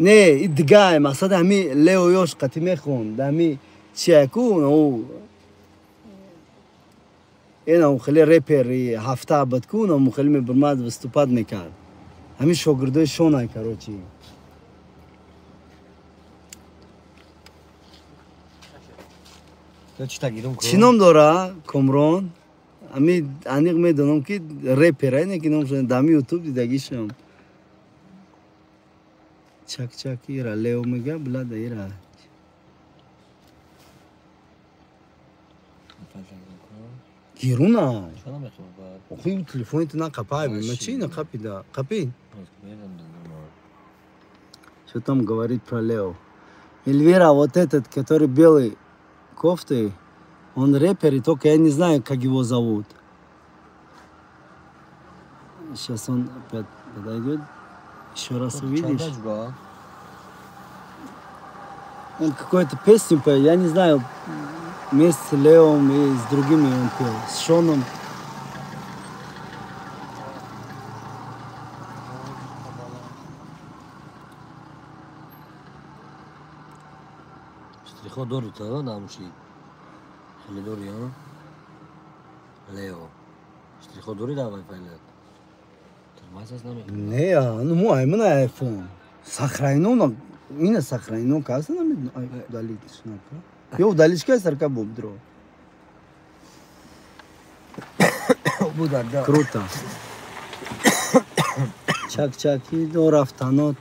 Speaker 1: نه این دیگه مقصد همی لیو یاش قدیم میخوند همی چیه کن اینو خیلی ریپری هفته بد کن و خیلی میبرمد و استوپاد میکرد همین شاگردای شونه کروچی چی نام داره کامران امی انیق میدونم که ریپره اینه که نام شده دمی یوتیوب دیدگیشم چک چک ایرا لیو میگه بلد ایرا گیرونه خیلی تلفونی تو نقپای بیم چی نقپی دا قپی что там говорит про Лео Эльвира вот этот который белый кофты он рэпер и только я не знаю как его зовут сейчас он опять подойдет еще раз увидишь он какую-то песню поет я не знаю вместе с Лео и с другими он пел с Шоном
Speaker 7: شتریخا داری تا نموشی خیلی داری ها لیو شتریخا داری دوای فعلیت ترمایز هست نمیگه
Speaker 1: نه ну мой من айфон сохранено именно сохранено кажется нам удалить шнака я удалить кайсарка бобдро
Speaker 7: да
Speaker 1: круто чак-чаки до рафтанот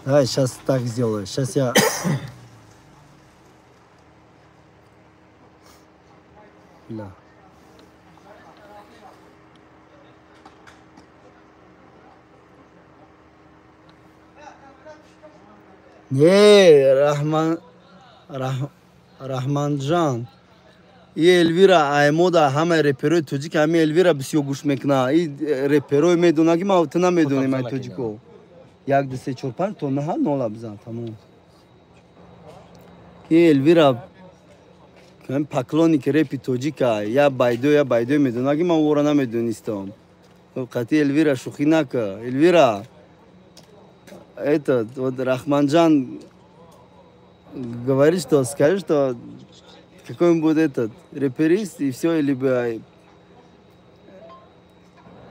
Speaker 1: давай сейчас так сделаю сейчас я да не رحمانجان یه الویرا ایمودا همه رپروی توجی که همه الویرا بسیار گوش میکنه این رپروی میدونه که ما اوت نمیدونیم این توجی کو یک دو سه چهار پنج تو نه نولا بزن تمام یه الویرا هم پاکلونی که رپی توجی که یا بایدو میدونه که ما ورا نمیدونستم قطعی الویرا شوخی نکه الویرا этот вот Рахманджан говорит, что скажи, что какой он будет этот рэперист и все, либо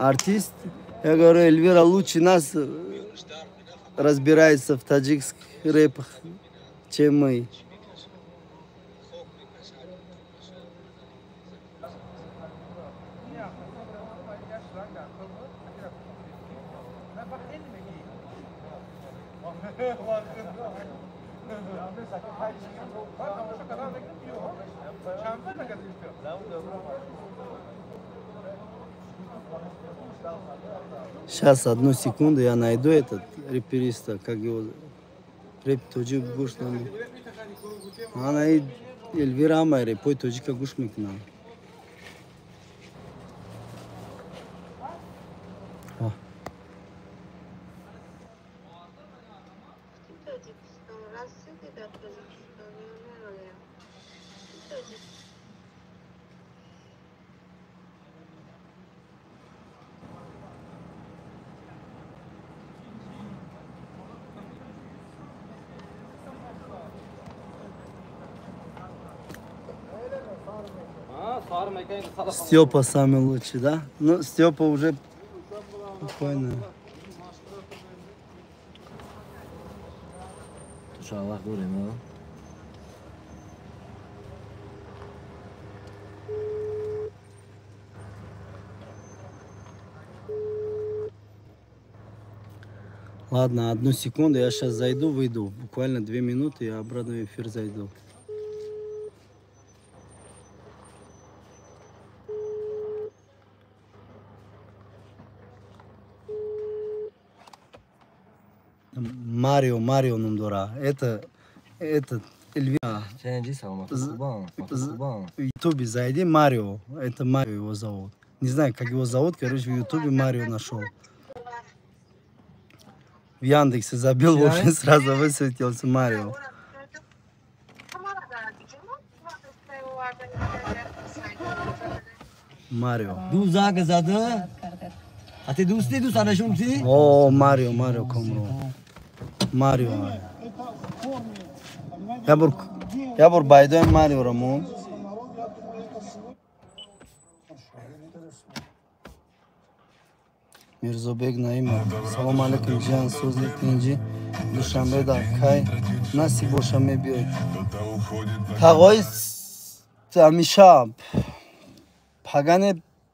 Speaker 1: артист. Я говорю, Эльвира лучше нас разбирается в таджикских рэпах, чем мы. Сейчас, одну секунду, я найду этот рэпериста, как его... Рэп тоджик гуш нами. Она и Эльвира амай рэпой тоджика гуш мекунам. Степа самый лучший, да? Ну, Степа уже спокойно.
Speaker 7: Шалах дурим, а?
Speaker 1: Ладно, одну секунду, я сейчас зайду, выйду. Буквально 2 минуты, я обратно в эфир зайду. Марио Нумдора. Это Эльвира. В Ютубе зайди, Марио. Это Марио его зовут. Не знаю, как его зовут, короче, в Ютубе Марио нашел. В Яндексе забил, в общем, сразу высветился Марио. Марио.
Speaker 7: А ты دوستی دوستانشون چی؟
Speaker 1: О, Марио Комро. Марио. Я бур байдой Марио Рамон. Мирзобек Наимов. Салом алейкум ҷан сӯзли тинҷи душанбе дар кай насиб боша мебиёед. Тағои ҳамиша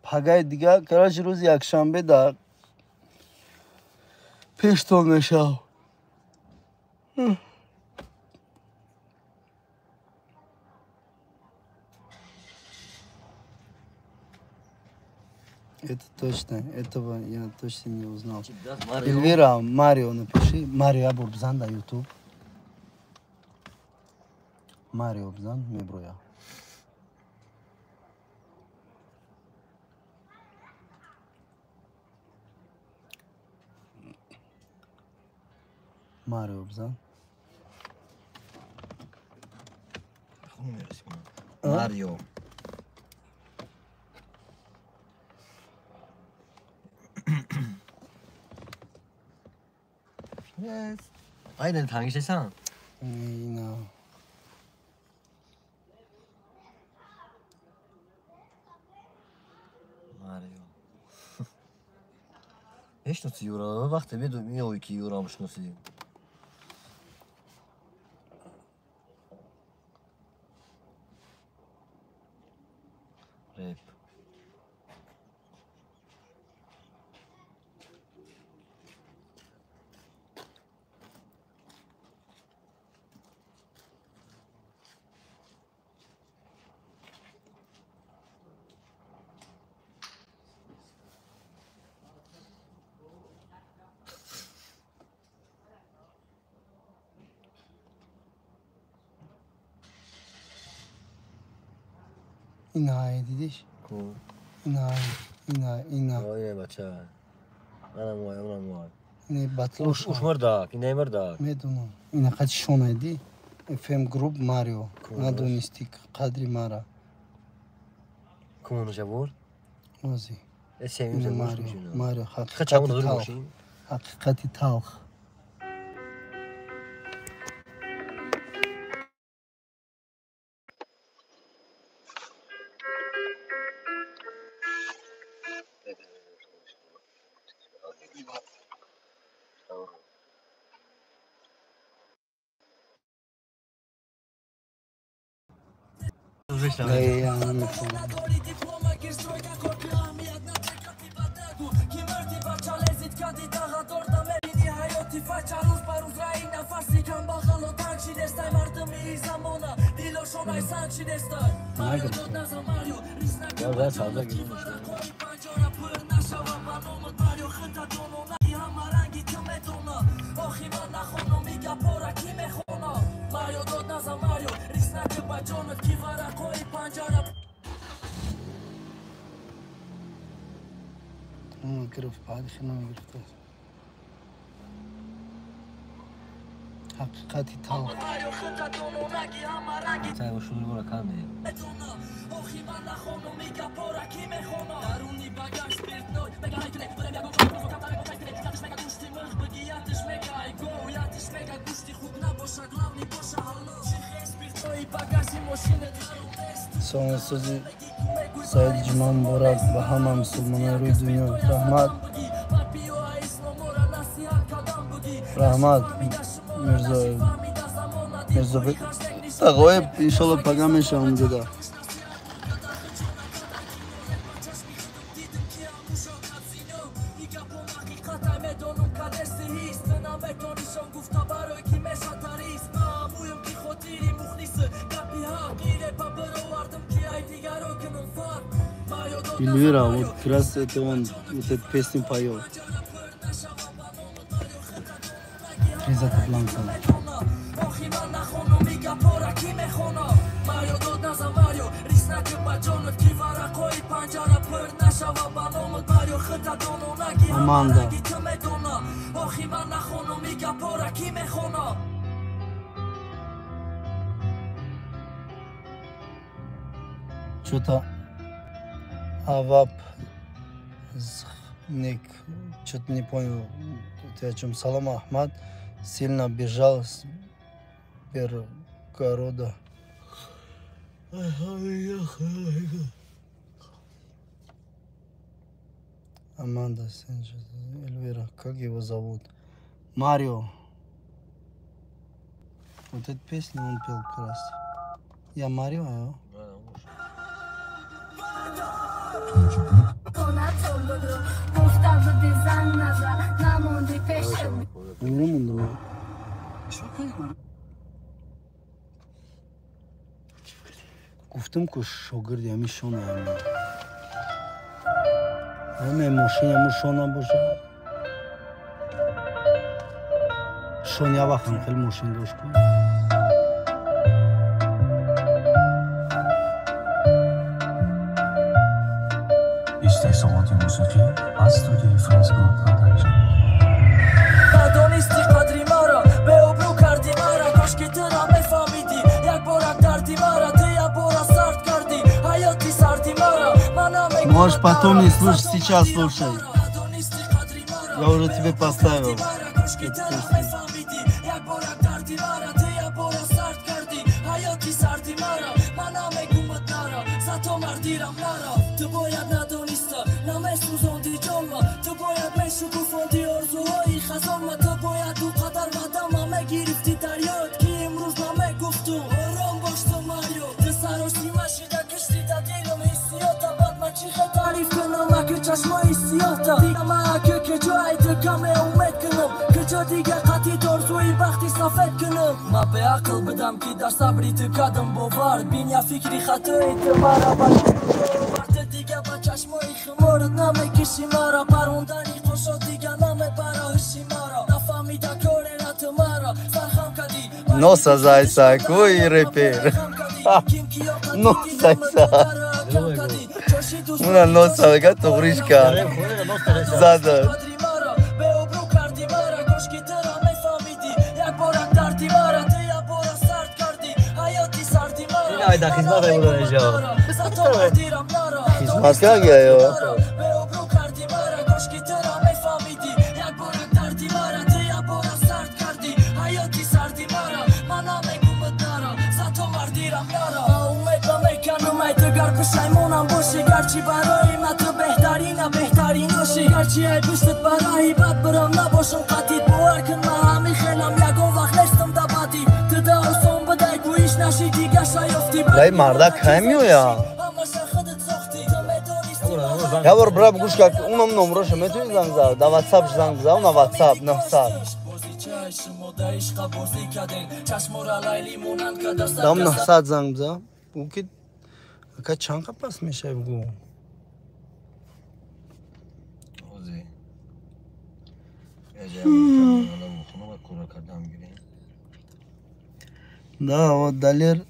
Speaker 1: пагаи дигар короче рӯзи якшанбе дар пештон мешав. Это точно, этого я точно не узнал. Эльвира, Марио напиши. Марио я бурбзан на YouTube. Марио Бзан, меброя. Марио Бзан.
Speaker 7: Марио. Yes. Aynen tanışırsan.
Speaker 1: No.
Speaker 7: Mario. میشناسی او را؟ وقتی میدونی که او را میشناسی. ریپ.
Speaker 1: اینا دیدیش؟
Speaker 7: کو؟
Speaker 1: اینا
Speaker 7: آیه بچه منم وای
Speaker 1: نه بطلوش
Speaker 7: اوش مرداک اینه مرداک
Speaker 1: میدونم اینا قد شونایدی FM گروپ ماریو ندونستی قدری مارا
Speaker 7: کمونو جوور؟
Speaker 1: اوزی
Speaker 7: اینا
Speaker 1: ماریو حقیقتی تلخ
Speaker 7: بشنویم.
Speaker 1: دقیقاً
Speaker 7: یا باید سازا گیرون
Speaker 1: گرفت بعد خیلی گرفته حقیقتی تا
Speaker 7: سعی با شروع برو کار میدیم
Speaker 1: سانسازی سعید جمان بارد به همه مسلمان روی دنیا رحمت مرزا تقوی انشالله پگم میشه اونجا دا Elvira, вот как раз это он, вот эту песню поет. Резата Бланка. Аманда. Что-то Авап, Ник, что-то не понял, ты о чем. Салам Ахмад сильно бежал с Бергорода. Аманда, Эльвира, как его зовут? Марио. Вот эту песню он пел как раз. Я Марио, а? گفتم که شاگرد همی شانه همه ماشین همون شانه باشه شانه وقت هم خیلی ماشین داشت کن
Speaker 13: استحصالات موسیقی از استودیوی فرانسگاه پرداخت
Speaker 14: ندانستی قدری مرا به ابرو کردی مرا کاش که ترا میفهمیدی یک بارک دردی مرا تو یک بار سرد کردی حیاتی سردی مرا
Speaker 1: Можешь потом не слушать, сейчас слушай. Я уже тебе поставил.
Speaker 14: تو باید ندانسته نمه سوزاندی جانما تو باید میشکوفاندی آرزوهای خزانما تو باید دو قدر قدم همه گرفتی در یاد که امروز نمه گفتم آرام باش تو مریو تو سراسی مشیده کشتی تا دیلم حسیاتا بعد من چیخه تعریف کنم اگه چشمای سیاتا دیگم اگه که جای دکمه امید کنم که جا دیگه قطعی دارزوی بختی سفید کنم ما به عقل بدم که در صبری تو قدم باورد بین یا فکری خطایی تو مرا دیگه با چشمای خمارت نمیکشی مرا پروندنی خوشا دیگه نمیبره هشی مرا نفهمیده کاره رت مرا فرخم کدی
Speaker 1: Nossa, zaysa, кой рэпер. Nossa, Una nossa, gato brishka. Zada.
Speaker 7: این در خدمت های بودن اینجا
Speaker 1: خدمت که گیا یا پشیمونم باشی گرچی برای من تو بهترین باشی گرچی ای پشتت برای بد برم نباشم قطید باور کن من همی خیلم یکم وقت نشتم دبادی تو دا اصام بده گویش نشی دیگه شایفتی لای مردا کمیو یا یا بار برا بگوش که اونم نمرش میتونی زنگ زد در واتساپ زنگ زد اون واتساپ 900 دام 900 زنگ زد او که اکا چند پس میشه بگو да вот Далер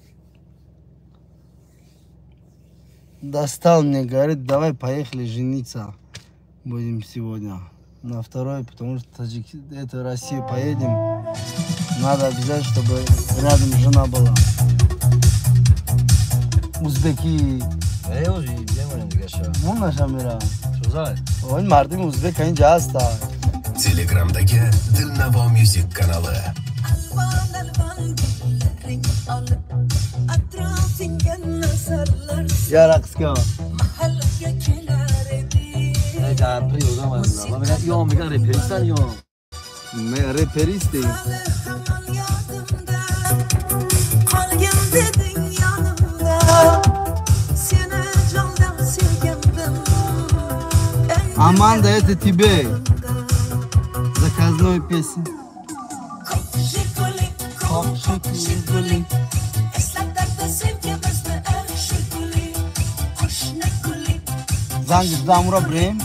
Speaker 1: достал мне говорит давай поехали жениться будем сегодня на второй потому что это Россию поедем надо обязательно чтобы рядом жена была узбеки ну наша мира он мардим узбек اینجا هست
Speaker 15: Telegram'dagi Dilnavo Music kanalı.
Speaker 1: Ya raqs kya?
Speaker 7: Yo میگن رپریستن یا
Speaker 1: من رپریستی Amanda это тебе заказной песни. Zangi zamura brem.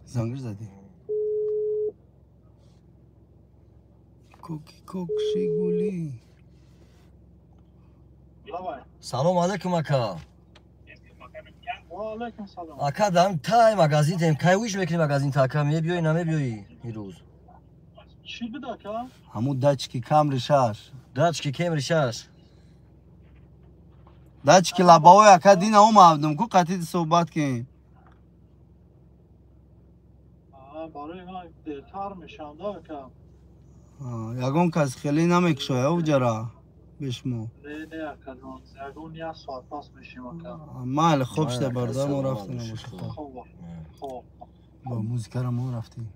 Speaker 1: Zangır zaten. Kokshi guli.
Speaker 7: سلام علیکم اکا اکا دارم تای مگازین تیم که ویش میکنی مگازین تا اکا می بیایی نمی بیایی این روز
Speaker 16: چی بده اکا؟
Speaker 1: همون دچکی کم ریشاش
Speaker 7: دچکی کم ریشاش
Speaker 1: دچکی لباوی اکا دین هم آمدم کو قطعی صحبت کنیم
Speaker 16: برای اینا دیرتر میشم دا اکا
Speaker 1: یگون کس خیلی نمیکشوی او جرا بشمو
Speaker 16: نه اکا جون یگون یه ساعت پاس میشیم اکا
Speaker 1: مال خوب شده بردار ما رفتیم
Speaker 16: خوب
Speaker 1: با موزیکا را ما رفتیم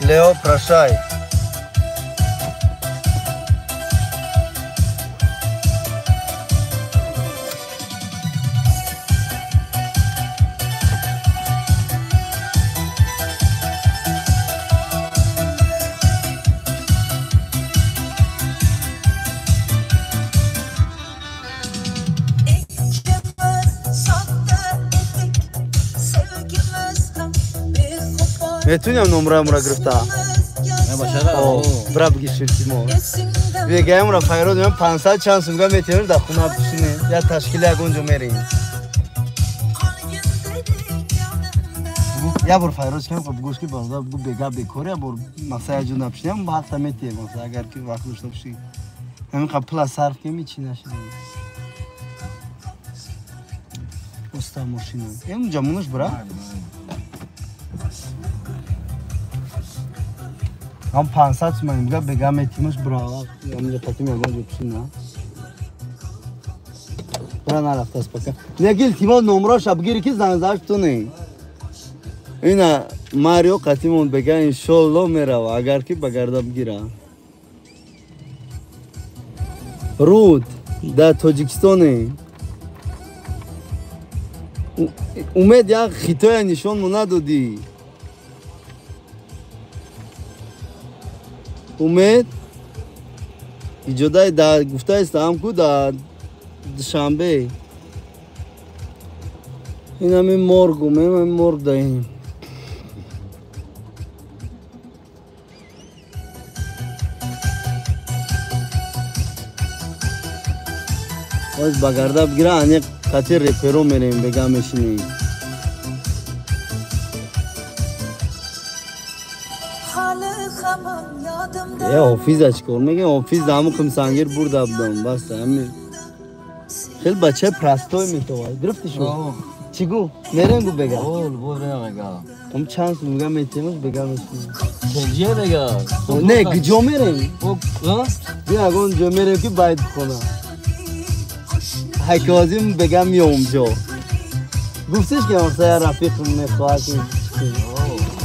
Speaker 1: Leo Prashai میتونیم نمره مرا گرفته برا بگی شرکی ما بگه مرا فیرود من 500 چانس میگم میتونیم در خونه بشینه یا تشکیل اگونجا میریم یا بر فیروز کنم خب بگوش که بازده بگو بگه بکاره بر مقصد اجون نبشینیم بعد تا میتونیم مقصد اگر که وقت داشته بشید همین قبل پلا صرف که میچی نشده استا ماشینم این جمعونش برا هم 500 تومن میگه بگم میتیمش برا همینجا خاطیم اگه جو بشین نه برا نرفته است پکن نگیل تیما نمراش بگیری که زنگ زدش تو نه اینا ماریو قطیمون بگه انشالله میره و اگر که بگرده بگیره رود در تاجیکستانه امید یک خطای نشان مو ندادی امید ایجادای در گفته است هم کو در شنبه این همین مرگ دهیم باید بگرده بگیره انیق قطعی رپرو میریم بگم میشینیم یه حافظ چکار میگه حافظ همون خمسانگیر برده بدم بس همین خیلی بچه پرستوی میتوای گرفتی شو چیگو میرم گو بگم
Speaker 7: بول بگم
Speaker 1: اون چانس میگم میتونم بگم
Speaker 7: چنجیه بگم
Speaker 1: نه کجا میرم بیا اون جا میرم که باید کنم حکازیم بگم میام جا گفتش که مثلا رفیق میخواد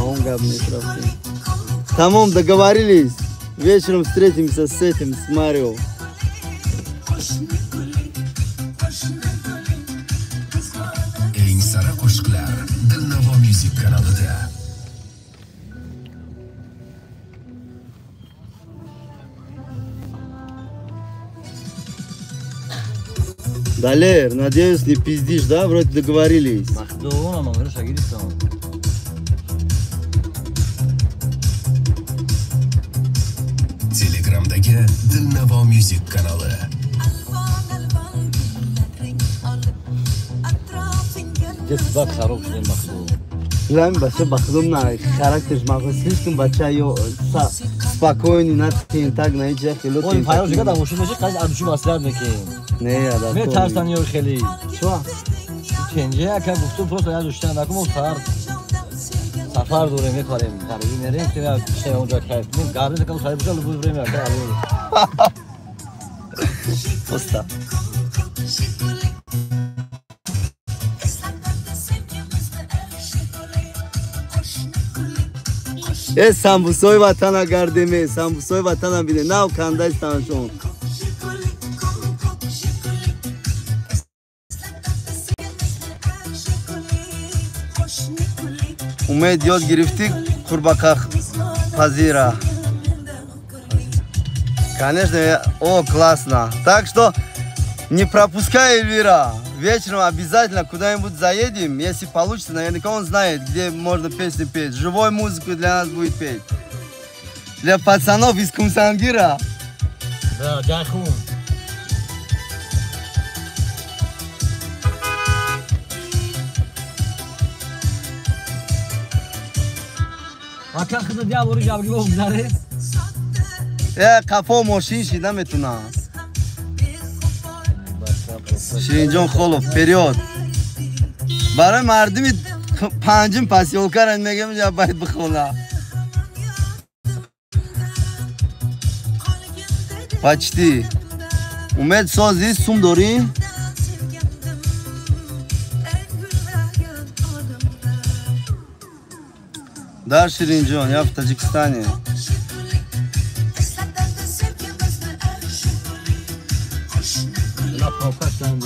Speaker 1: اون گپ میترفتیم تمام договорились вечером встретимся с этим с Марио
Speaker 15: Eng sara qo'shiqlar Dilnavo Music kanalida.
Speaker 1: Далер, надеюсь, не пиздишь, да? Вроде договорились.
Speaker 7: Махдуна, мама, шагиристан.
Speaker 15: Telegramdagi Dilnavo Music kanalı.
Speaker 7: Just bak sarhoş değil Mahdum.
Speaker 1: Lan başa bakalım na karakter mağaz слишком большая спокойный надо так найти хело.
Speaker 7: Ой, файл же когда мужчина же каждый одну маслят мекин.
Speaker 1: Не, я да.
Speaker 7: Мне тарстан ёр хели.
Speaker 1: Что?
Speaker 7: Ченже как гуфту просто я душтан акум сар. Сафар дуре мекарем. Гарби мерем que я şey olacak kayıp. Ben garbi kal sahip ol bu время ya.
Speaker 1: Posta. Sambusoy vatana gardeme, sambusoy vatana bile. Nav kandaysan şu an. Умеет делать грифтик в курбаках Пазира. Конечно, о, классно. Так что не пропускай Эльвира. Вечером обязательно куда-нибудь заедем. Если получится, наверняка он знает, где можно песни петь. Живой музыку для нас будет петь. Для пацанов из Кумсангира.
Speaker 7: Да, дякую. А как это делал ребята, его ударили?
Speaker 1: Кафо машин шида метуна. Ширинҷон Холов, вперед! Барои мардуми панҷум посёлкаран мегам ҷа бояд бихона. Почти. Умед сози сум дорӣ? Дар Ширинҷон, я в Таҷикистане.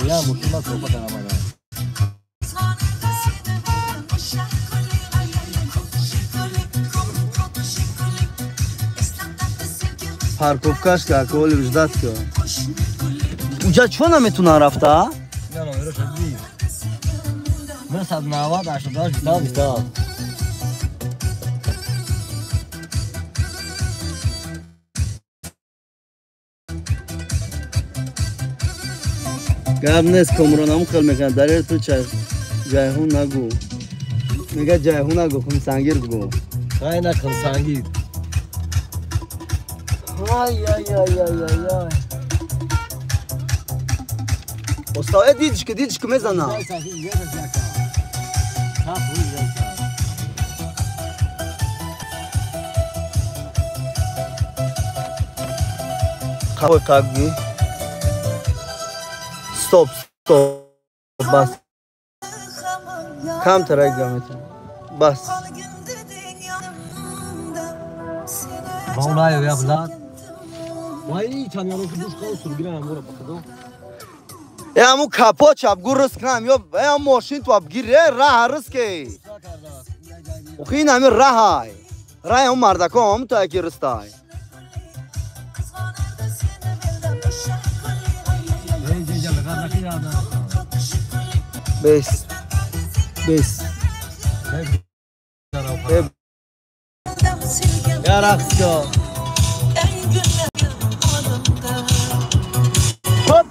Speaker 7: Ya mutluluk sohbet aramadan.
Speaker 1: Парковкашка, коли ждатка. Уҷа чо наметуна рафта?
Speaker 7: Я не верю, что ты. Мы с одного даже стал.
Speaker 1: Габнес комронаму хел мекан дарер ту ҷайҳун нагу. Мега ҷайҳун нагу, Кумсангир гу.
Speaker 7: Хайна Кумсангир.
Speaker 1: Ай. Оставя дидишка мезана. Қавой қагги. Стоп. Бас. Кам тарай гамет. Бас.
Speaker 7: Vallahi ya Vlad. Vay tanıyorum ki bu şkol sürgülen amura bakado.
Speaker 1: Mu kapo çap gurus kram yo moşin tu ab gire rah riske. Oxin amir rahay. Ray um mardakom ta ki ristay. Bes. Yarakso. Hop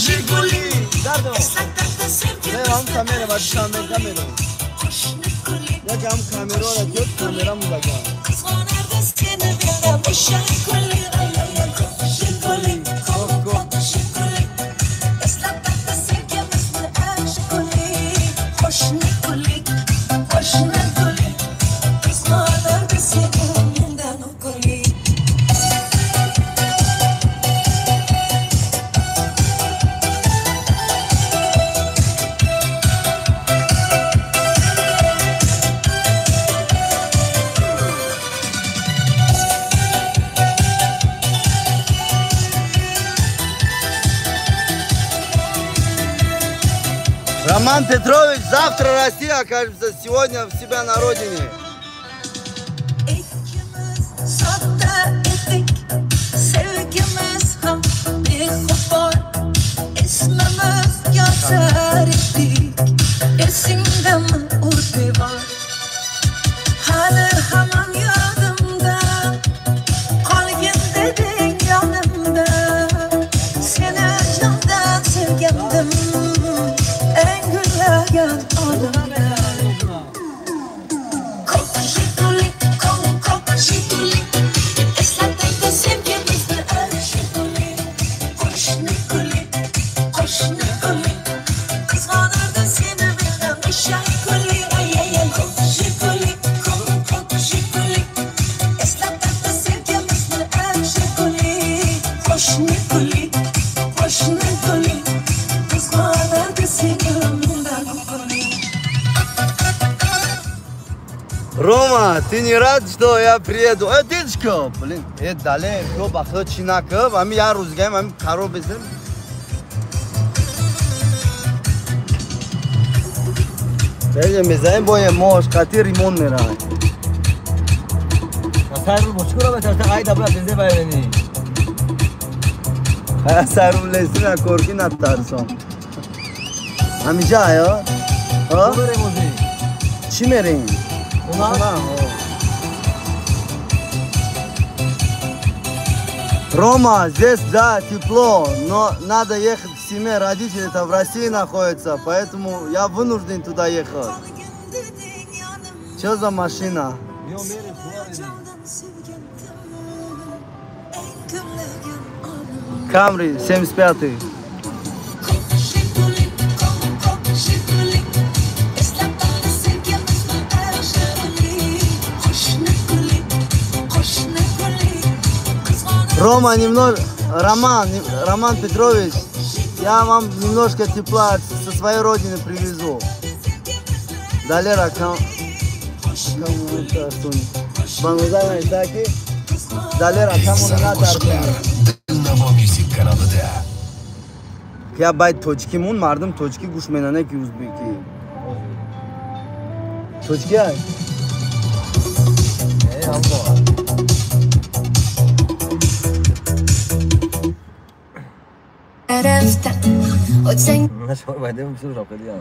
Speaker 1: Jiguli. Dardo. Devam kamera var kamera. Ya kam kamera var yok kamera mı bakar? Роман Петрович, завтра Россия окажется сегодня в себя на родине. Рома, ты не рад, что я приеду? Дедушка, блин, далее, кто бахло чинака, вами я рузгаем, вами каро безем. Боже, мезаем боем мош, кати ремонт мерай.
Speaker 7: Сару бочкура бетарта ай дабла безе байрени.
Speaker 1: Сару лесина корки натарсон. Амижа аё? Ха? Чи мерем? Рома, здесь да, тепло, но надо ехать к семье, родители-то в России находятся, поэтому я вынужден туда ехать. Что за машина? Камри, 75-й. Рома, Роман Петрович, я вам немножко тепла со своей родины привезу. Далера, я байт точкимун мардым точки гуш менане ки узбеки. Точки ай?
Speaker 7: Nasıl baydım bir sürü rakı diyor.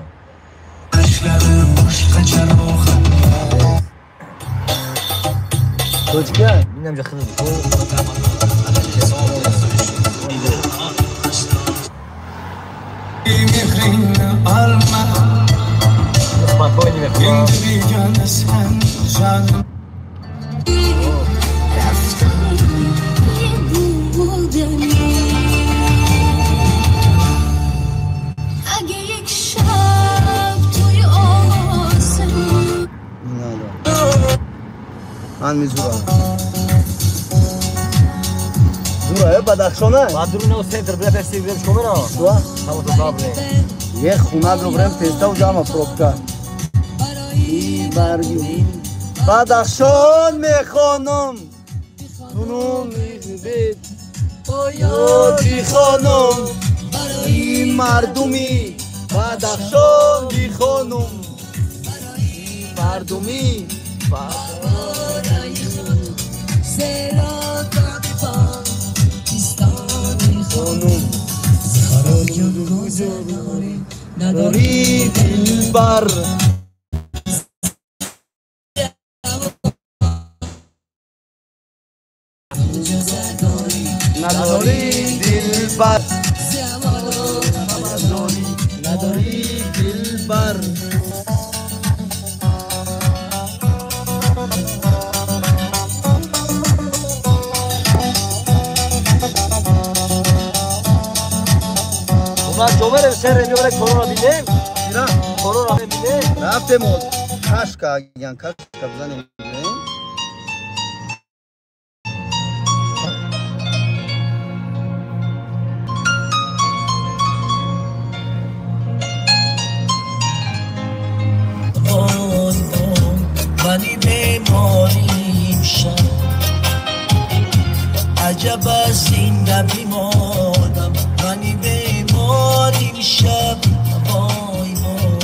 Speaker 1: Точки?
Speaker 7: Bilmem yakın. Spokojnie
Speaker 1: من میزورم زوره بدخشانه
Speaker 7: بدرون او سنتر بلا پستی بریم شما نه تو همون تو قبله
Speaker 1: یه خونه رو بریم تستا و جامعه پروبکا بدخشان میخوانم خونم میخوید بی خانم این مردمی بدخشان میخوانم مردمی نداری دلبر نداری دلبر نداری دلبر
Speaker 7: من جمعه سر رمی برای کرونا بینیم
Speaker 1: چرا؟
Speaker 7: کرونا بینیم
Speaker 1: رفتیم و کشکا گیان کشکا بزنیم
Speaker 14: منی بیماریم شد عجب از این بیمارم منی بیماریم شب وای وای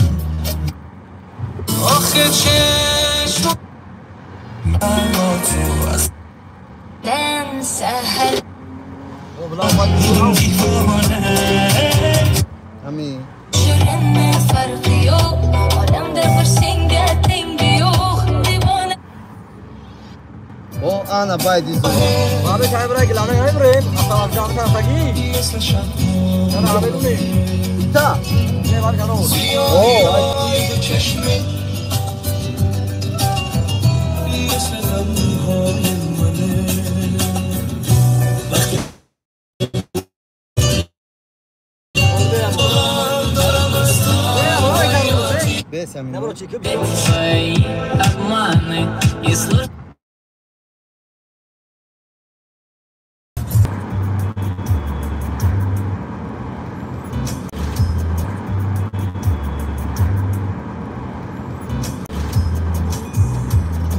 Speaker 1: همین او انا باید ایزو
Speaker 7: بابا چای برای گلانه های بریم اصلا آمجام تنفگی چرا همه دونی تا چه بار کنو
Speaker 1: بسم
Speaker 7: نبرو چیکو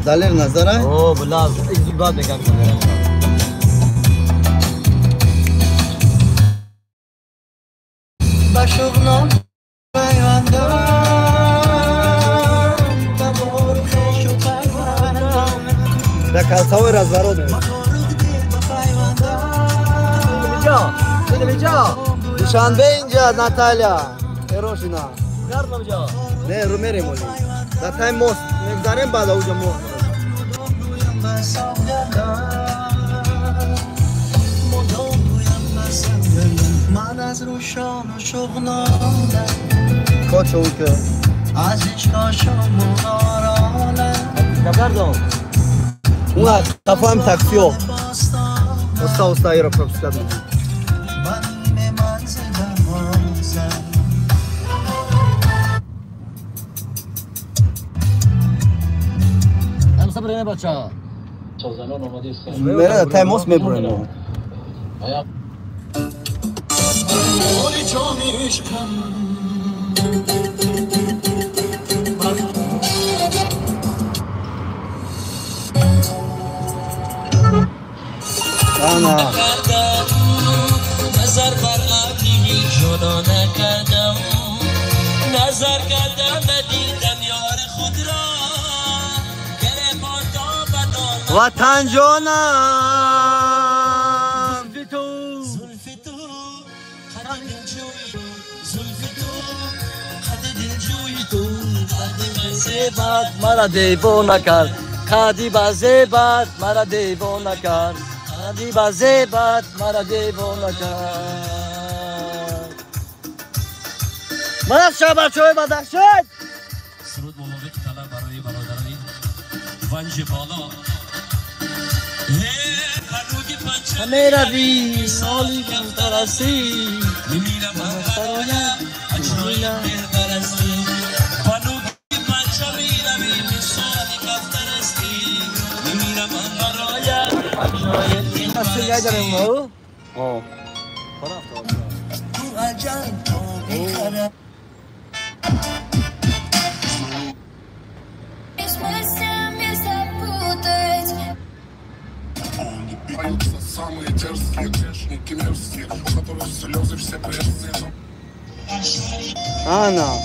Speaker 1: دلیر نظره؟
Speaker 7: اوه بلا ایزی بعد میگم
Speaker 8: بشغلان
Speaker 1: در کلساوی رزبرو داریم
Speaker 7: اینجا اینجا
Speaker 1: دوشنبه اینجا ناتالیا ایروشینا
Speaker 7: گرم اینجا
Speaker 1: نه رو میریم اولی در تایم موست میگذاریم بعد اوجا موست
Speaker 8: من از روشان و شغلانه
Speaker 1: کاچه اون که
Speaker 8: از عشق شمارانه
Speaker 7: کبردم
Speaker 1: اون تفاهم تاکسیو استا ایرو پروپسکاد
Speaker 7: هم صبر بچه ها
Speaker 1: میره در تایم موست میبریم انا
Speaker 14: نظر بر ابری جدا نکردم نظر کردم ندیدم یار خود را
Speaker 1: وطن جانم
Speaker 14: زلف تو خد دلجوی زلف تو خد دلجوی تو خد
Speaker 7: زیبات مرا دیوانه کرد خدی با زیبات مرا دیوانه کرد خدی با زیبات مرا دیوانه کرد من از شبر چوی بدخشد
Speaker 14: سرود مبارک طلب برای برادرای ونج بالا
Speaker 7: همه روی سالی بودرستی
Speaker 14: میمیرم برایم اجرایم بهترستی بانوگی بچه میروی مثالی کفترستی میمیرم برایم اجرایم
Speaker 7: اصلی های داریم او؟
Speaker 1: آه
Speaker 8: تو عجب تو بیخره
Speaker 17: Самые дерзкие грешники мерзкие, у которых слезы все пресные.
Speaker 1: انا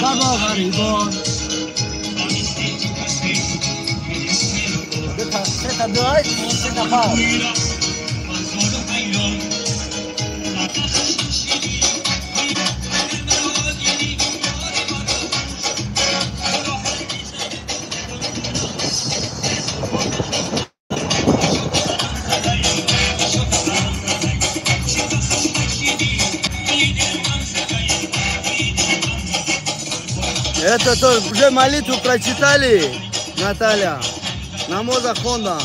Speaker 8: بابا غریبان
Speaker 7: سه دوای سه نفر
Speaker 1: Это то, уже молитву прочитали, Наталья? Намоза Хонда.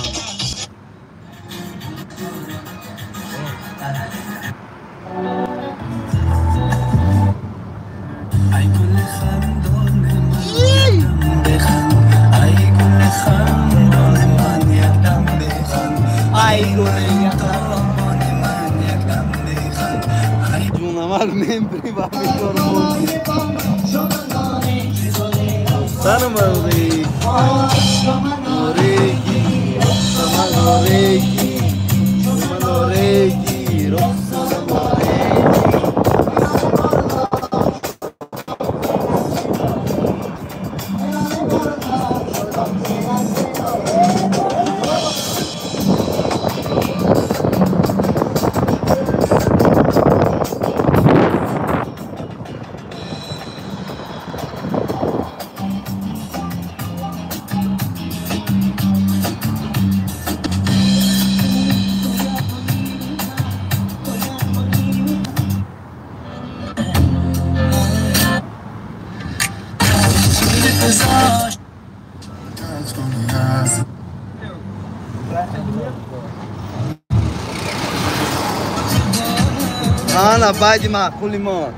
Speaker 1: أنا بعد معقول ما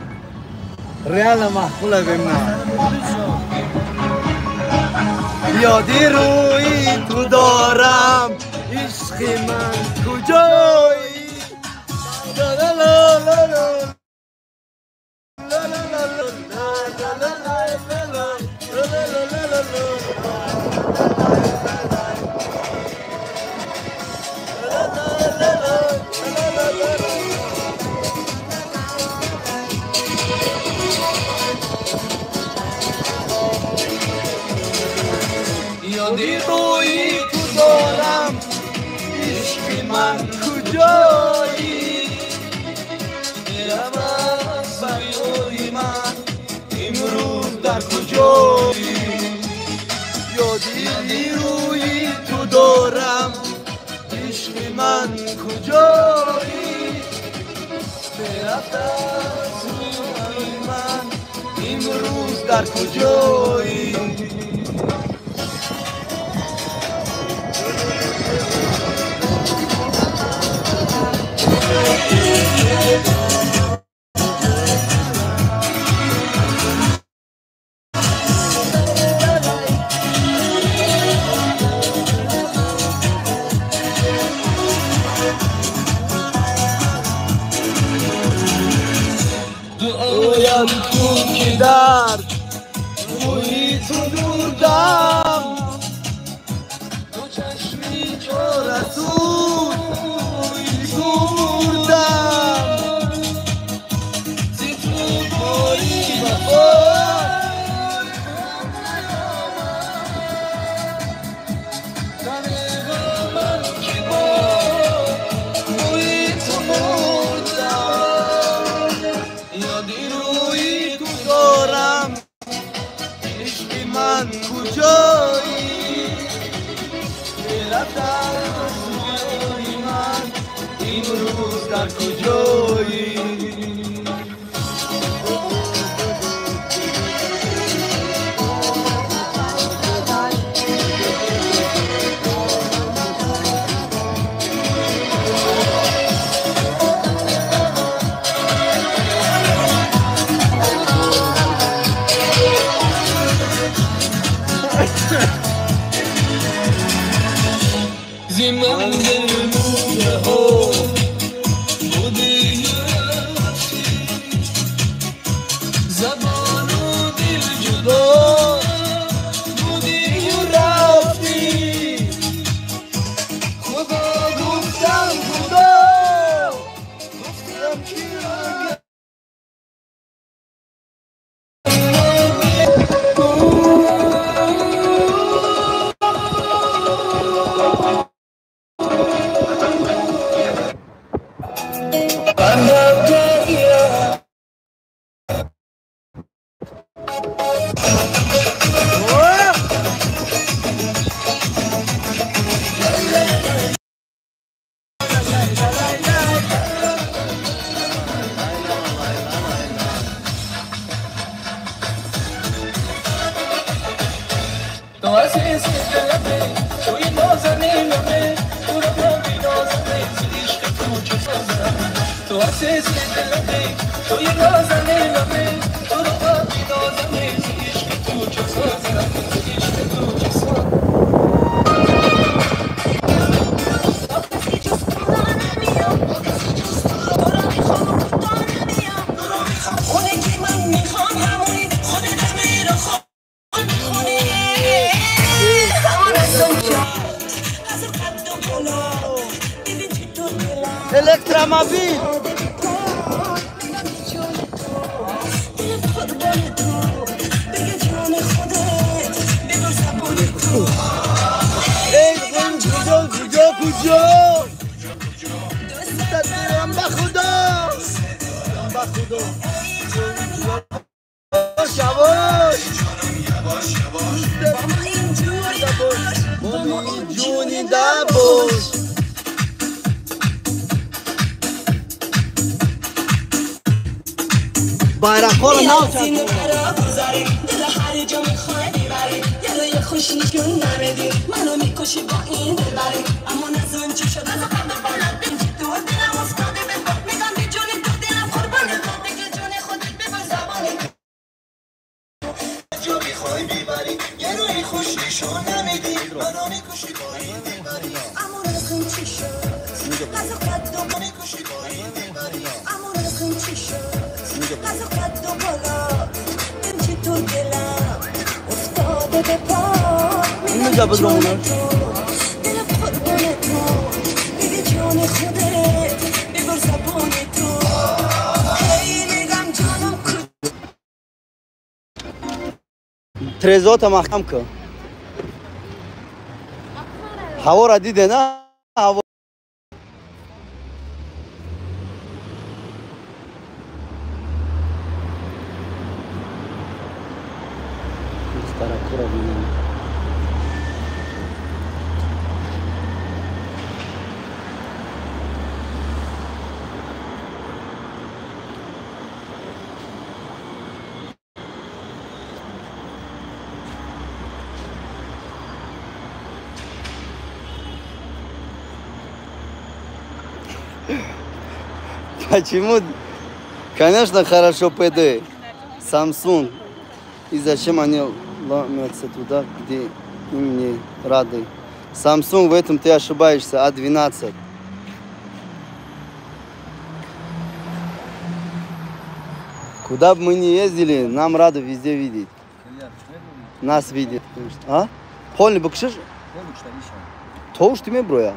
Speaker 1: ريال معقولة بمنا یادی روی تو دارم عشق من کجایی لا لا لا لا لا یادی روی تو دارم عشق من کجایی دلم از فریاد من امروز در کجایی یادی روی تو دارم عشق من کجایی برفت از روی من امروز در کجایی دعایم کن که در روی تو بودم دو چشمی چار از اون روی تو بودم زی تو باری وفا من که با روی تو بودم یادی روی تو دارم عشق من کجایی برفت از روی من امروز در کجایی زمان دلمونه ها بودی رفتی زبان و دل جدا بودی رفتی خدا گفتم که
Speaker 9: عزیز دلمه توی نازنینمه تو رو بی نازنین عشق تو چه سازم تو عزیز دلمه توی نازنینمه تو رو بی نازنین عشق تو چه سازم عشق تو چه سازم
Speaker 1: الکتروموبیل ای کجا دستم به خدا یواش جونی دباش bayraklar ne yapacağız? دل هر جا میخوای ببری یه خوش نشون نمیدی منو میکشی با این دلبری اما نزون چی شد از قبل بلد بینجی تو دلم افتاده به باد میگم بی جونی تو دلم قربانه بگه جون خودت ببر زبانه جا میخوای ببری یه روی خوش نشون نمیدی منو میکشی با این دلبری اما نزون چی شد از قبل میکشی با این دلبری اما نزون چی شد از قد و بالا بمچی تو دلم افتاده به پا میگم جون تو دلم قربان تو بگه جان خودت ببر زبان تو هی میگم جانم ترزوت محکم کن هوا را دیده نه هوا Почему? Конечно, хорошо ПД. Samsung. И зачем они ломятся туда, где им не рады? Samsung, в этом ты ошибаешься. A12. Куда бы мы ни ездили, нам рады везде видеть. Нас видят. А? Полный букшиш? То уж ты мне броя.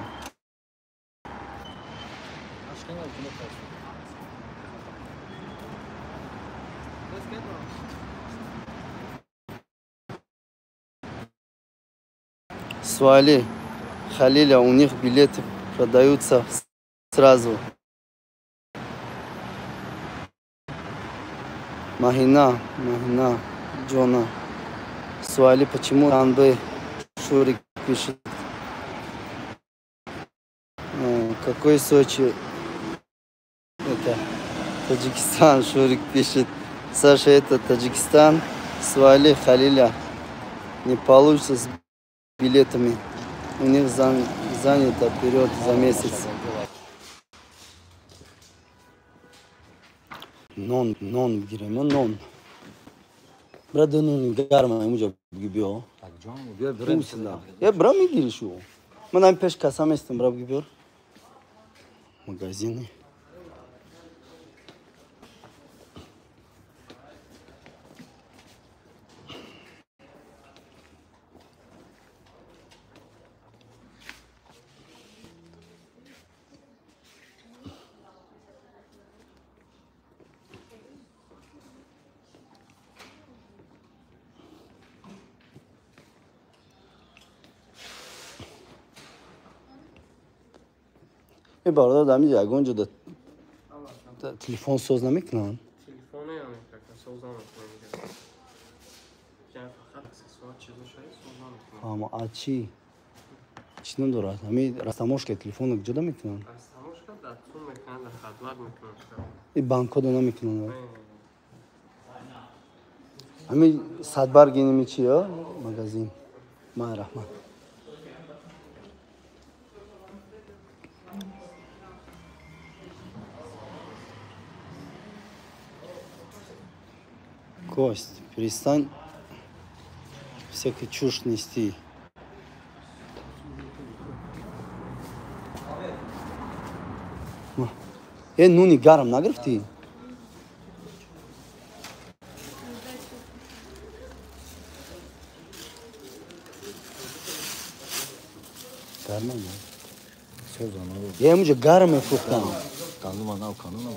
Speaker 1: Свали, Халиля, у них билеты продаются сразу. Махина, Джона. Свали, почему Анбе Шурик пишет? Какой Сочи? Это Таджикистан, Шурик пишет. Саша, это Таджикистан. Свали, Халиля. Не получится с билетами. У них занято вперед за месяц. Non gireme non. Brada non garma muja gibiyor. Ya bra mı girişiyor? Ben peş kasam istem bra gibiyor. Magazini. این برادر دمی جاگون جدا تلفن سوز نمیکنن.
Speaker 4: تلفن نمیکنن، سوز نمیکنن. جای فقط اکسسوار چیزش هست، سوز نمیکنن.
Speaker 1: اما آچی چی نداره؟ همین راستاموش که تلفن جدا میکنن.
Speaker 4: راستاموش که دستون میکنن، در خدمت میکنن.
Speaker 1: این بانک دو نمیکنن. همین 100 بار گینی میچی ها مغازین. Май рахмат. Кость, перестань всякую чушь нести. Ну не гарам нагрев ты. Garman mı?
Speaker 7: Söz anladım.
Speaker 1: Ya muce garm है फुकता.
Speaker 7: Kanım ana kanım ana.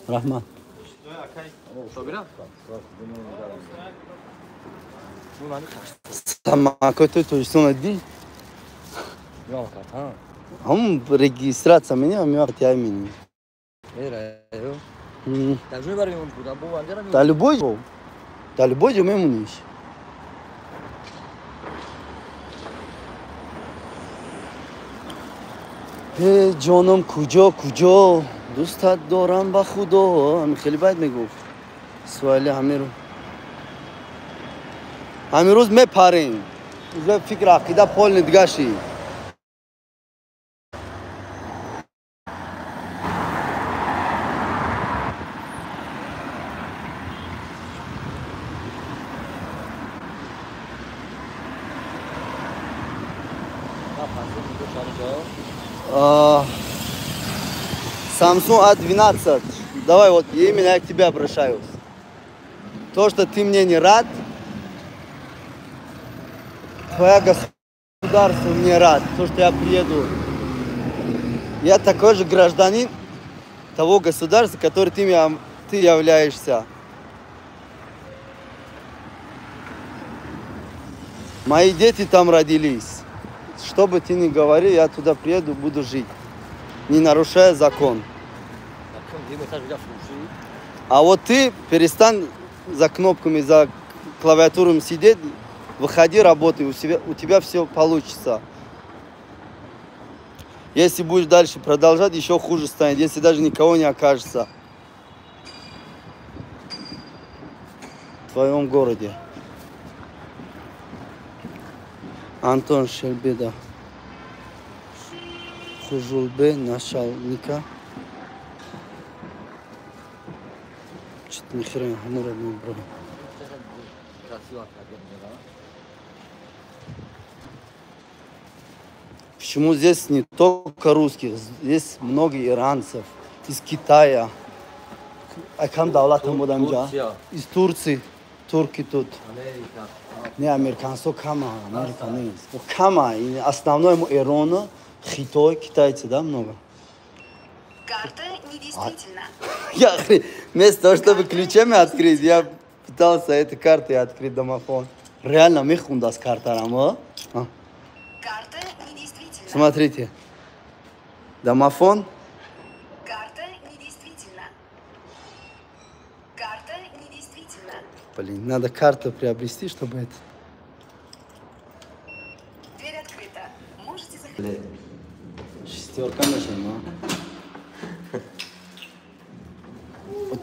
Speaker 1: Rahman. Сама какой-то точно найди. Он регистрация меня, у меня хотя имени. Да любой же. Да любой же мы муниш. جانم کجا کجا دوستت دارم با خدا همین خیلی بد میگفت سوالی همین روز میپریم روز فکر عقیده پال ندگشی Samsung A12. Давай вот, именно я к тебе обращаюсь. То, что ты мне не рад, твое государство мне рад. То, что я приеду. Я такой же гражданин того государства, который ты являешься. Мои дети там родились. Что бы ты ни говорил, я туда приеду, буду жить, не нарушая закон. А вот ты перестань за кнопками, за клавиатурой сидеть, выходи, работай, у тебя все получится. Если будешь дальше продолжать, еще хуже станет, если даже никого не окажется в твоем городе. Антон Шельбеда. Хужулбе начальника. Что-то нихера не родной брат. Почему здесь не только русских, здесь много иранцев, из Китая. Акам давлатам будам жа. Из Турции. Турки тут. Не американцев, кама, американец. Кама, основной Ирана, Китай, китайцы, да, много?
Speaker 18: Карта недействительна.
Speaker 1: Я вместо того, чтобы ключами открыть, я пытался этой картой открыть домофон. Реально, мехундас карта, рамо.
Speaker 18: Карта недействительна.
Speaker 1: Смотрите. Домофон.
Speaker 18: Карта недействительна. Карта недействительна.
Speaker 1: Блин, надо карту приобрести, чтобы это...
Speaker 18: Дверь открыта. Можете заходить.
Speaker 1: Шестерка машина.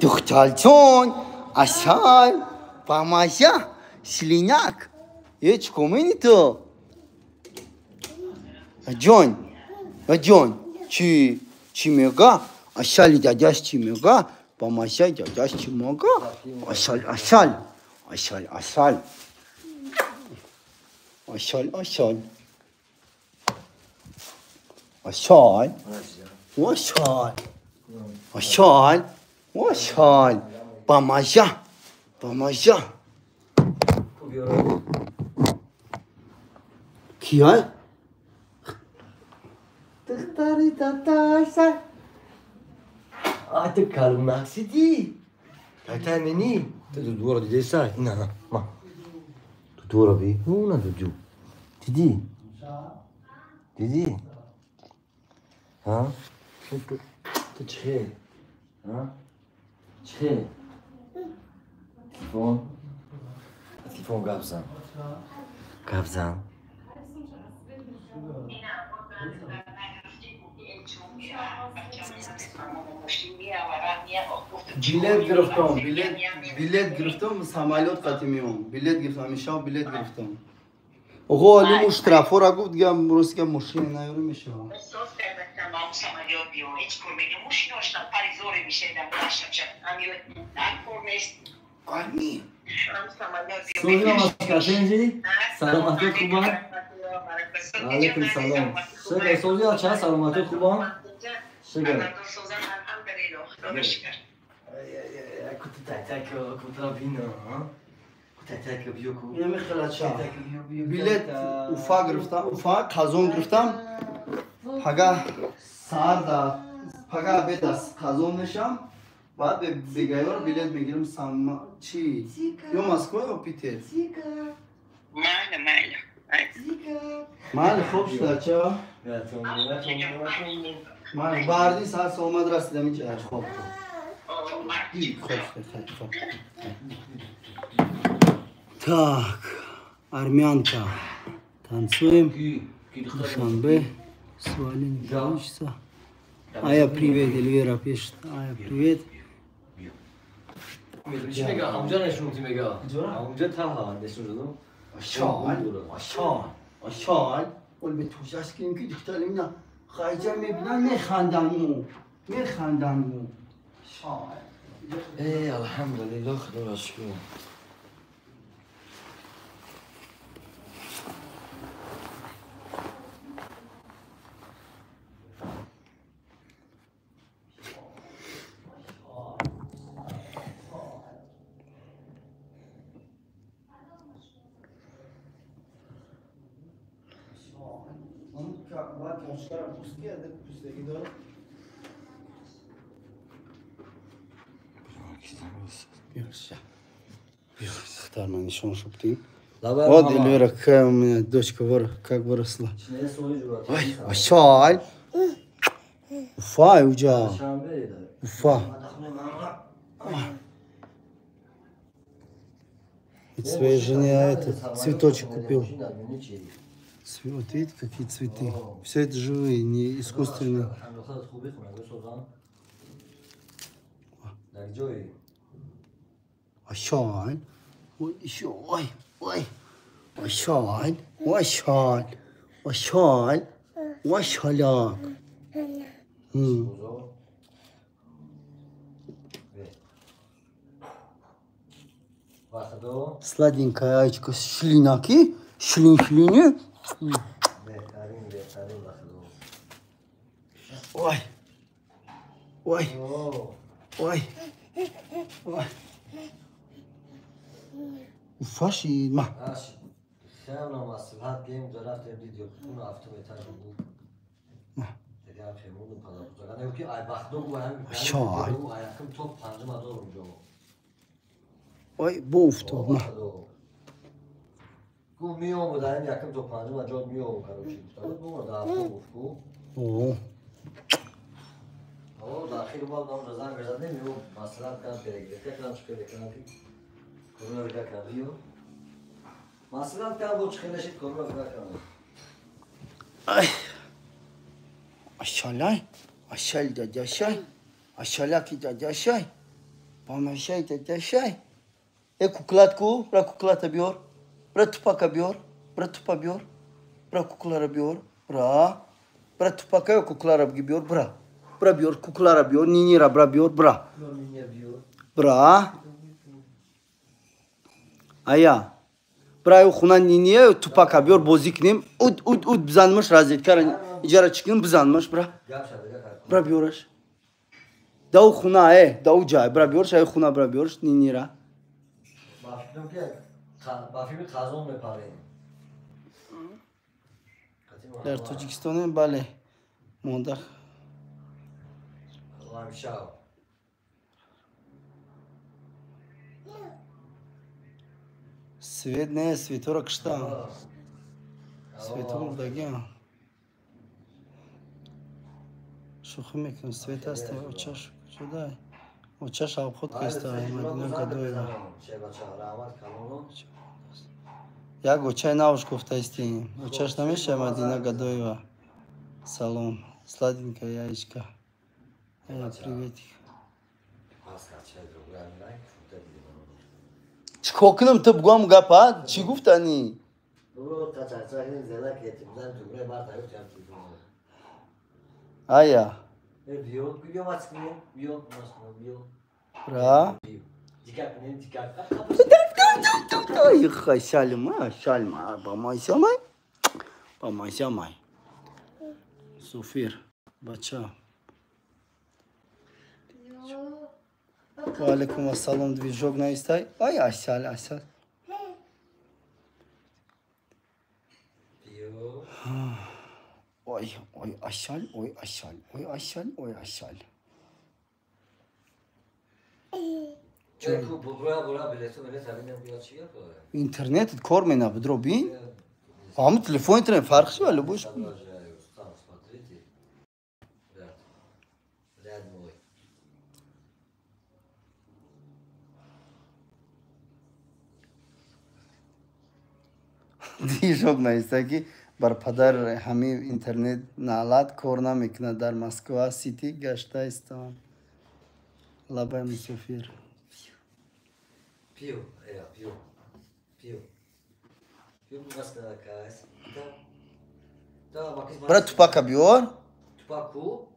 Speaker 1: Тухтальчон, асаль, помазя, слиняк. Ечко, мы не то. Джон, чимега, асаль дядясь чимега, помазя дядясь чимега, асаль. Помазя. Кия?
Speaker 7: А ты калмак сиди. Какая мини? Ты тут двора дедеса? На, ма. Тут двора би? Ну, на дуджу. Диди. А? Ты че? А? Че? Телефон габзан.
Speaker 1: Bilet گرفتم سمالیات قطعی میام bilet گرفتم میشم bilet گرفتم آقا علی مشترفا را گفت دیگه امروز که مشکلی نیاره میشه
Speaker 7: سوزی مسکتنجی سلامتی خوبان علیکم سلام شکر سوزی ها چه سلامتی خوبان شکر کوت تک کوترا بینا تک بیو کو
Speaker 1: نمیخواد چا bilet уфа گرفتم уфа قازون گرفتم پگاه ساعت پگاه بیت قازون میشم بعد به بگیار bilet میگیرم سام چی یا مسکو یا پیتر مال خوب شد چا مال باردی ساعت اومد رسیدم اینجا خوب خوب Так, армянка. Танцуем. Душанбе. Свали не получится. Ая, привет, Эльвира пишет. Ая, привет.
Speaker 7: چی میگه؟ همونجا نشون میگه. همونجا تا نشون دادم.
Speaker 1: آشان. اول به توجهش کنیم که دکتر اینا خواهیجا میبینن میخندن. شان.
Speaker 7: ای الحمدلله خدا را شکر. Ничего, чтоб ты. Вот Эльвира, какая у меня дочка как выросла. Ой, Ашаль. Уфа, Уджа. Уфа. Своей жене этот цветочек купил. Вот видите, какие цветы. Все это живые, не искусственные. Ашаль. Ой, еще, ой. Ашаль. Ашаляк. Сладенькая яичко, шлинаки, шлини. Ой. Уфаши, ма. خیلی نامصلحت گیم جا رفتیم دیدیو اون هفته بهتر بود. دیگه هم خیمون رو پدا بزرگان نیو که ای بخدو گو هم
Speaker 1: شای.
Speaker 7: گو ای اکم توپ پنجم ادار اونجا.
Speaker 1: ای بوفتو ما.
Speaker 7: گو میام و داریم یکم توپ پنجم ادار میام کاروچی. دارد بوم در هفته گفت گو. داخل باید نام رزان گذاشته میو مصلحت کام پیگیره. تکرام شکل کنم که کرونا ویدا کردیو. مصلحت کام بود خیلی شد کرونا ویدا کردم.
Speaker 1: Ашаль дядяшай. Ашаляки дядяшай. Помашай дядяшай. Кукладку, бра куклата биор. Бра тупака биор. Бра тупа биор. Бра куклара биор. Бра тупака куклара биор. Бра биор куклара биор. Нинира бра биор. Бра. Ая. برای خونان نینیه تو پاکا بیار بازی کنیم اود بزنمش رازید کارن اجاره چکنیم بزنمش برا بیارش داو خونه داو جای برا بیارش ای خونه برا بیارش نینی را
Speaker 7: با فیلم خازون میپره
Speaker 1: در تاجیکستان بله مونده Свет не, светорок что? Светорок дагя. Шуху мекнем, свет асте, очаш, сюда. Очаш обход креста, Мадина Гадоева. Яг очай навуш гуфта истин. Очаш намеша Мадина Гадоева. Салом. Сладенькая яичко. Приветик. چیکار کنم تو بگم گپا چی گفتنی؟ آیا را ای شالما شالما با مایشامای با مایشامای سفیر بچه و علیکم السلام движок наистай ай асал асал ой ой асал ой асал ой асал ой асал интернет кор менаб дробин ҳама телефони трен фарқи шо али бош движок наиста ки бар падар ҳами интернет налат кор намекунад дар Москва сити гашта истам лабай мусофир
Speaker 7: Пиво, пиво, пиво. Пиво маска кайс.
Speaker 1: Брат тупака биёр.
Speaker 7: Тупаку?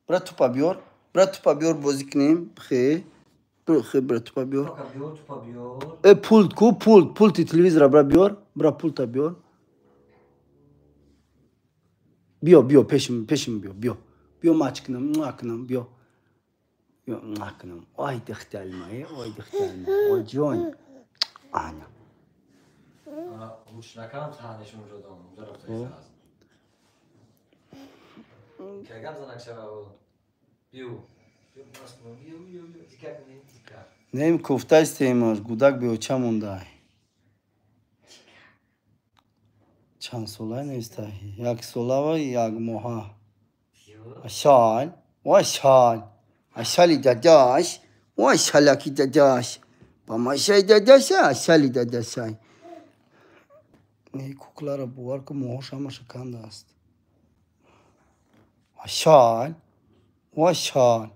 Speaker 1: Брат тупа биёр. Брат тупа биёр бозӣ кунем. Хе. Брат тупа биёр.
Speaker 7: Тупа биёр.
Speaker 1: Пулт ку, пулти телевизора брат биёр. Брат пулта биёр. Биё, пешим биё. Биё мач кунам, биё. Yo, nakanım. Ay dixtelmayı, ay dixtelma. Ay can. Ana.
Speaker 7: Ana, uç nakanım tanışım rodan. Zarafta az. Kagam zanak şava. Biu. Biu. Dikkat ne? Dikkat.
Speaker 1: Neyim kofta isteyim gudak bir uçam onday. Çan solay ne istahi? Yak solava, yak moha. Aşal. O aşal. Aşali dadaş, o aşalaki dadaş. Bamaşay dadaşa, aşali dadaşay. Ne kuklara bu var ki mohoş ama şakanda ast. Aşal, o aşal.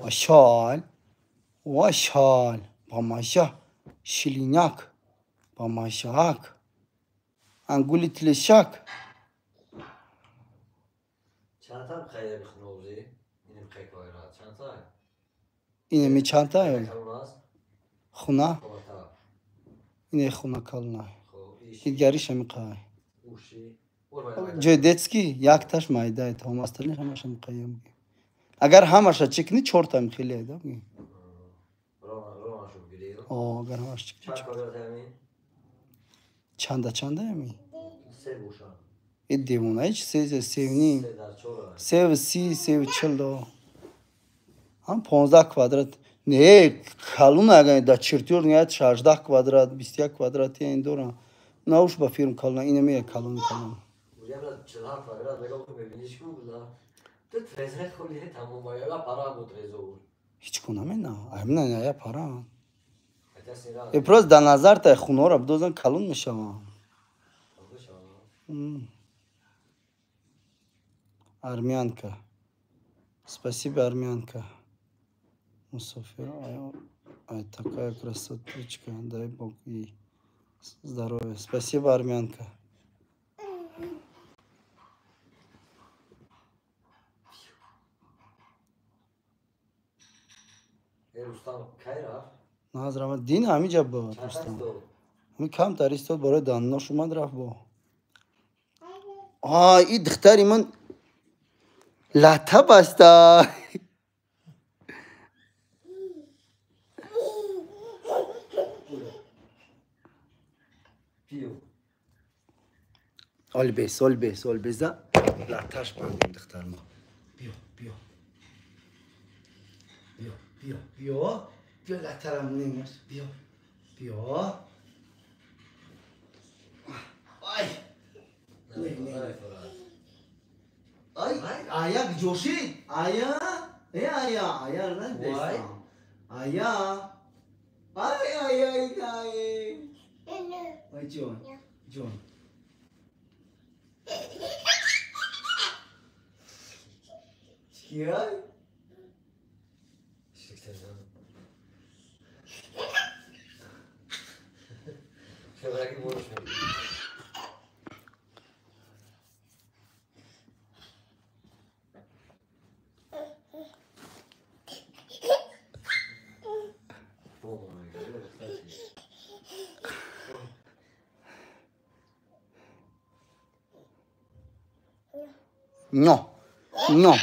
Speaker 1: Aşal, o aşal. Bamaşa, şilinak, bamaşak. Angulit leşak.
Speaker 7: Çanta mı kayar bir khnavzi? Yine mi kayar? Çanta?
Speaker 1: Yine mi çanta ya? Khuna? Yine khuna kalna. İdgariş mi kay? Cedetski yaktaş mayda Thomas'tan hamaşam kayım. Agar hamaşa çıkni çortam khile da. O agar hamaş çıkni. Çanda mi? Edemuna hiç sevni. Sev çıldo. Ham 15 kvadrat. Ne kalın aga da çırtıyor niyet 16 kvadrat, 22 kvadrat yani doğru. Nauş ba firm kalın yine mi kalın.
Speaker 7: Buraya biraz 16 kvadrat mega ko bebiniş ku bula. Tu trezre kholi tamam bayağı para bu trezor.
Speaker 1: Hiç kunamena. Ayımna ya para. Просто до назарта хунора бдозан калун мешава. Армянка. Спасибо, армянка. Мусафир. Ай, такая красоточка. Дай Бог ей здоровья. Спасибо, армянка.
Speaker 7: Рустам кайра.
Speaker 1: Назрама дин ҳами ҷаб бод Рустам. Ҳами кам таристод бораи данно шумад рафт бо. И духтари ман лата баста. Олбеза. Латаш бандем духтар ма. Биё. Biyo lataram neymiş? Biyo. Ay. Ay. Ayak coşit. Aya lan desam. Aya. Ay John. John. Çıkıyor. No. No.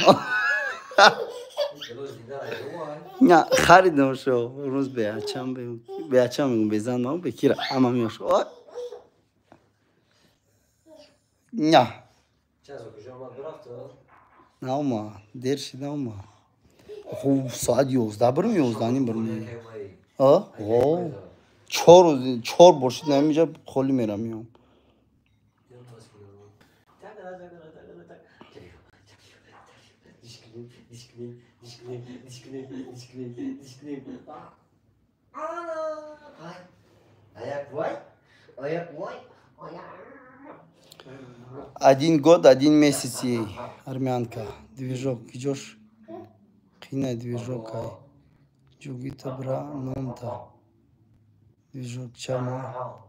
Speaker 1: نه خریدم شو روز بیاچم بزنم بکیره اما میشو نه نه ما دیر شده ما خوب ساعت 11 برم 11 نیم برم آه 4 برشید نمیجا خالی میرم میام Один год, один месяц ей, армянка. Движок, идешь? Кинай движок, ай. Джугита бра, нонта. Движок, чама.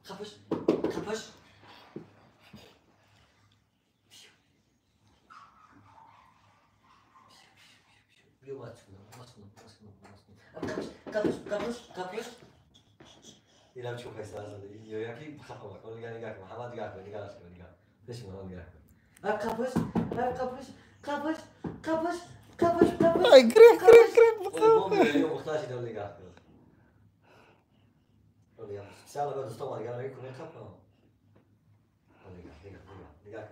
Speaker 7: Kapış, kapış. Kapış. İrem çok esasında. Diyor ki bakma bak. Onu gel. Hava diyor. Nigar. Beş mi onu gel. Kapış.
Speaker 1: Ay grek.
Speaker 7: Oğlum bu muhtaç ediyor nigar. Onu yap. Sen de ben dostum var. Gel bir konu kapma. Nigar.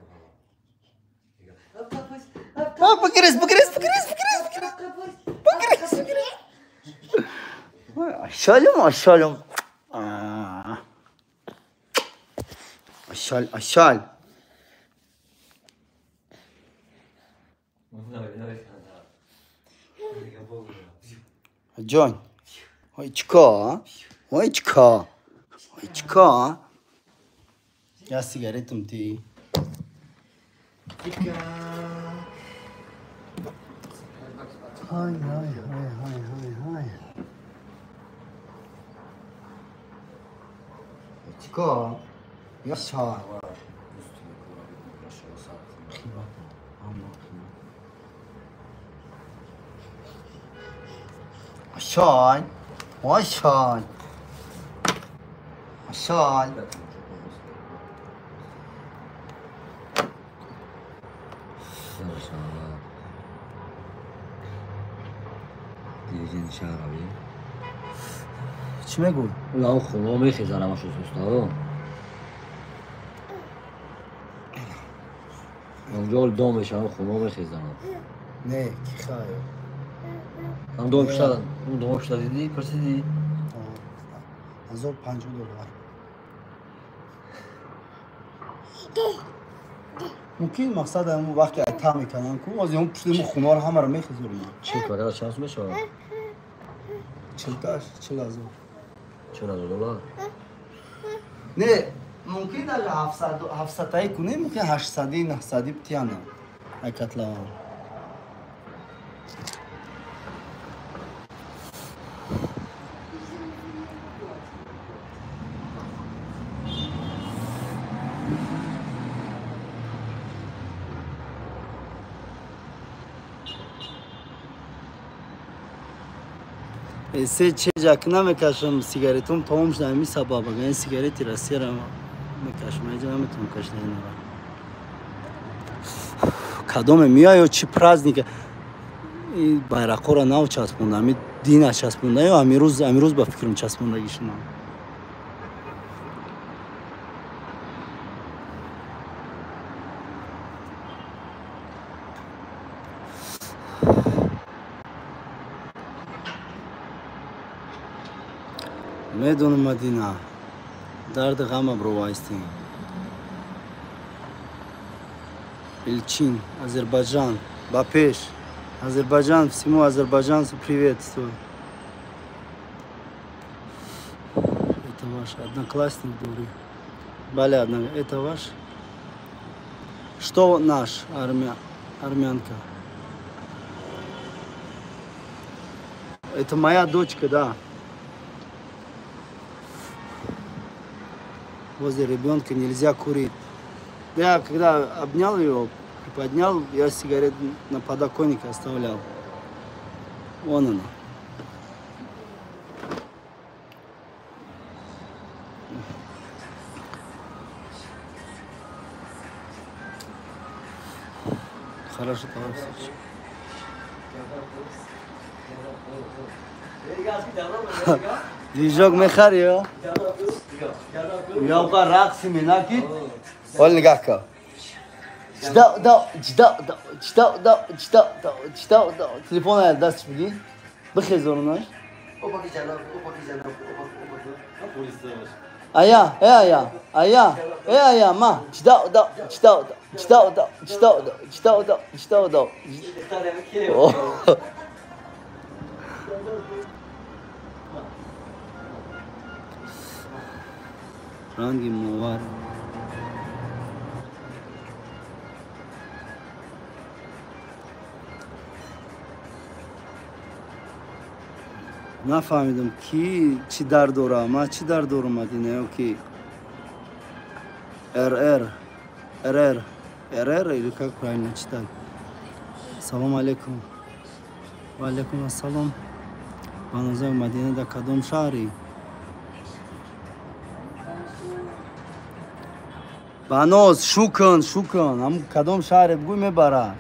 Speaker 1: Aşalım. Aşal. John. Ой, чка. Я сигаретом ты. Hay. Чка. Yaşa. Aşağı.
Speaker 7: دیگه شهرابی
Speaker 1: چی میگو؟
Speaker 7: اون خونه میخیزن همه شو سوستا اونجا دامش هم خونه میخیزن
Speaker 1: نه کی خواهی؟
Speaker 7: هم دام پشتا دیدی؟ پرسیدی؟
Speaker 1: $1050 ممکن مقصد همون وقتی عطا میکنن که از اون پشت خونه رو همه رو میخیزوریم
Speaker 7: چه کاره از چند میشه؟ $40,000
Speaker 1: نه ممکن در 700 تایی کنه ممکن 800 900 بتیانه ای کتلا ایسه چه جاکنه میکشم سیگاریتم تمام شده همی سبابه این سیگاریتی را سیرم میکشم اینجا نمیتونم کشته این را کدوم میای چی پرازنیک این bayrakı را نو چسبونده همی دین چسبونده یا امیروز با فکرم چسبوندگیش نه میدونم مدینه درد غم برو وایستیم Эльчин, Азербайджан, Бапеш, Азербайджан, всему азербайджанцу приветствую. Это ваш одноклассник, Дори. Баля, это ваш? Что наш армянка? Это моя дочка, да. Возле ребенка нельзя курить. Я когда обнял ее, поднял, я сигарет на подоконнике оставлял. Вон она. Хорошо, товарищ. Движок мехарио. Я ука ракси минакит. Ол нигахка. Чда. Телефон аял даст биги. Бихез орунаш. Ая, ма. Чда. Ранги мувар. Нафамидам ки чи дар дора, ма чи дар дора мадинаю ки РР или как правильно читать? Салам алейкум. Ва алейкум ассалам. Баназа Мадина да кадом шари. Баноз шукан. Ам кадом шари бгуй мебара.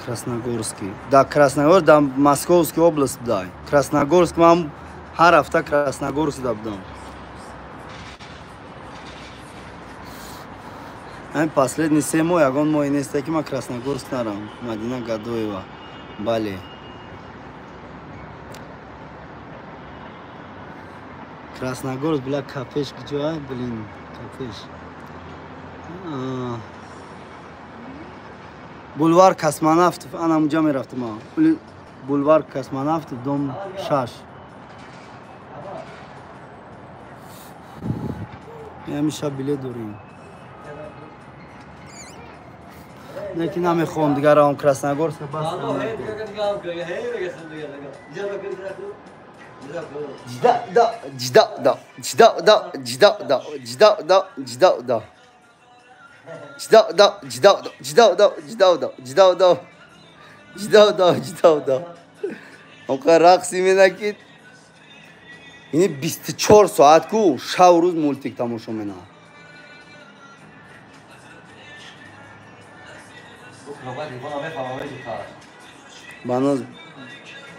Speaker 1: Красногорский. Да, Красногорск, да, Московская область, да. Красногорск, мам, харафта Красногорск, да, бдам. Последний семой, агон мой не с таким Красногорск нарам. Мадина Гадоева, Бали. Красногорск, бля, капеш, где, блин, капеш. Бульвар космонавтов, она муджа мерафтма. Бульвар космонавтов, дом Шаш. Я миша билет дурим. Неки намехом дигарам Красногорск бас. Jda. Onqa raqs menakit. Yine 24 saat ku shavruz multik tamosha mena. Banoz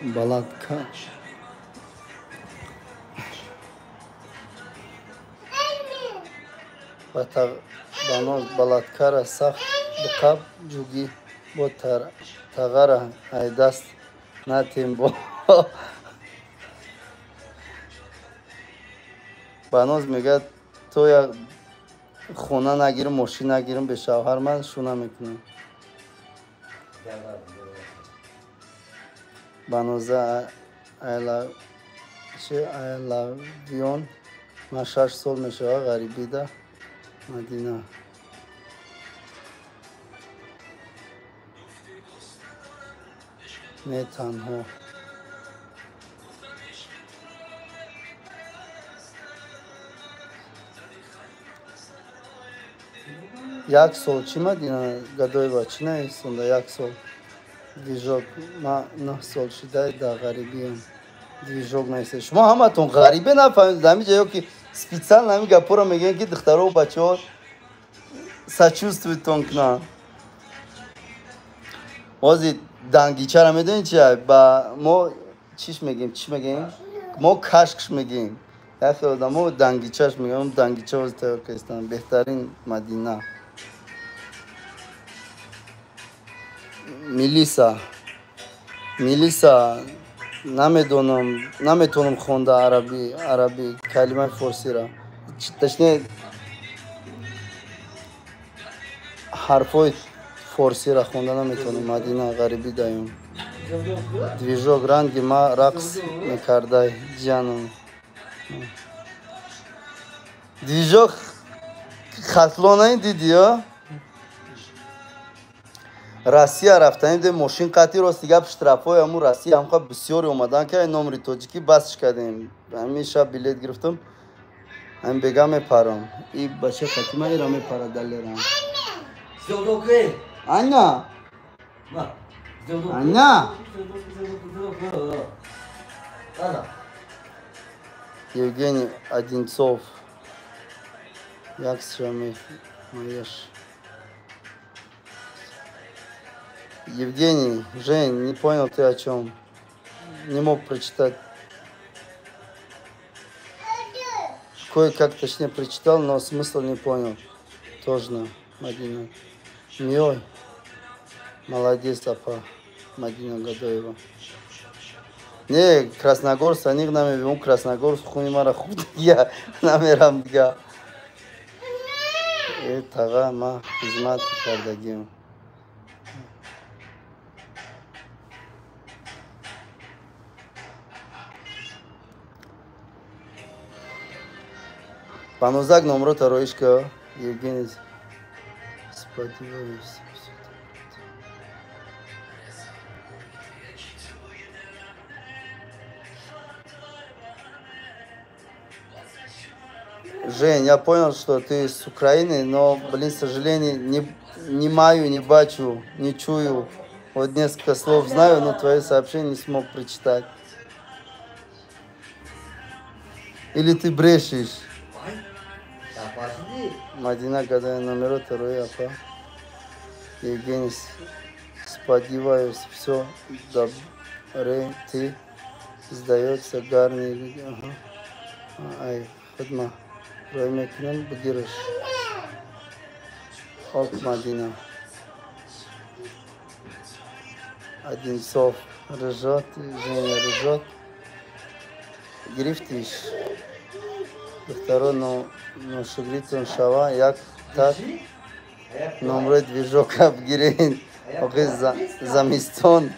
Speaker 1: balatka. Banoz balatkara sakh bqab jugi botar tagara aydast natim bo. Banoz megad to ya khona nagirim mashina nagirim be shawhar man shuna mekunam. Banoza aylavion ma 6 sol meshava g'aribida Madina. Ne tanho. Як сол чи Мадина Гадоева чи не сонда як сол движок ма на сол шидай да гарибием движок найсе шумо ҳаматон ғарибе нафаҳмед ҳами ҷаё ки специально ҳами гапоро мегӯянд ки духтарову бачаҳо сочувствуйтон кунанд ҳозир дангичара медонед чи ба мо чиш мегӯем мо кашкш мегӯем яхе одамо дангичаш мегӯем дангича ҳозир тайёр кардастанд беҳтарин Мадина Милиса наметонам хонда араби калимаи форсиро точнее, حرفای فارسی را خوندن نمیتونم. مدینه غریبی دایم движок رنگ ما رقص میکرده جانم. движок خطلانه دیدی ها؟ Россия рафтаним де мошин қати рост дига штрафой аму Россия амха бисёр омадан ки номри тоҷикӣ басш кардем. Ҳамеша билет гирифтам. Ам бега мепарам. И бача қати ма ира мепара далерам.
Speaker 7: Зёдоке.
Speaker 1: Аня.
Speaker 7: Ма. Зёдоке.
Speaker 1: Аня.
Speaker 7: Ана.
Speaker 1: Евгений Одинцов. Як срамив маеш. Евгений, Жень, не понял ты о чем. Не мог прочитать. Кое-как точнее прочитал, но смысл не понял. Тоже Мадина. Миой. Молодец, апа. Мадина Гадоева. Не, Красногорск, они к нам ведут Красногорск, хунимара худ я намерам дга. Это ма хизмат кардагим. Панузак номро роишка Евгений. Сподіваюся. Жень, я понял, что ты с Украины, но, блин, к сожалению, не маю, не бачу, не чую. Вот несколько слов знаю, но твое сообщение не смог прочитать. Или ты брешешь? Мадина Гадая номер 2, апа. Евгений, сподіваюсь, все добре, ты сдается гарные люди. Ага. Ай, ходма. Роймекнем будешь. Оп, Мадина. Одинцов ржет, Женя ржет. Грифтиш. Второй, но шугритон шава, як так. Номер движок Абгирин. Окей, замистон.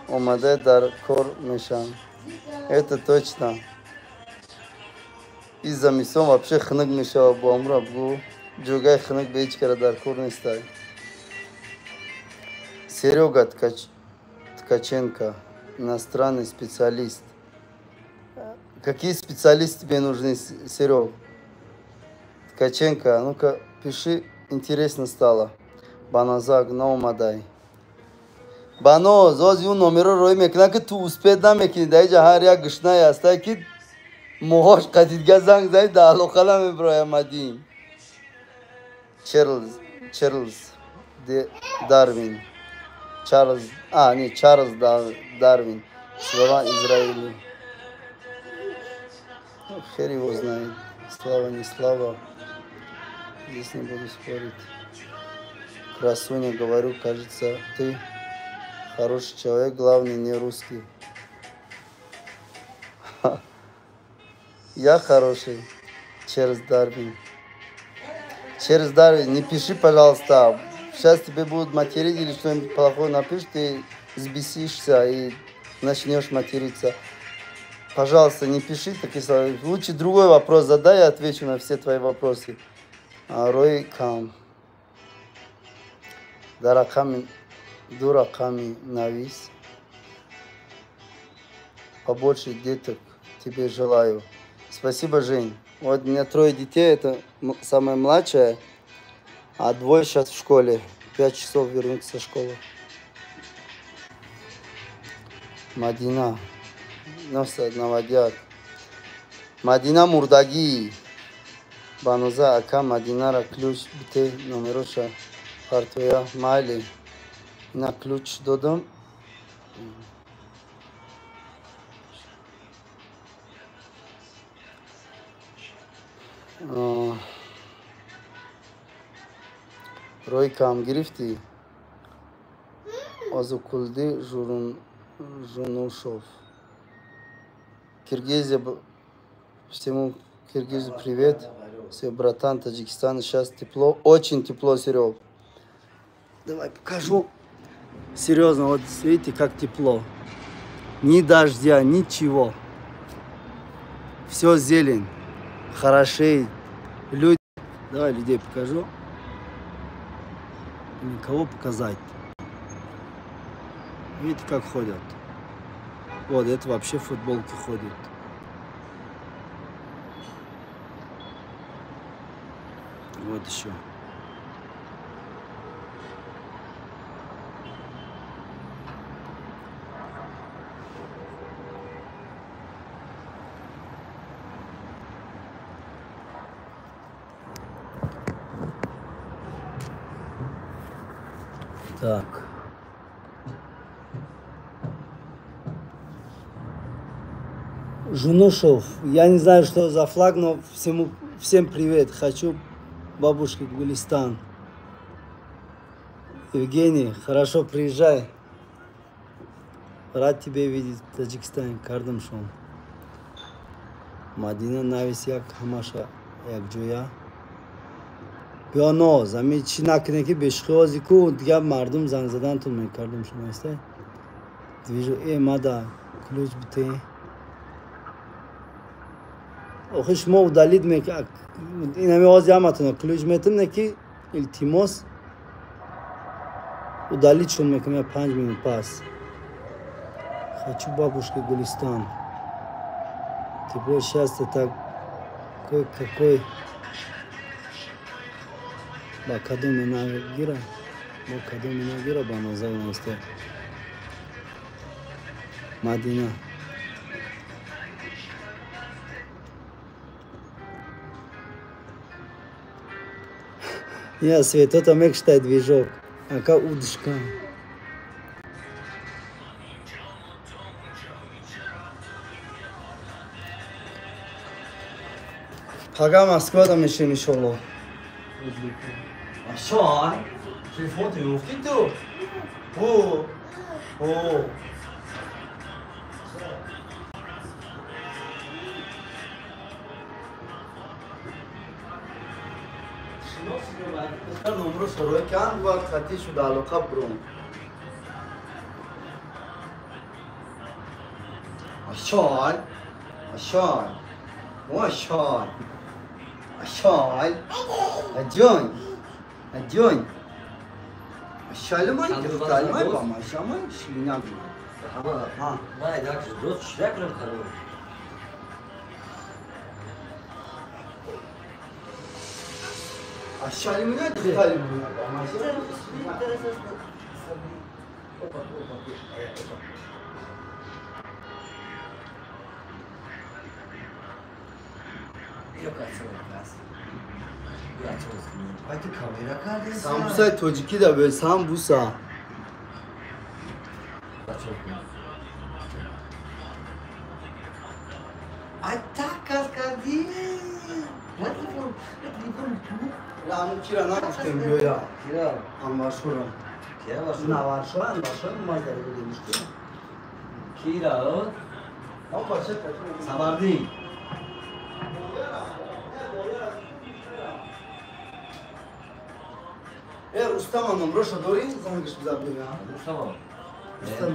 Speaker 1: Омаде дар кор мешан. Это точно. Из-за мисом вообще хныг мешал бомра бгу. Джугай хныг бечкара дар кор не стай. Серега Ткаченко, иностранный специалист. Какие специалисты тебе нужны, Серег? Ткаченко, ну-ка, пиши, интересно стало. Баназак, наумадай. Бано, зоз ю номеро рой мекна, ки ту успед намекни, дай ҷаҳар як гишна ястай, ки моҳош қадидга занг зай, да алоқала меброя Мадин. Чарлз Дарвин. Чарлз Дарвин. Слова Израиля. Хер его знает. Слава не слава. Здесь не буду спорить. Красуня, говорю, кажется, ты хороший человек, главный не русский. Я хороший. Чарлз Дарвин. Чарлз Дарвин, не пиши, пожалуйста. Сейчас тебе будут материть или что-нибудь плохое напишешь, ты взбесишься и начнешь материться. Пожалуйста, не пиши такие слова. Лучше другой вопрос задай, я отвечу на все твои вопросы. Рой Кам. Дураками навис. Побольше деток тебе желаю. Спасибо, Жень. Вот у меня 3 детей, это самая младшая, а 2 сейчас в школе. 5 часов вернутся со школы. Мадина. Носа наводят. Мадина Мурдаги. Бануза Ака Мадинара ключ бите номероша партия Майли. На ключ додам. Ройкам грифти. Азукулди Жунушов. Киргизия Всему Киргизу привет. Все, братан, Таджикистан, сейчас тепло, очень тепло, Серег. Давай покажу. Серьезно, вот видите, как тепло. Ни дождя, ничего. Все зелень, хорошеет. Люди. Давай людей покажу. Никого показать. Видите, как ходят. Вот, это вообще в футболке ходит. Вот еще. Так. Жунушев. Я не знаю, что за флаг, но всем привет. Хочу бабушке Гулистан. Евгений, хорошо, приезжай. Рад тебя видеть в Таджикистане. Кардамшон. Мадина навис як хамаша як джоя. Биано, замин чи накине ки бешхози ку дига мардум занг задантун мекардам шумо истай. Движу мада ключ бите. Охи шумо удалид мека инами оз яматуна ключ метим неки илтимос удалид шун мекам я 5 минут пас. Хочу бабушке Гулистан. Тепло, счастье, так какой Бакаду меня гира банозай насте. Мадина. Я свет, это мечтай движок. Ака удочка. Пага Москва там еще не шело. Шон, телефон ты уфти tu. О. Шно номер сорой кан вақт хати шуда алоқа брун. Шон. Шон. Адьон. Шалмай, калмай, бама, шамай, шминяг.
Speaker 7: Ага. Май, так же, дот шляпрем хорош.
Speaker 1: Шалмай, калмай, бама, Sambusa tojiki da böyle sambusa. Ay takas kadi. Lamu kira na istemiyor ya. Kira. Anlaşıyorum.
Speaker 7: Kira var.
Speaker 1: Ne var şu an? Anlaşıyorum. Mazları demiştim.
Speaker 7: Kira o.
Speaker 1: Ama başka
Speaker 7: Sabar değil.
Speaker 1: Рустама номроша дори? Замгиш забил я.
Speaker 7: Рустама.
Speaker 1: Рустам.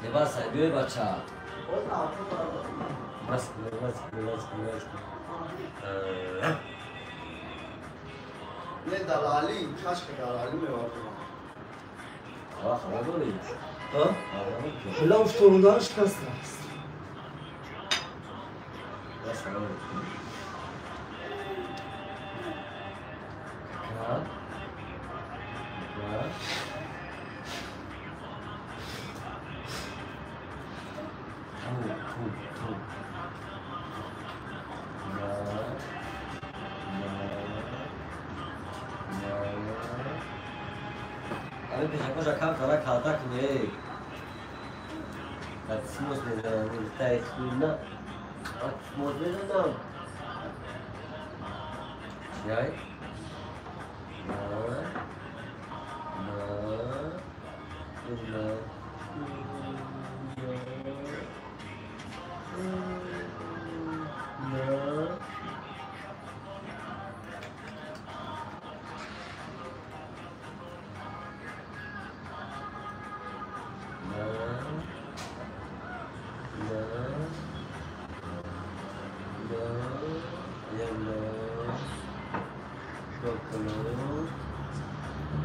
Speaker 7: Lebas ayıyor bacha. Bas.
Speaker 1: Ne dalali, kaç dalali mi var?
Speaker 7: Ah, ne oluyor?
Speaker 1: Ha? Ulan sorundan çıkarsın.
Speaker 7: Bas. Abi peşakos akam kara kaltak ne? Katsmos ne zaman ilta ismina? Katsmos ne zaman? Yay?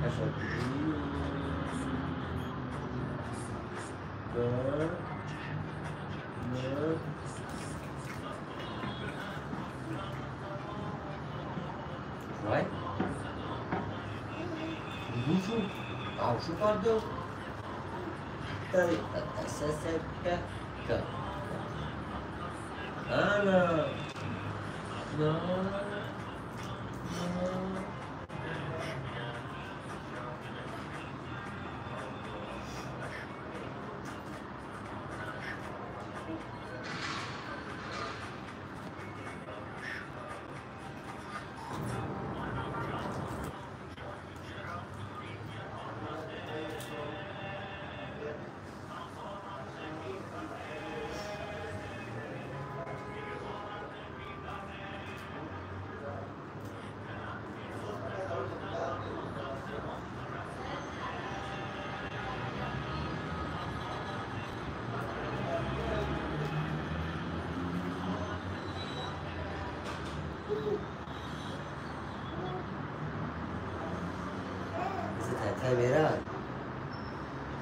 Speaker 7: Right? Bucu, au şu pardon. Tabii, sesepka. Ana. No.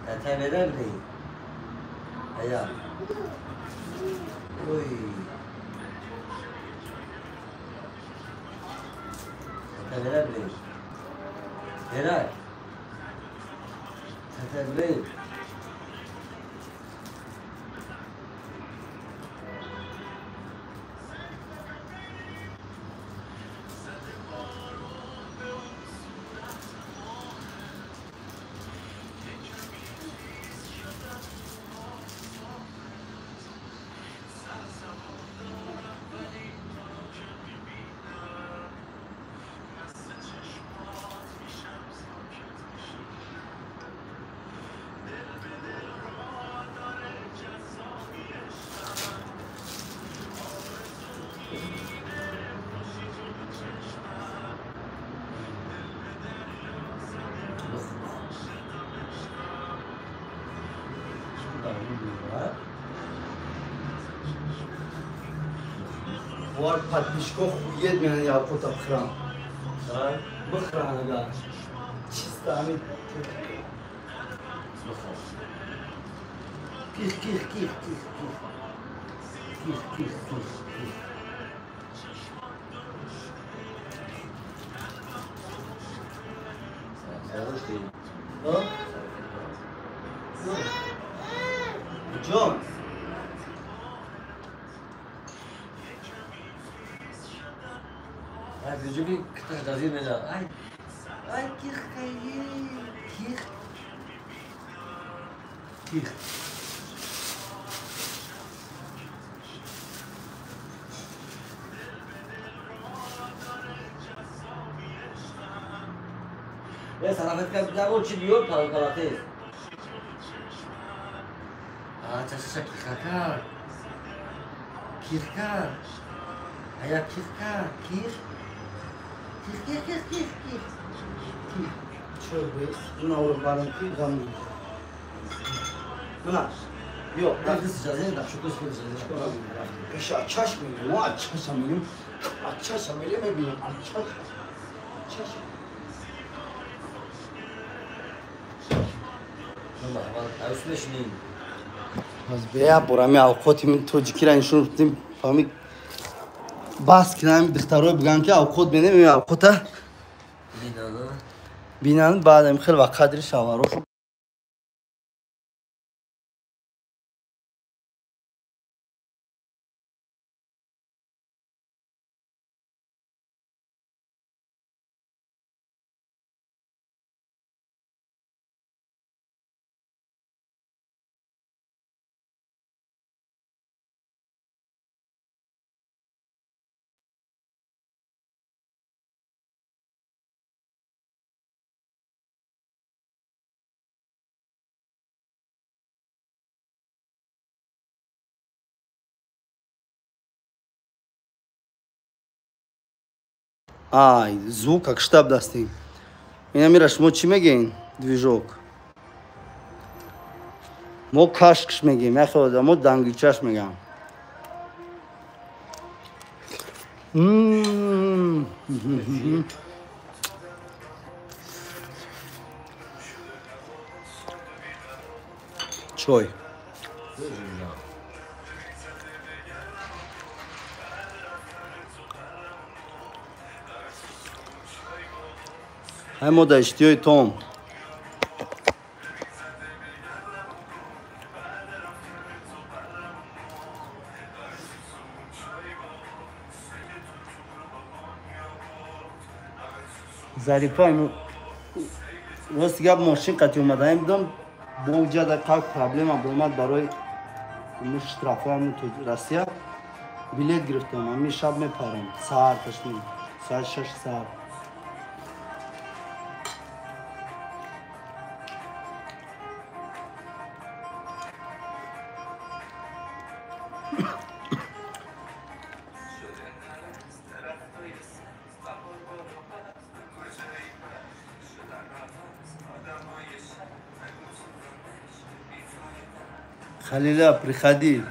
Speaker 7: Tatay verer miyim? Aya. Oy. Tatay verer miyim? Verer. Tatay vereyim.
Speaker 1: Var patişko huyet menen yapıta kıran. Bıkran da. Çistami. Kih. John. Ay, vücudu kıta da değil Ay, kih. Ya sarafet kan bir o çiliyor palate. Çaşa kika. Kirka. Ayak kirka. Kir. Çöbe. Buna vurmanın ki gamı. Buna. Yok. Ben de sıcağız ya da çok özgür sıcağız. Eşe açaş mıyım? O açaşa mıyım? Açaşa mıyım? Açaş. Az beya burami avqoti min tojikira nishon rutim fahmi bas kinam bixtaroy bigan ki avqot bene mi avqota binani baadam khil va qadri shawaro Ай, звук как штаб дасти. Меня мираш, мо чи мегин движок. Мо кашкш мегим, я хода, мо дангичаш мегам. чой. Хай мода иштиёи том. Зарифа ему рост гап машин қати омадаем дидам бо ҷада как проблема бомад барои ину штрафааму то Россия билет гирифтам ами шаб мепарам саҳар ташми соат 6 саат Халиля, приходи.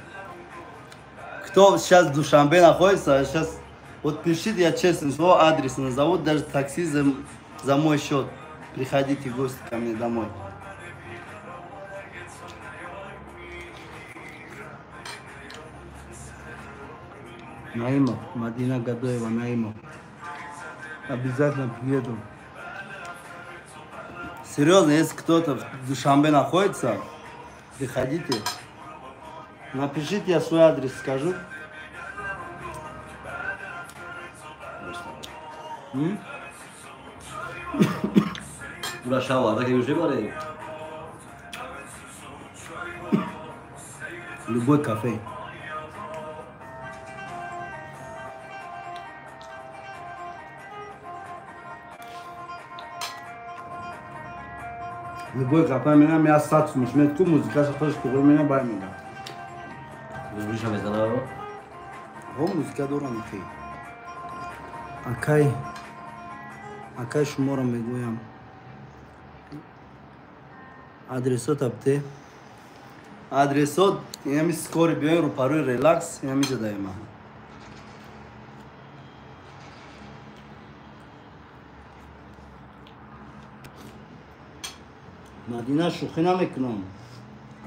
Speaker 1: Кто сейчас в Душанбе находится, сейчас вот пишите, я честно, свой адрес назову, даже такси за мой счет. Приходите в гости ко мне домой. Наимов, Мадина Гадоева, Наимов. Обязательно приеду. Серьезно, если кто-то в Душанбе находится, приходите. Напишите, я свой адрес скажу. Любой кафе. Любой кафе меня остаться, может, музыка, что хочешь, чтобы меня баймида.
Speaker 7: Музыка мезанава?
Speaker 1: О, музыка дорам хей. Акай шумора мегуям. Адресот апте. Адресот, я ми скоро бьем пару релакс, я ми задаем. Мадина шухина мекунам.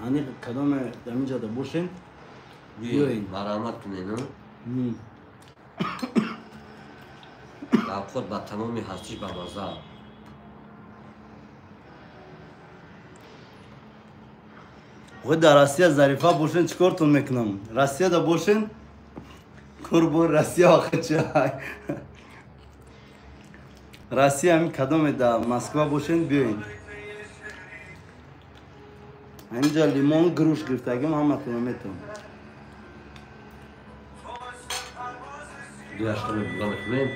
Speaker 1: Ани кадом дамиджа да бошен.
Speaker 7: مرحمت کنین خود با تمامی هستیش به بازار
Speaker 1: خود در روسیه ظریفه باشین چیکارتون میکنم روسیه دا باشین قربون روسیه آخه چه روسیه همین کدام دا مسکو باشین بیاین اینجا لیمون گروش گرفتگیم همه کنم میتونم
Speaker 7: دو اشتر بگم کنیم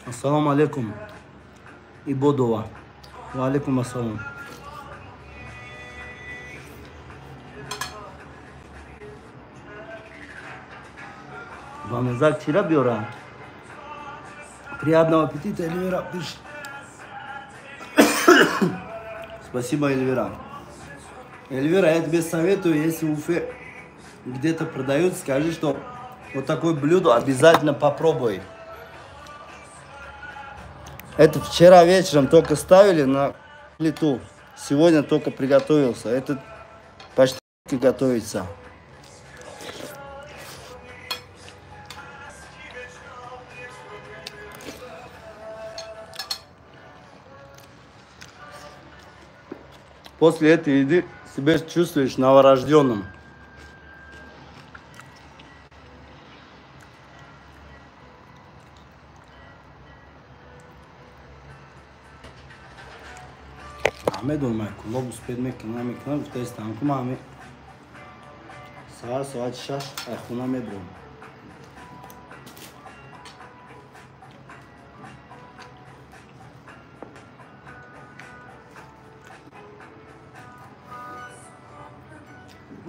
Speaker 1: السلام علیکم ایبودوا و علیکم السلام вам зак вчера бьора приятного аппетита Эльвира пишет. Спасибо, Эльвира. Эльвира, я тебе советую, если в Уфе где-то продают, скажи, что вот такое блюдо обязательно попробуй. Это вчера вечером только ставили на плиту. Сегодня только приготовился. Это почти готовится. После этой еды себя чувствуешь новорожденным. Ahmet olmak, kulübü spetmek, kinamik, в тесте, анку маме. Saat şaş, aykhuna medrum.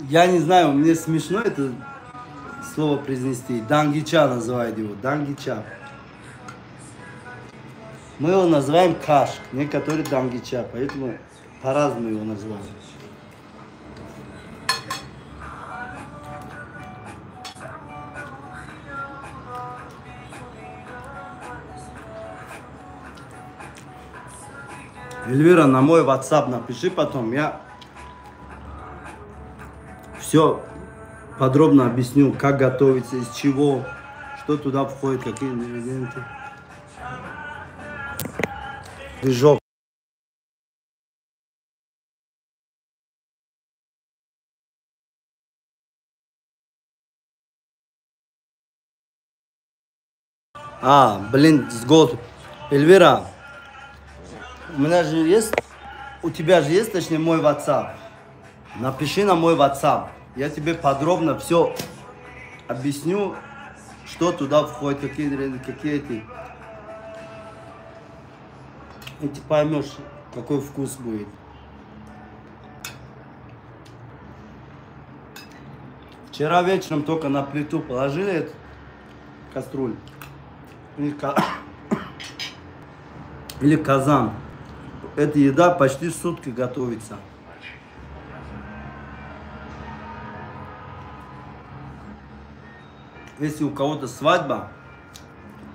Speaker 1: Я не знаю, мне смешно это слово произнести. Дангича называют его. Дангича. Мы его называем кашк. Некоторые дангича. Поэтому по-разному его называют. Эльвира, на мой WhatsApp напиши потом, я все подробно объясню, как готовится, из чего, что туда входит, какие ингредиенты. Движок. Блин, с год. Эльвира, у меня же есть, у тебя же есть, точнее, мой WhatsApp. Напиши на мой WhatsApp. Я тебе подробно все объясню, что туда входит, какие эти. И ты поймешь, какой вкус будет. Вчера вечером только на плиту положили эту кастрюлю. Или казан. Эта еда почти сутки готовится. Если у кого-то свадьба,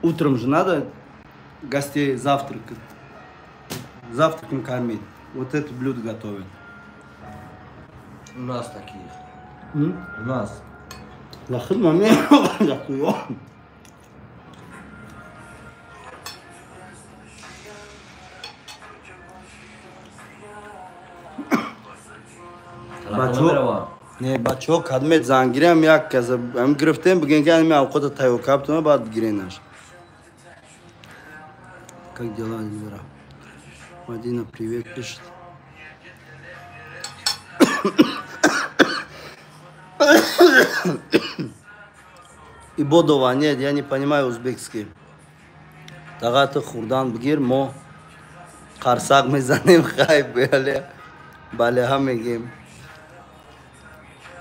Speaker 1: утром же надо гостей завтраком кормить. Вот это блюдо готовят.
Speaker 7: У нас такие. У нас.
Speaker 1: Лахын маме, готовят. бачаҳо кадмет зангирам як каза ам гирифтем бигин ки ами авқота тайёр кардам баъд бигиренаш. Как дела, Эльвира? Мадина, привет, пишет. Ибодова, нет, я не понимаю узбекский. Тагаты хурдан бигир, мо қарсақ мезанем, хай беле, балеха мегем.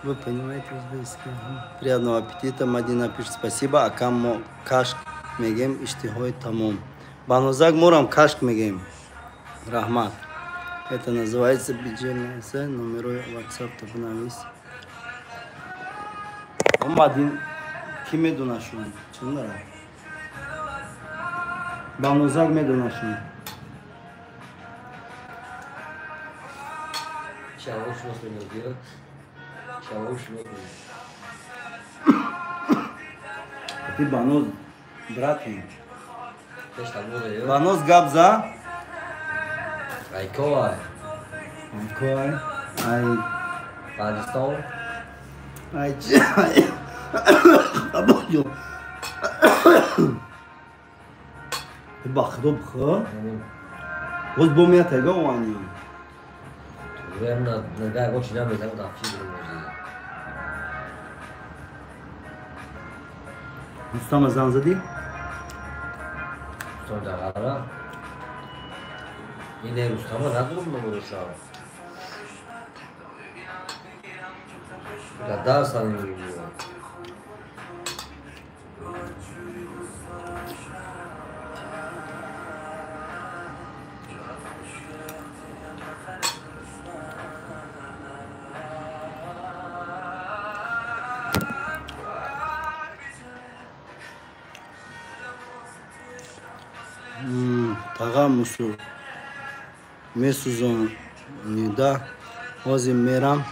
Speaker 1: Вы понимаете узбекский? Приятного аппетита, Мадина пишет, спасибо, акам мо кашк мегем, иштихой тамом. Банузак мурам кашк мегем. Рахмат. Это называется биджельная сэн, номерой WhatsApp табунавис. Мадин, ким медунашун? Чындара? Банузак медунашун.
Speaker 7: Чего что нужно делать? Чего что нужно?
Speaker 1: Ты бануз, брат мой.
Speaker 7: Банус
Speaker 1: габза?
Speaker 7: Айкоай.
Speaker 1: Айкоай. Ай.
Speaker 7: Пакистан.
Speaker 1: Ай чай. Абудю. Бахдо бха. Вот бомя тега вани.
Speaker 7: Верно, да, очень нам это так фигура может.
Speaker 1: Мустама занзади?
Speaker 7: Sonra yine Rustam'a ne durumda bu uşağı? Ya daha samimi geliyor.
Speaker 1: Тага мусу месузон нида озим мерам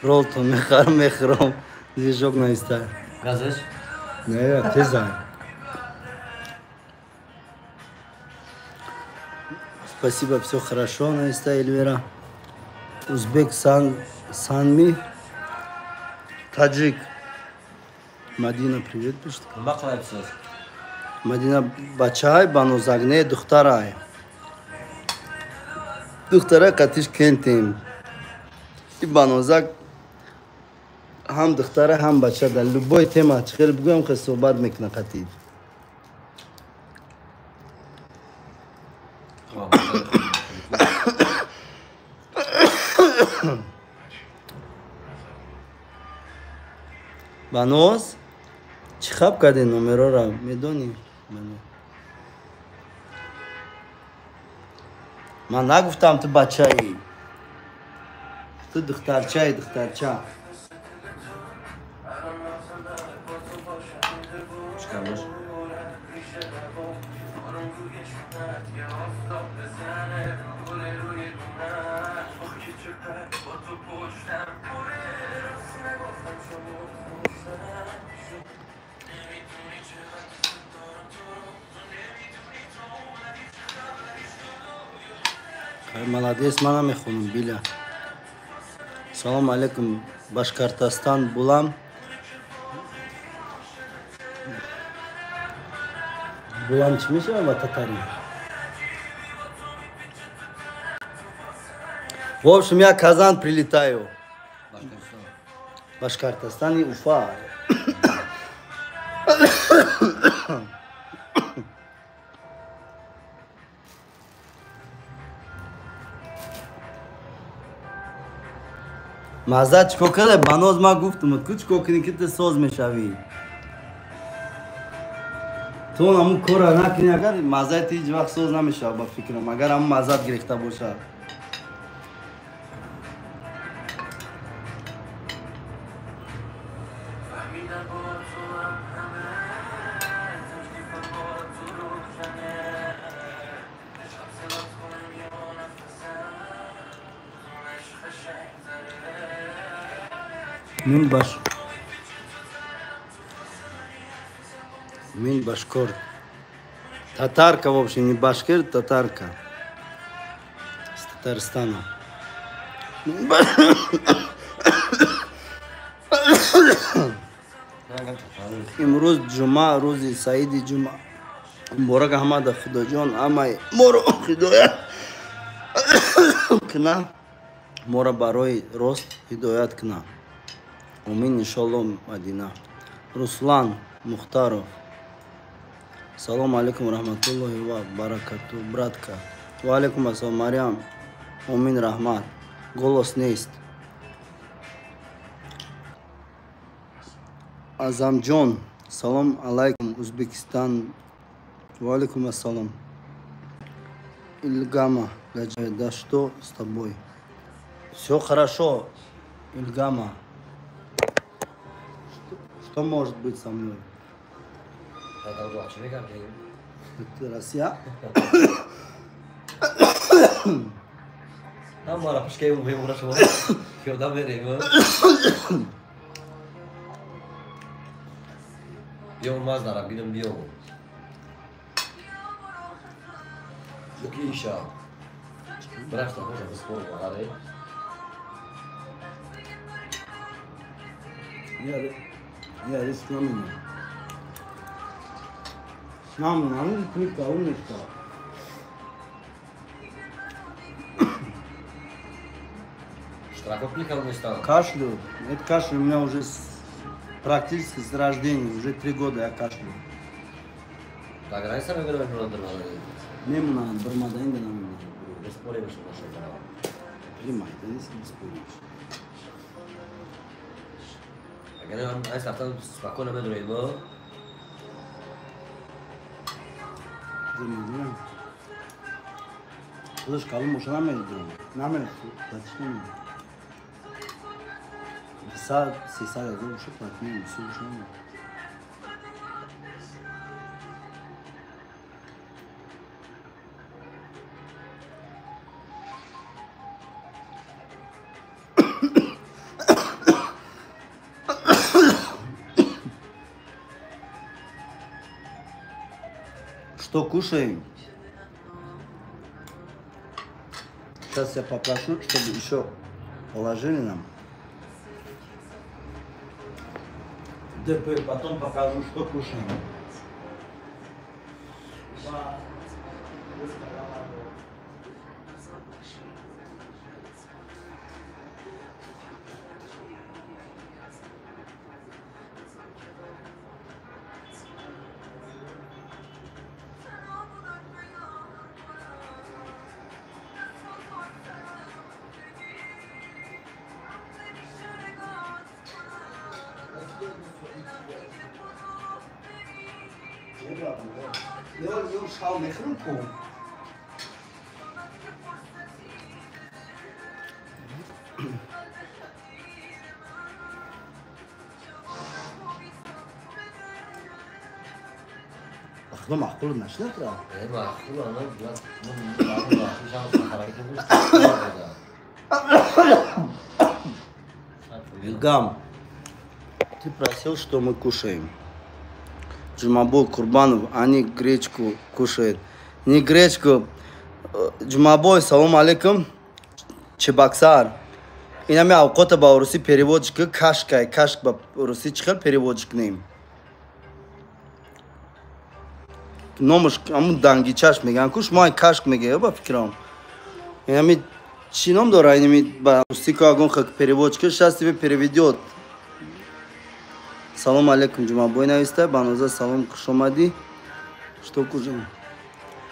Speaker 1: ролто мехром движок на иста.
Speaker 7: Газеш?
Speaker 1: Не, ты знаешь. Спасибо, все хорошо на иста, Эльвира. Узбек Санми, таджик. Мадина, привет, пишет. Мадина бачаҳай банузагне духтарай. Духтара катиш кентем. И банузаг ҳам духтара, ҳам бача дар любой тема чихел бигӯям ки суҳбат мекуна қатӣ. баноз чӣ хаб кардӣ номерора медонӣ? Ман нагуфтам ту бачаи. Ту духтарчаи, духтарча.
Speaker 7: Чикамаш.
Speaker 1: молодец, мана мехунум, биля. Салам алейкум, Башкортостан булам. Булам чи мешава ва татари? В общем, я Казан прилетаю. Башкортостан и Уфа. مزه چکو کرده بناز ما گفتم تو چکو کنی که تو ساز میشوی تو همون کار نکنی اگر مزه تو هیچ وقت ساز نمیشه با فکرم اگر همون مزه گرفته باشه Мин башкорт. Татарка, в общем, не башкир, татарка. С Татарстана. امروز جمعه روز سعید جمعه مورگ احمد خدا جان امای مورو هدایت کنا مورا برای راست هدایت کنا امین انشالله مدینه руслан мухтаров салом алейкум рахматуллахи ва баракату братка ва алейкум ассалам мариам умин рахмат голос нест азамҷон салом алейкум узбекистан ва алейкум ассалам Ильгама Гаджи, да что с тобой? Все хорошо, Ильгама. Что может быть со мной? Это Россия?
Speaker 7: Там мара пушкой убей урашо. Кёда берем. Бьем маздара, бидем бьем. Лукиша. Брашта тоже беспорно, аре.
Speaker 1: Я рискну. Нам только умничка.
Speaker 7: Штрафопником не стал.
Speaker 1: Кашлю. Это кашель у меня уже практически с рождения. Уже 3 года я кашлю.
Speaker 7: Так, раньше мы говорили про это.
Speaker 1: Не надо, Бармадан не надо.
Speaker 7: Не спорим, что наша игра.
Speaker 1: Понимаете, если не споришь.
Speaker 7: اگر من از رفتن سپاکونه بدونید با
Speaker 1: Bilmiyorum. Kılıç kalın boşanamayız durumu. Ne yapayım? Tartışmayayım. Bir saat, 6 saat yazıyor, boşa tartışmayayım. Bir şey boşanamayım. Что кушаем? Сейчас я попрошу, чтобы еще положили нам. ДП, потом покажу, что кушаем. Eu schau mich rum. Ахлы мақұл нәшіне тұра?
Speaker 7: Мақұл, ана,
Speaker 1: Ильгам, ты просил, что мы кушаем. Джумабул Курбанов, они гречку кушают. Не гречку, Джумабой, салам алейкум. Чебоксар. Инами авқота ба руси переводчика кашка, кашк ба руси чихел переводчик нем. Номуш амун дангичаш меган куш май кашк меге ба фикрам. Инами чи ном дора инами ба руси кагон хак переводчика сейчас тебе переведет. Салам алейкум Джумабой нависта, баноза салам кушомади. Что кужим?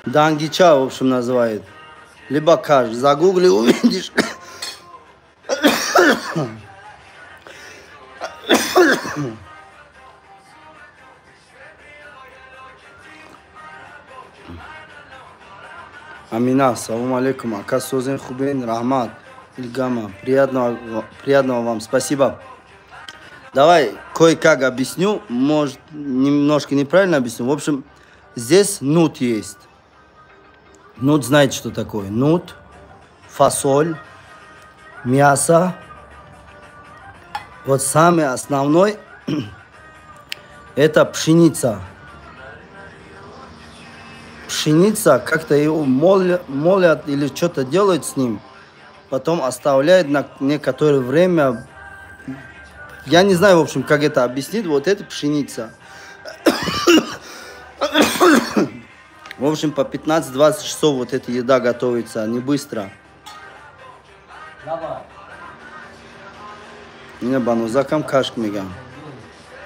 Speaker 1: Дангича, в общем, называет. Либо каш. Загугли, увидишь. Амина, салам алейкум. Ака Созен Хубейн, Рахмат, Ильгама. Приятного вам. Спасибо. Давай кое-как объясню. Может, немножко неправильно объясню. В общем, здесь нут есть. Нут, знаете, что такое? Нут, фасоль, мясо. Вот самый основной это пшеница. Пшеница, как-то его молят или что-то делают с ним. Потом оставляют на некоторое время. Я не знаю, в общем, как это объяснить. Вот это пшеница. В общем, по 15-20 часов вот эта еда готовится, не быстро.
Speaker 7: Давай.
Speaker 1: Меня банузакам кашк мегам.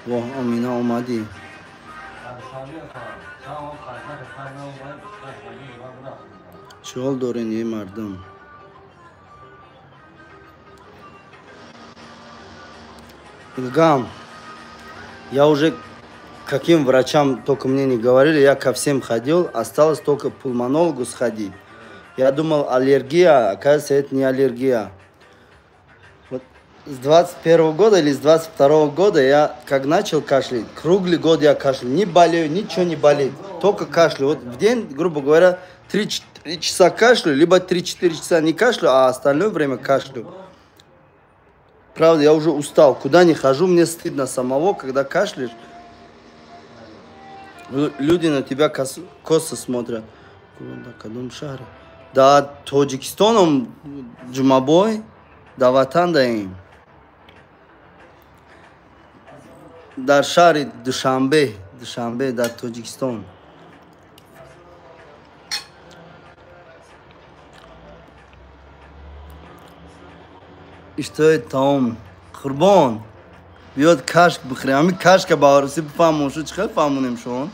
Speaker 1: Во, амина умади. Чол дорин е мардам. Илгам, я уже каким врачам только мне не говорили, я ко всем ходил, осталось только к пульмонологу сходить. Я думал, аллергия, оказывается, это не аллергия. Вот с 21 года или с 22 года я как начал кашлять, круглый год я кашляю, не болею, ничего не болит, только кашляю. Вот в день, грубо говоря, 3-4 часа кашляю, либо 3-4 часа не кашляю, а остальное время кашляю. Правда, я уже устал, куда не хожу, мне стыдно самого, когда кашляешь. Люди на тебя косо смотрят. Да, Таджикистаном Джумабой, да ватан даим. Да шари Душанбе, да Таджикистан. И что это там? Хурбон. Бьет кашк бухре. Ами кашка бауруси бфамун. Что чхал фамунем шон?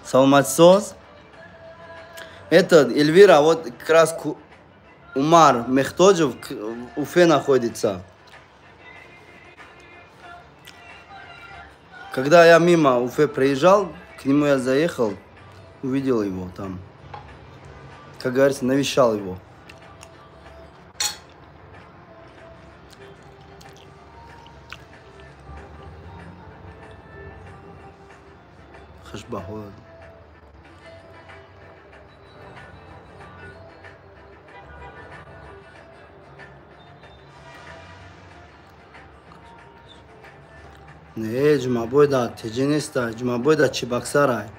Speaker 1: Салмат сос. Это Эльвира, вот как раз Умар Мехтоджев в Уфе находится. Когда я мимо Уфе проезжал, к нему я заехал, увидел его там. Как говорится, навещал его. Хашбаху. Не, Джумабой да, Теджинеста, Джумабой да Чебоксарай.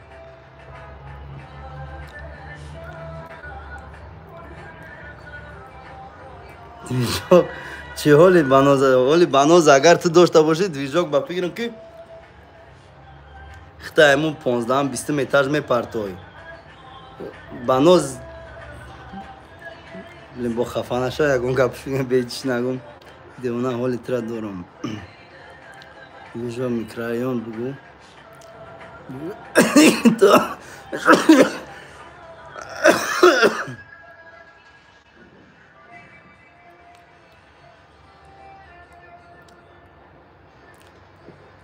Speaker 1: Движок, чего ли баноза, агар ты дошта боши, движок ба фикрам ки хта ему 15-20 этаж ме партой. Баноз либо хафанаша, ягон гапшига бейчиш нагум, девона холи тра дорам. Движок микрорайон бугу.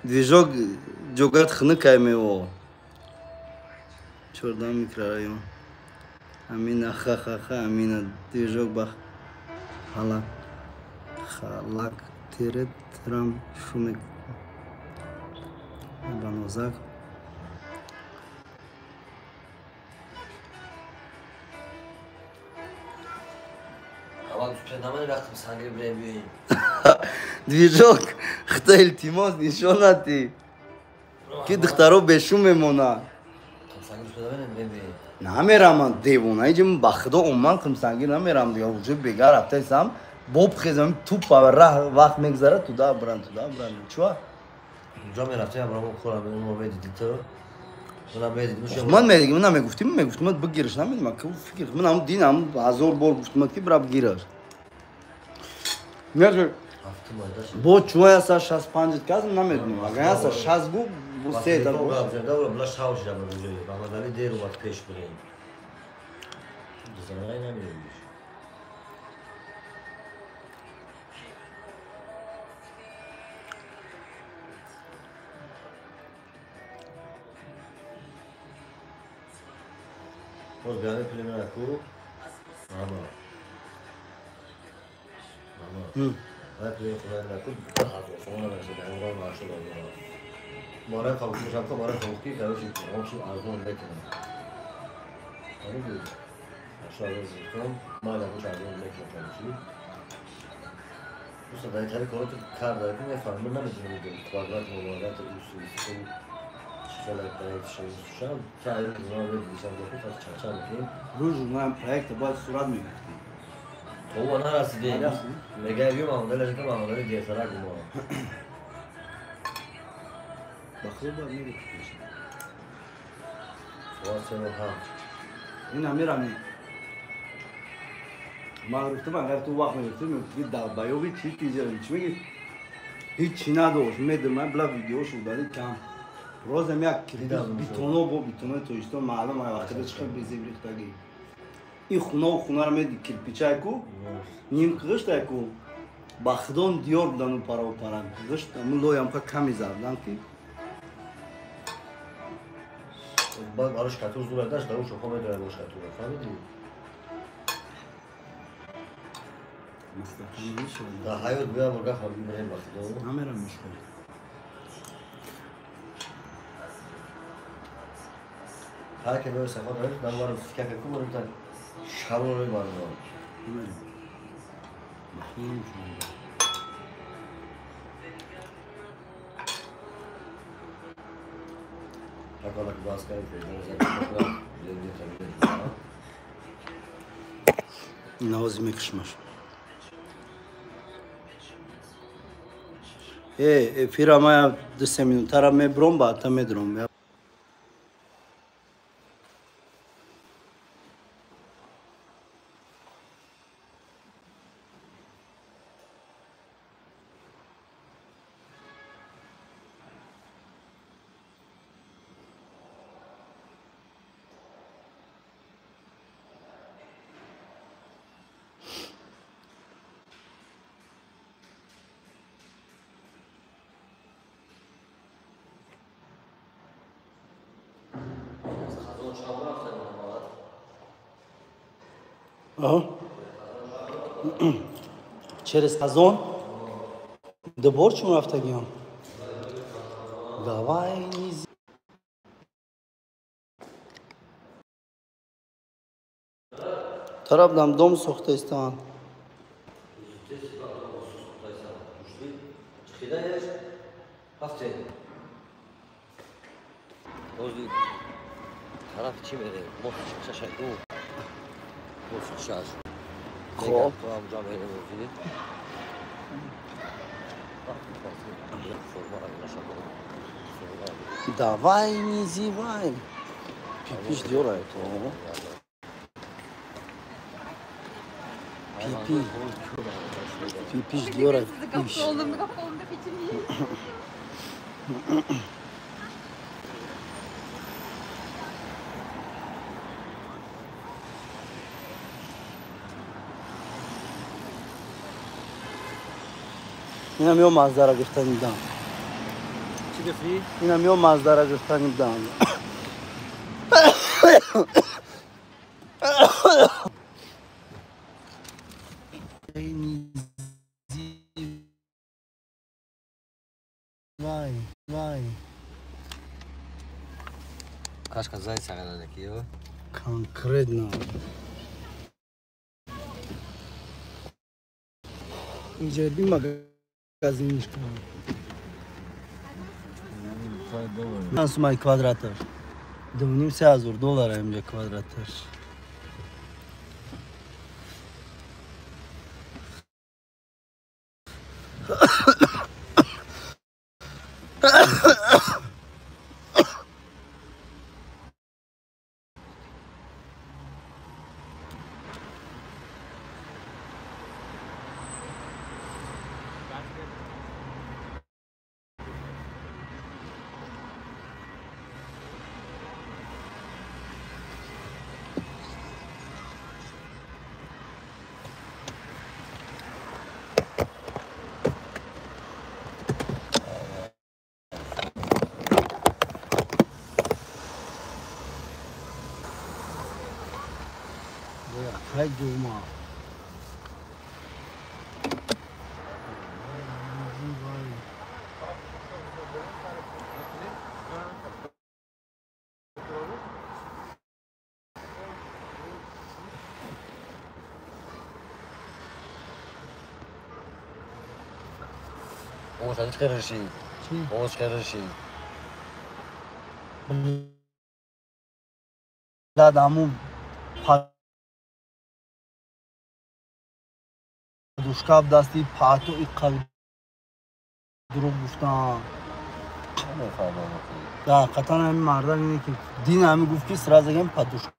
Speaker 1: Движок джогат хнык аймео. Чордан микрорайон. Амина ха-ха-ха, амина движок бах. Халак терет трам шумек. Банозак. Движок, хтель тимоз, нишона ты. Ки дхтаро бешум мемона. نمیرم من دیوونه ایجم بخدا عمان کم سنگی نمیرم دیگه وجود بگار رفته ایسم باب خیزم توپ و راه وقت میگذره تو دا برن چوا؟
Speaker 7: اونجا میرفتی هم برام خورم اون رو میدیدی تو؟ اونم میدیدی
Speaker 1: من میگم من نمیگفتیم من بگیرش نمیدیم من که فکر من هم دینم 1000 بار گفتم که برا بگیرش میگه با چویا سا 65 کاز نمیدونم اگه اسا 60 بو بو سه تا
Speaker 7: بو داور بلا شاوش دم روزی محمد علی دیر وقت پیش بریم دزنای نمیدونم باز بیانه پلیمه نکو ماما باید پلیمه خونه نکو بخاطر شما نمیشه به اونگاه مارشو داریم ماره خواهد میشم که ماره خواهد که داوشی همشی ارزون بکنم آره بود اشاره زیستم ما لبوش ارزون بکنم کنشی دوستا در کاری کار داره که نفهمه نمیدونم کوادرات موارد اصولی شلایت برای شام تعریف کنم میشم که تا چند میکنیم
Speaker 1: روز من پروژه باید صورت میگیریم
Speaker 7: تو اون رسیدی میگه یه معامله که معامله دیگه ما
Speaker 1: بخیر باید میگیم
Speaker 7: واسه ما هم
Speaker 1: این امیرمی ما گفتم اگر تو وقت میگفتیم میگی در بایوی چی تیجاری چی میگی هیچی نداشت میدم من بلا ویدیو شو دادی کم روزم یک بیتونو با بیتونو تویستو معلوم های وقتی چقدر بیزی بریختگی این خونه رو میدی کلپیچه کو نیم قشت کو بخدان دیار بودن و پران قشت همون لوی هم که کمی زردن که
Speaker 7: باید براش کتور زور داشت داروش رو خواهد داره باش کتور فهمیدی؟
Speaker 1: مستقیم میشه
Speaker 7: در حیات بیا مرگه خواهد بریم بخدان
Speaker 1: نمیرم مشکل
Speaker 7: هر که به صفات دارید من وارم سکه که کنم تا شب رو بارم اکالا که باز کردیم
Speaker 1: نوازی میکشمش فیرا ما 2 minute را میبرم بعد تا میدرم через Казон до Борчу автогон. Давай не Тарабдам дом сохтаистан.
Speaker 7: طرف چی میره؟ مفت ششکو مفت شش
Speaker 1: خب
Speaker 7: تو همجا میره موزیدی
Speaker 1: Давай не зевай. Пипиш делает. Пипи. Пипиш делает. اینم یه مزده را گفتنیم دام
Speaker 7: چی گفتی؟
Speaker 1: اینم یه مزده را گفتنیم دام وای وای
Speaker 7: کاش زای سگل نکیو
Speaker 1: конкретно ایجابی магазинчик. Нас май квадратов. $2,500 اینجا کوادراتش. Hay durma.
Speaker 7: Oğuz hadi çıkarırsın. Oğuz çıkarırsın.
Speaker 1: Adamı دوشکاب دستی پاتو ایقل دروغ گفتن دا قطعا همین مردان اینه که دین همین گفت که سرازگیم پادوشکا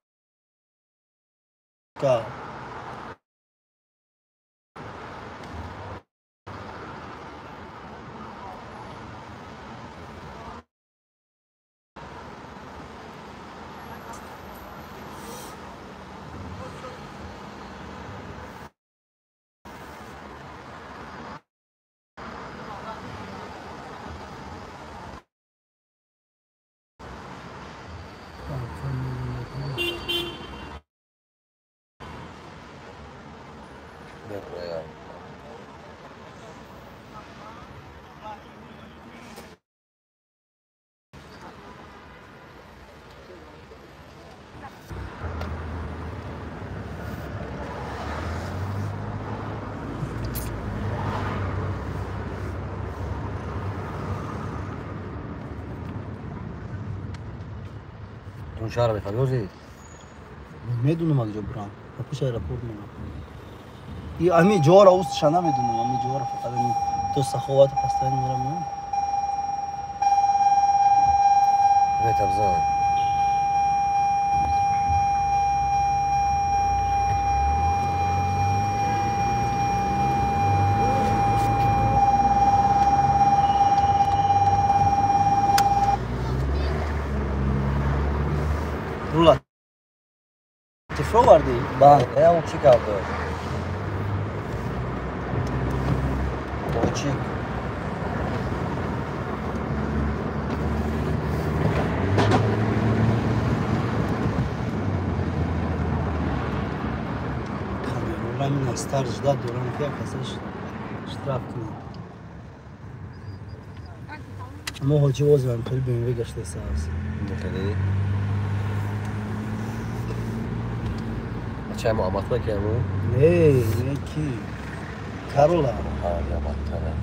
Speaker 7: اون شهر بخواد روزی
Speaker 1: میدونم اگه برام پیش راپورت میدم ای امی جوار اوست شنا میدونم امی جوار فقط تو سخوات پستان میرم
Speaker 7: تبزان
Speaker 1: رولا تفرو واردی با
Speaker 7: اون چی کرده چی
Speaker 1: من استارج داد دوران فيها كاسش اشتراك كمان مو هو جواز عن قلبي من بيقش تساس
Speaker 7: دخلي چه معاملات بکنم؟
Speaker 1: نه کی کارولا
Speaker 7: یا مطمئن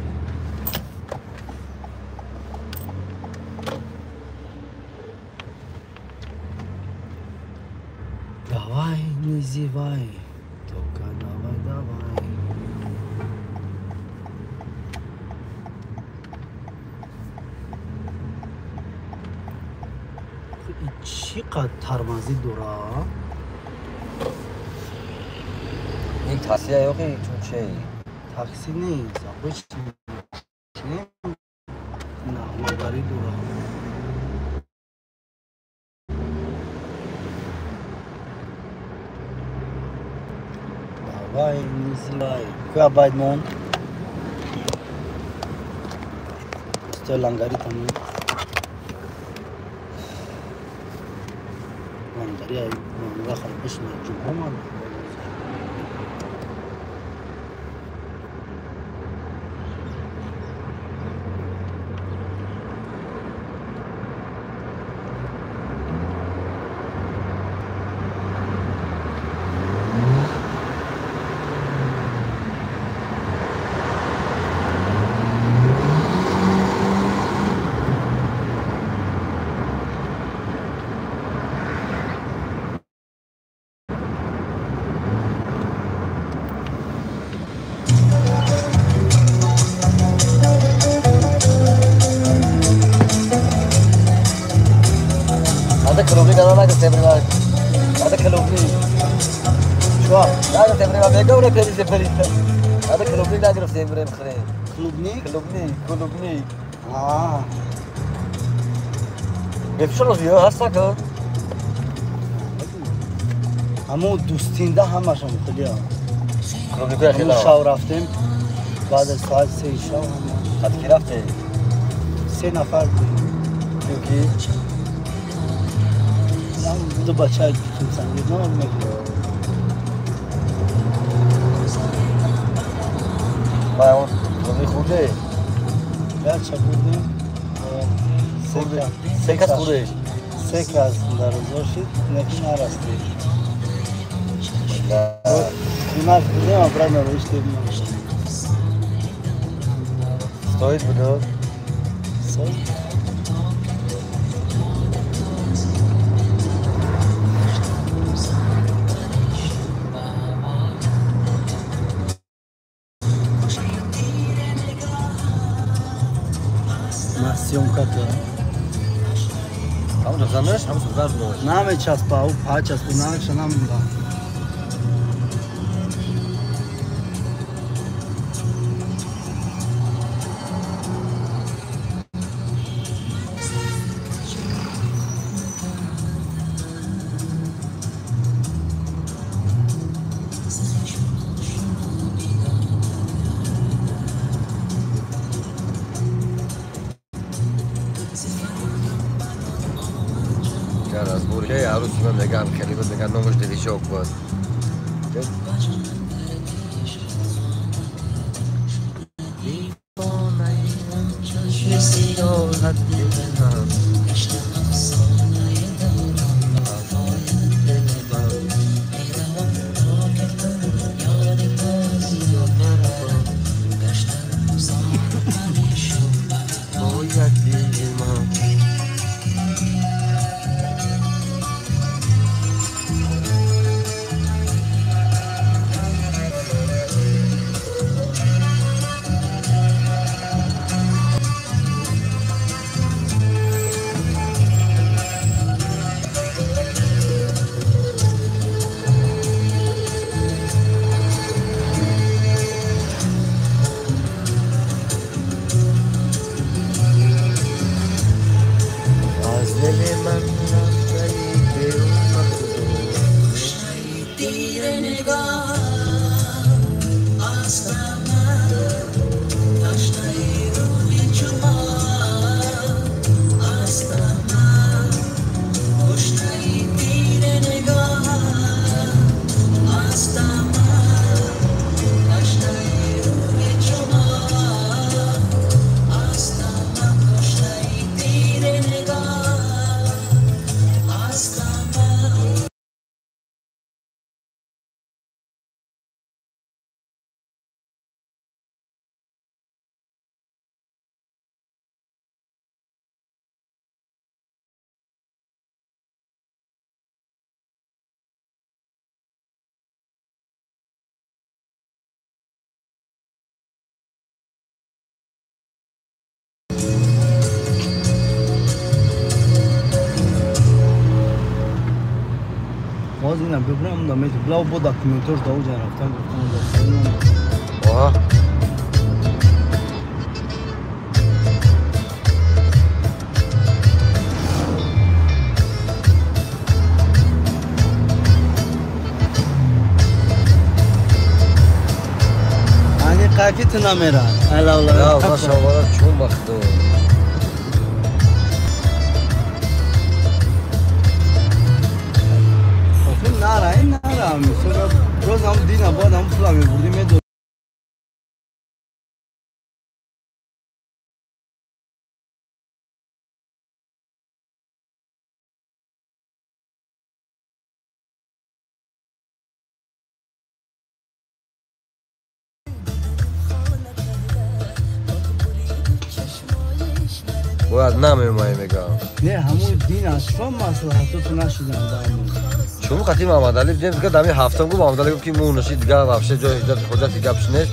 Speaker 1: давай не зевай только давай چقدر ترمزی دورا
Speaker 7: این تاکسی یا که تو چه
Speaker 1: تاکسی نیست آقای چی نه مباری دورا давай не зевай куда باید مون استلانگاری تامون لانگاری ای من خیلی بشم جمهور
Speaker 7: سپریمه هذا کلوبی
Speaker 1: شو
Speaker 7: هذا سپریمه میگه اون پری سپریمه هذا کلوبی نگرفتیم بریم خریم کلوبنی بفشل دیگه هست که
Speaker 1: همون دوستینده همشون خیلی
Speaker 7: کلوبنی خیلی
Speaker 1: شاو رفتیم بعد از ساعت 3 شب
Speaker 7: حد کی رفته
Speaker 1: 3 نفر
Speaker 7: کی
Speaker 1: دو بچه های سنگید نه
Speaker 7: ما اون کلوبنی خوده
Speaker 1: بچه بودیم
Speaker 7: سه کس خوده
Speaker 1: سه کس در روزا شد نکی نرسته بیمار بودیم ابرا نروشتیم
Speaker 7: ستایید بوده
Speaker 1: ستایید съемка то.
Speaker 7: Там разомнешь, там сразу.
Speaker 1: Нам сейчас по час иначе нам да.
Speaker 7: عروس من نگم کلیبت نگم نامش دلیشوک بود باز اینم ببرم دامه بلاو با داکیومنتور داو جان رفتم گفتم آها
Speaker 1: ani qakit namera ala ala
Speaker 7: ya maşallah çok baktı
Speaker 1: نرم روز هم دین آباد هم فلامی بودیم یه دو
Speaker 7: باید نمیمایی میگم
Speaker 1: نه همون دین اصلا مصلحتو نشیدم دارم
Speaker 7: شما خطی محمد علی دیدم که دمی هفتم گفت محمد علی گفت که مون نشید دیگه وابشه جای خودت دیگه بشنش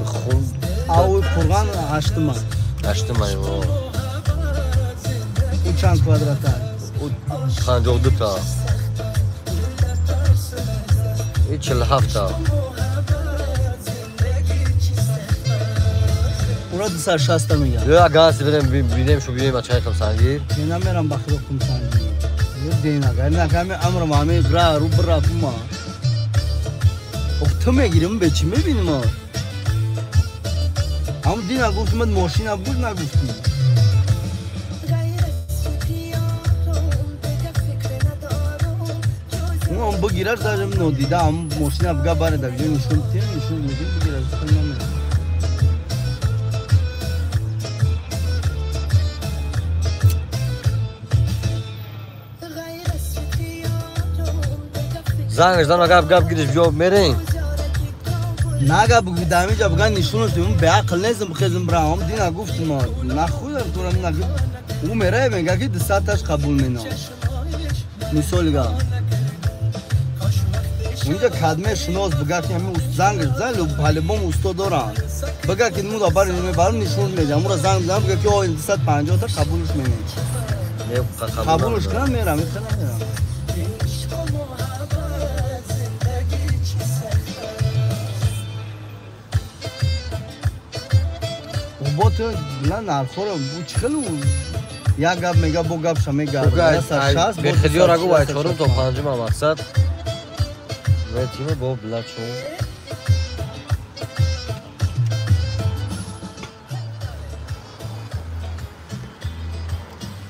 Speaker 7: خون
Speaker 1: او قرآن هشتم
Speaker 7: ایو
Speaker 1: این چند کوادرات
Speaker 7: 52 تا این 47 تا
Speaker 1: اونا 260 تا میگن
Speaker 7: یا اگه هستی بریم بینیم شو بینیم بچه های خمسنگیر
Speaker 1: اینا میرم بخیر خمسنگیر یه دین اگر نه کمی امر مامی برا رو برا ما تو میگیریم به چی میبینیم ما هم دینا گفتم ماشین بود نگفتی اون بگیرش دارم نودیده هم ماشین بگا باره دکتر نشون تیم نشون میدیم بگیرش کنم
Speaker 7: زنگش دارم گپ گیرش بیام میرین
Speaker 1: نگه بگو دمی جا بگن نشونتون به عقل نیزم بخیزم برام دینا گفت ما نخودم تونم نگه او میره میگه که 200 تاش قبول مینا مثال گا اونجا کدمه شناس بگه که همین زنگش زن و حالی بام اوستا دارن بگه که مو دابر نمیبرم نشون میدم اون را زنگ بزنم بگه که 250 تا قبولش میکنه قبولش کنم میرم میتونم میرم با تو نه خورم بو چخلو یا گپ میگه بو گپ شمی گپ سرشاس
Speaker 7: به خدیار اگه باید چهارم تا پنجم مقصد و تیم با بلچون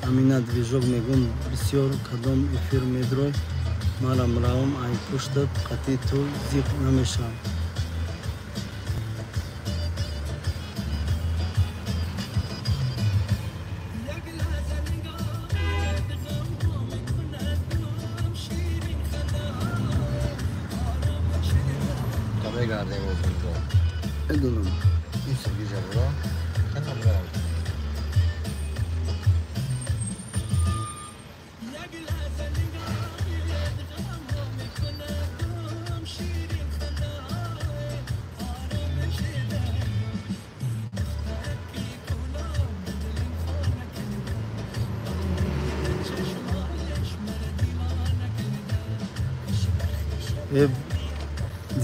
Speaker 1: امینه دویژوگ میگم بسیار کدام افیر میدروی مالم راوم ای پشتت قطعی تو زیق نمیشم بدونم
Speaker 7: این سوی جبرا کنم برم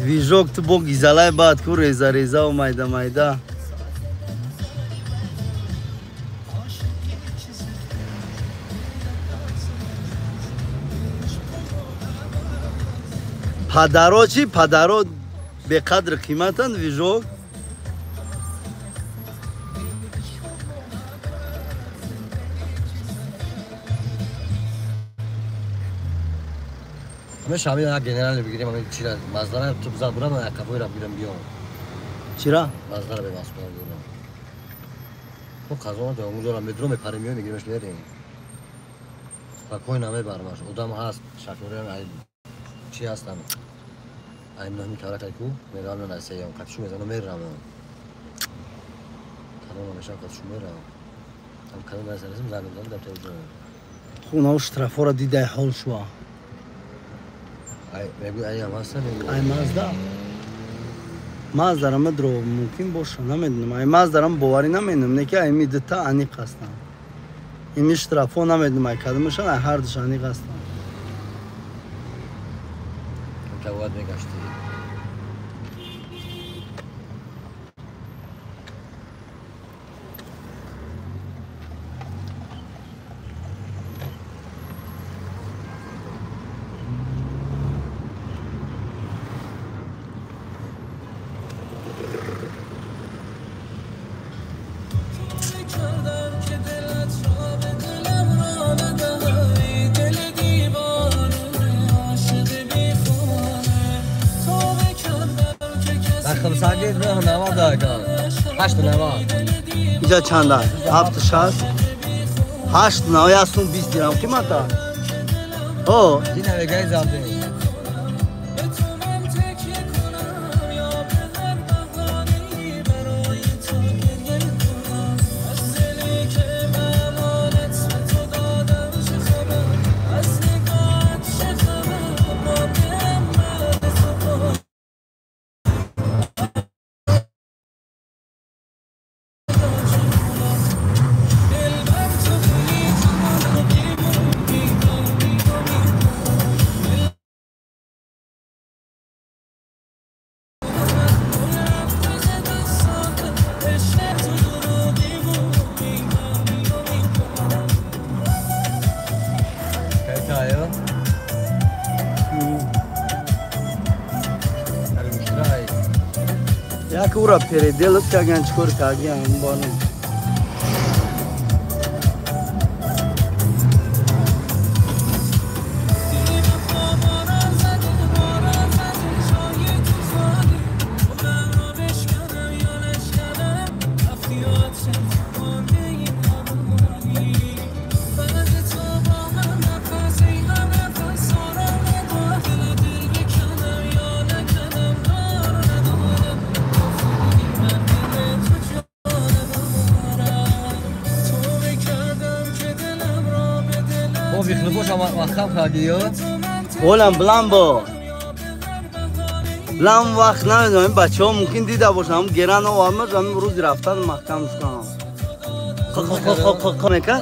Speaker 1: движок tu bog izalay bad ku reza reza و mayda mayda падаро чи падаро беқадр қиматан движок
Speaker 7: همه شامی ها گنرال بگیریم همه چی را مزدانه تو بزار برم و کفایی را بگیرم بیام
Speaker 1: چی را؟
Speaker 7: مزدانه به مسکن بگیرم خب خزانه تو اونجا را مدرو میپریم میام میگیرمش میریم پاکوی نامه برمش ادام هست شکوری هم چی هستم این نامی کارا که کو میرم نه نسیم کاتشو میزنم میرم کارو نمیشم کاتشو میرم هم کارو نمیشم زنم در توجه
Speaker 1: خونه و شترافورا دیده حال شوا
Speaker 7: ای هم هستن
Speaker 1: ای مازدا مازدارم درو ممکن باشه نمیدونم ای مازدارم باوری نمیدونم نه که ای میدتا انیق هستن این اشترافو نمیدونم ای کدومشن ای هر دوش انیق هستن
Speaker 7: جواد میگشتی خمسنگیر نه نوا دایگان 8 نوا
Speaker 1: اینجا چند است 7 60 8 نوا یاسون 20 درام قیمتا او
Speaker 7: این نوگای زاده
Speaker 1: که او را پریدلت کردن چکار کردن بانم ولم بلند با بلند وقت نمیدونم بچه ها ممکن دیده باشم هم گرن و آمد هم روز رفتن محکمش کنم خب میکن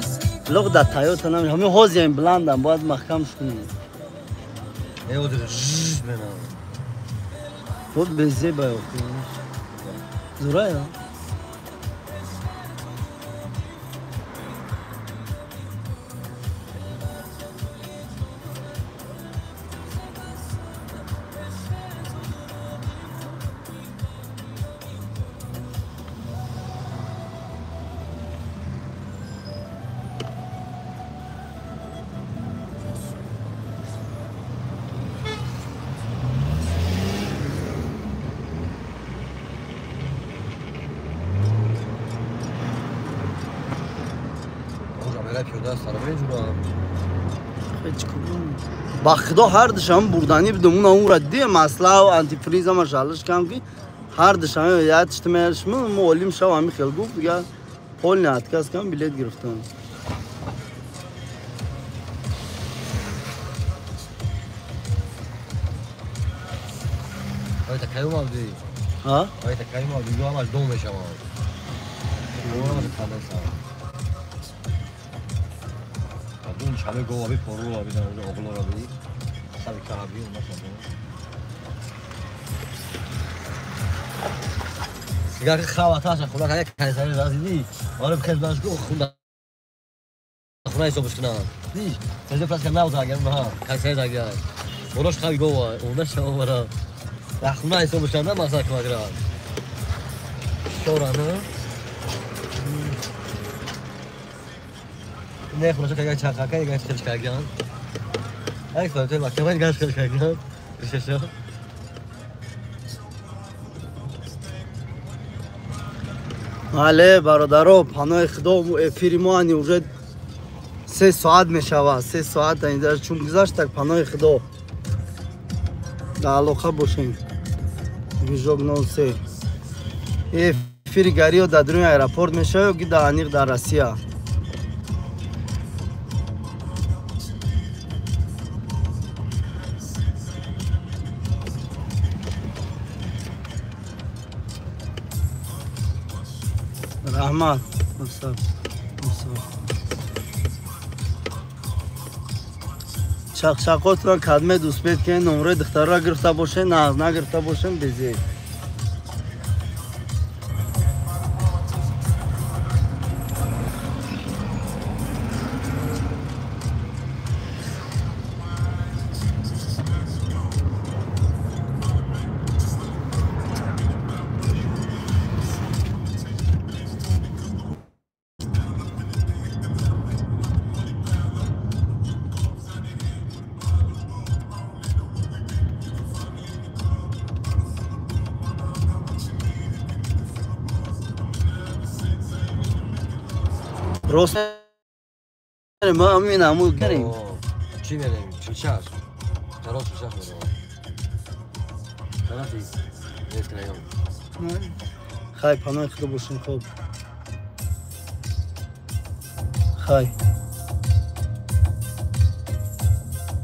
Speaker 1: لغ در تایوتا نمیدونم همین حوزی هم بلندم باید محکمش کنیم
Speaker 7: ایو دیگه جش بینم
Speaker 1: بود بزی باید زورای ها با خدا هر دشم بردانی بدمون اون را دی مسئله و آنتی فریز هم شالش کم کی هر دشم یاد اجتماعیش من مولیم شو همی خیلی گفت دیگه پول نیاد کس کم بلیت گرفتم
Speaker 7: آیا تکایم آبی؟
Speaker 1: ها؟
Speaker 7: آیا تکایم آبی یا هم از دوم بشم آبی دوم از خانه شم اون شبه گو آبی پرو آبی در اونجا اغلا آبی سبی کرابی اون نشده سیگار که خواه هست خونه که یک کنیسانی رازی دی آره بخیر بانش گو خونه ایسا بشکنم دی سجا پس که نوز آگرم ها کنیسانی آگرم اوناش خواه گو اوناش شما برا خونه ایسا بشکنم نه ماسا که آگرم شورانه نه خلاص که چاقا که یک خیلی کاریان ای فهمت ما که من خیلی کاریان چشا
Speaker 1: بله برادرو پناه خدا افیری ما اونجا 3 ساعت میشود 3 ساعت اینجا چون گذشت tak پناه خدا در علاقه باشین ویژوگ 03 افیری گاریو در درون ایرپورت میشه و گی در انیق در روسیه رحمت چاقچاقات را کدمه دوست بید که نمره دختر را گرفته باشه نه نگرفته باشن بزید روز ما همین همون کریم
Speaker 7: چی می‌ریم؟ چوچاش تراس چوچاش می‌ریم ترافی نیست کنیم
Speaker 1: خیلی پناه خدا باشین خوب خیلی